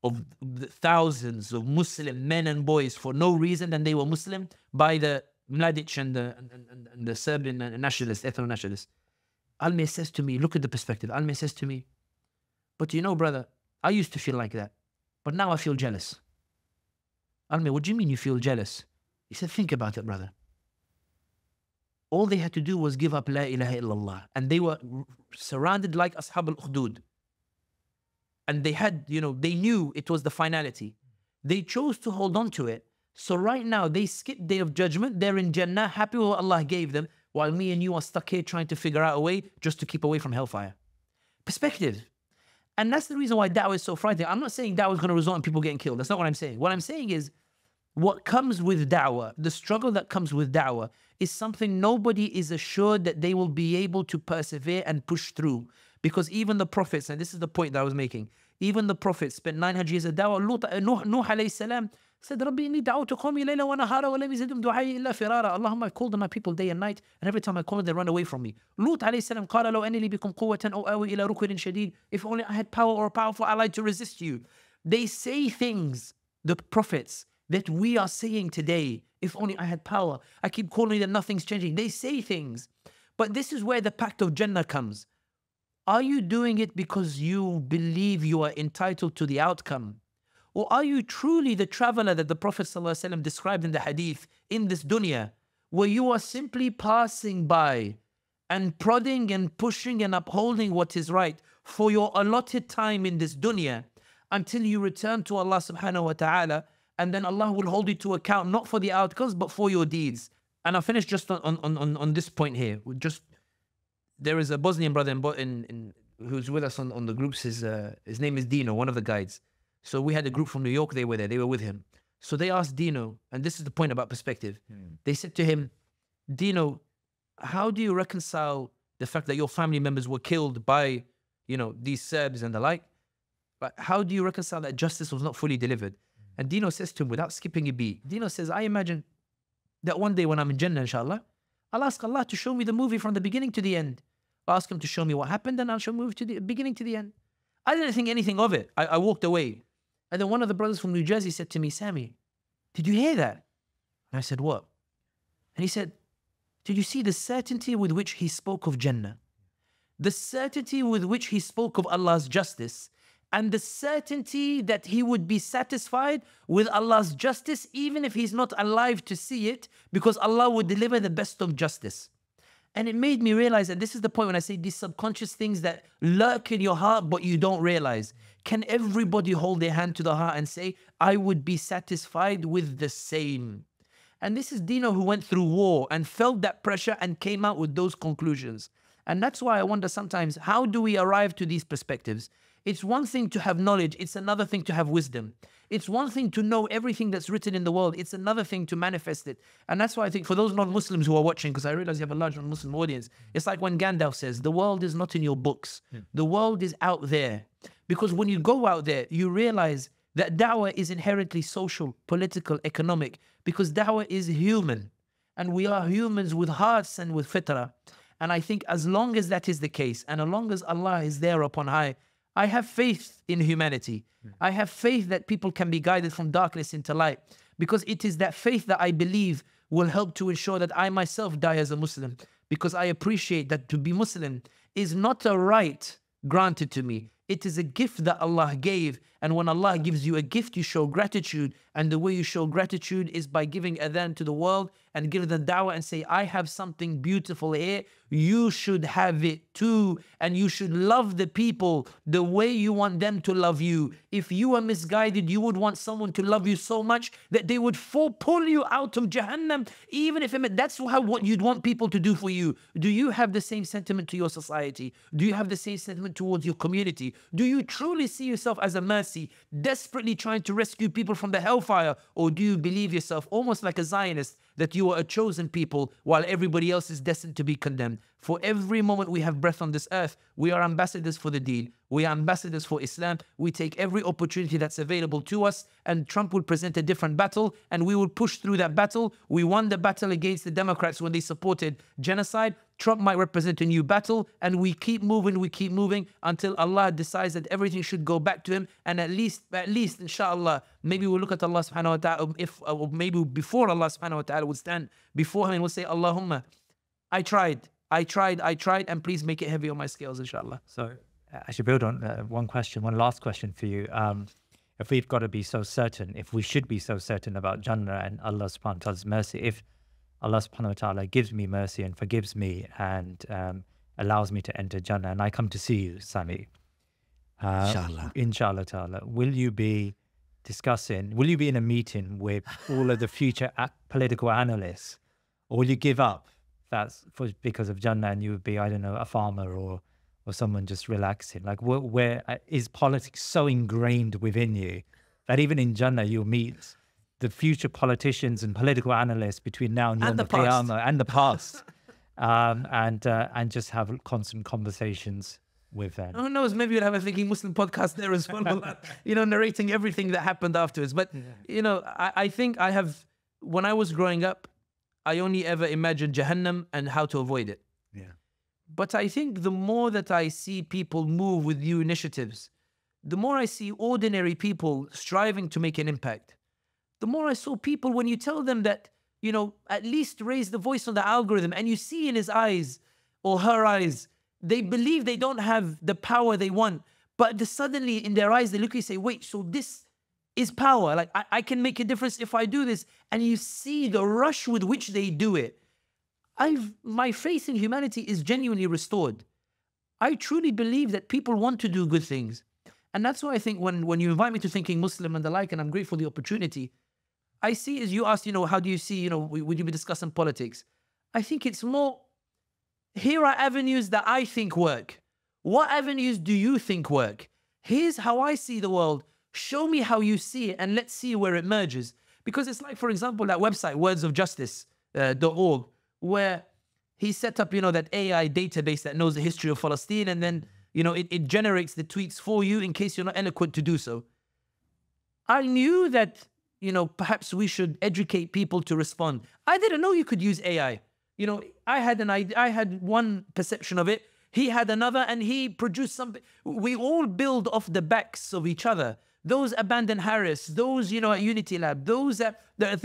of the thousands of Muslim men and boys for no reason than they were Muslim by the Mladic and the Serbian nationalists, ethno-nationalists. Almir says to me, look at the perspective. Almir says to me, but you know, brother, I used to feel like that, but now I feel jealous. Almir, what do you mean you feel jealous? He said, think about it, brother. All they had to do was give up La ilaha illallah. And they were surrounded like Ashab al-Ukhdud. And they had, they knew it was the finality. They chose to hold on to it. So right now, they skipped Day of Judgment. They're in Jannah, happy with what Allah gave them, while me and you are stuck here trying to figure out a way just to keep away from hellfire. Perspective. And that's the reason why da'wah is so frightening. I'm not saying da'wah is going to result in people getting killed. That's not what I'm saying. What I'm saying is, what comes with da'wah, the struggle that comes with da'wah, is something nobody is assured that they will be able to persevere and push through. Because even the prophets, and this is the point that I was making, even the prophets spent 900 years of da'wah. Nuh alayhi salam said, Rabbi inni da'awtu qawmi layla wa nahara wa lam yazidhum du'ai illa firara. Allahumma, I've called on my people day and night, and every time I call them, they run away from me. Lut alayhi salam qala law anni li bikum quwwatan aw awi ila ruknin shadid. If only I had power or a powerful ally to resist you. They say things, the prophets, that we are saying today, if only I had power. I keep calling them, nothing's changing. They say things. But this is where the pact of Jannah comes. Are you doing it because you believe you are entitled to the outcome? Or are you truly the traveler that the Prophet ﷺ described in the hadith in this dunya, where you are simply passing by and prodding and pushing and upholding what is right for your allotted time in this dunya until you return to Allah subhanahu wa ta'ala, and then Allah will hold you to account, not for the outcomes, but for your deeds. And I'll finish just on this point here. There is a Bosnian brother who's with us on the groups. His name is Dino, one of the guides. So we had a group from New York, they were there, they were with him. So they asked Dino, and this is the point about perspective. They said to him, Dino, how do you reconcile the fact that your family members were killed by, these Serbs and the like? But how do you reconcile that justice was not fully delivered? And Dino says to him, without skipping a beat, Dino says, I imagine that one day when I'm in Jannah, inshallah, I'll ask Allah to show me the movie from the beginning to the end. I'll ask him to show me what happened, and I'll show move to the beginning to the end. I didn't think anything of it. I walked away. And then one of the brothers from New Jersey said to me, Sami, did you hear that? And I said, what? And he said, did you see the certainty with which he spoke of Jannah? The certainty with which he spoke of Allah's justice, and the certainty that he would be satisfied with Allah's justice even if he's not alive to see it, because Allah would deliver the best of justice. And it made me realize that this is the point when I say these subconscious things that lurk in your heart but you don't realize. Can everybody hold their hand to the heart and say, I would be satisfied with the same? And this is Dino, who went through war and felt that pressure and came out with those conclusions. And that's why I wonder sometimes, how do we arrive to these perspectives? It's one thing to have knowledge. It's another thing to have wisdom. It's one thing to know everything that's written in the world. It's another thing to manifest it. And that's why I think for those non-Muslims who are watching, because I realize you have a large non-Muslim audience, it's like when Gandalf says, the world is not in your books. The world is out there. Because when you go out there, you realize that da'wah is inherently social, political, economic, because da'wah is human. And we are humans with hearts and with fitrah. And I think as long as that is the case, and as long as Allah is there upon high, I have faith in humanity. I have faith that people can be guided from darkness into light, because it is that faith that I believe will help to ensure that I myself die as a Muslim, because I appreciate that to be Muslim is not a right granted to me. It is a gift that Allah gave. And when Allah gives you a gift, you show gratitude. And the way you show gratitude is by giving adhan to the world and give the da'wah and say, I have something beautiful here. You should have it too. And you should love the people the way you want them to love you. If you are misguided, you would want someone to love you so much that they would pull you out of Jahannam, even if that's what you'd want people to do for you. Do you have the same sentiment to your society? Do you have the same sentiment towards your community? Do you truly see yourself as a mercy, desperately trying to rescue people from the hellfire? Or do you believe yourself almost like a Zionist, that you are a chosen people while everybody else is destined to be condemned? For every moment we have breath on this earth, we are ambassadors for the deen. We are ambassadors for Islam. We take every opportunity that's available to us, and Trump will present a different battle, and we will push through that battle. We won the battle against the Democrats when they supported genocide. Trump might represent a new battle, and we keep moving until Allah decides that everything should go back to him. And at least, inshallah, maybe we'll look at Allah subhanahu wa ta'ala, or maybe before Allah subhanahu wa ta'ala would stand before him and will say, Allahumma, I tried, and please make it heavy on my scales, inshallah. So I should build on one last question for you. If we've got to be so certain, if we should be so certain about Jannah and Allah subhanahu wa ta'ala's mercy, if Allah subhanahu wa ta'ala gives me mercy and forgives me and allows me to enter Jannah, and I come to see you, Sami, inshallah ta'ala, will you be in a meeting with all of the future political analysts, or will you give up because of Jannah and you would be, I don't know, a farmer or someone just relaxing? Like, where is politics so ingrained within you that even in Jannah you'll meet the future politicians and political analysts between now and the Qiyamah and the past, and just have constant conversations with them? Who knows? Maybe you'll have a Thinking Muslim podcast there as well, narrating everything that happened afterwards. But I think when I was growing up, I only ever imagined Jahannam and how to avoid it. Yeah. But I think the more that I see people move with new initiatives, the more I see ordinary people striving to make an impact, the more I saw people, when you tell them that, at least raise the voice on the algorithm, and you see in his eyes or her eyes, they believe they don't have the power they want, but suddenly in their eyes, they look and say, wait, so this is power. Like, I can make a difference if I do this. And you see the rush with which they do it. My faith in humanity is genuinely restored. I truly believe that people want to do good things. And that's why I think when you invite me to Thinking Muslim and the like, and I'm grateful for the opportunity, I see, as you asked, how do you see, would you be discussing politics? I think it's more, here are avenues that I think work. What avenues do you think work? Here's how I see the world. Show me how you see it, and let's see where it merges. Because it's like, for example, that website, wordsofjustice.org, where he set up, that AI database that knows the history of Palestine, and then, it generates the tweets for you in case you're not eloquent to do so. I knew that, perhaps we should educate people to respond. I didn't know you could use AI. I had one perception of it. He had another, and he produced something. We all build off the backs of each other. Those abandoned Harris, those, at Unity Lab, those that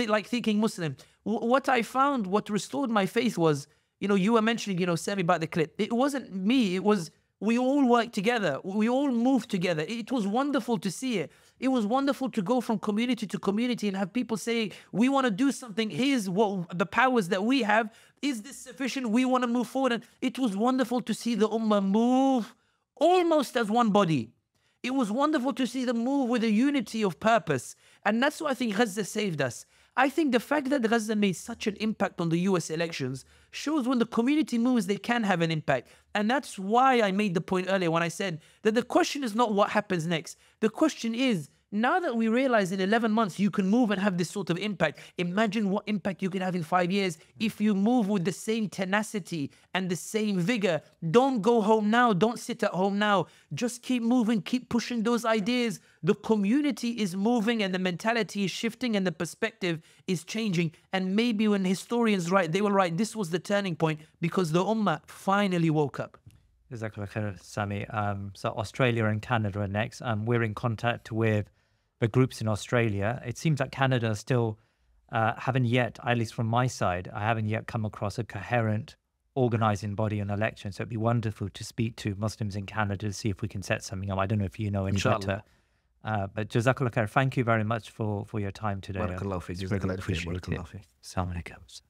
like Thinking Muslim. What I found, what restored my faith was, you were mentioning, Sami, about the clip. It wasn't me. It was, we all worked together. We all moved together. It was wonderful to see it. It was wonderful to go from community to community and have people say, we want to do something. Here's what the powers that we have. Is this sufficient? We want to move forward. And it was wonderful to see the Ummah move almost as one body. It was wonderful to see them move with a unity of purpose. And that's why I think Gaza saved us. I think the fact that Gaza made such an impact on the US elections shows when the community moves, they can have an impact. And that's why I made the point earlier when I said that the question is not what happens next. The question is, now that we realize in 11 months you can move and have this sort of impact, imagine what impact you can have in 5 years if you move with the same tenacity and the same vigor. Don't go home now. Don't sit at home now. Just keep moving, keep pushing those ideas. The community is moving and the mentality is shifting and the perspective is changing. And maybe when historians write, they will write, this was the turning point because the Ummah finally woke up. Jazakallah khair, Sami. So Australia and Canada are next. We're in contact with the groups in Australia. It seems that Canada still haven't yet, at least from my side, I haven't yet come across a coherent organizing body on elections. So it'd be wonderful to speak to Muslims in Canada to see if we can set something up. I don't know if you know any better. But Jazakallah khair, thank you very much for your time today. Barakallahu fi. Really appreciate it. Assalamu alaikum.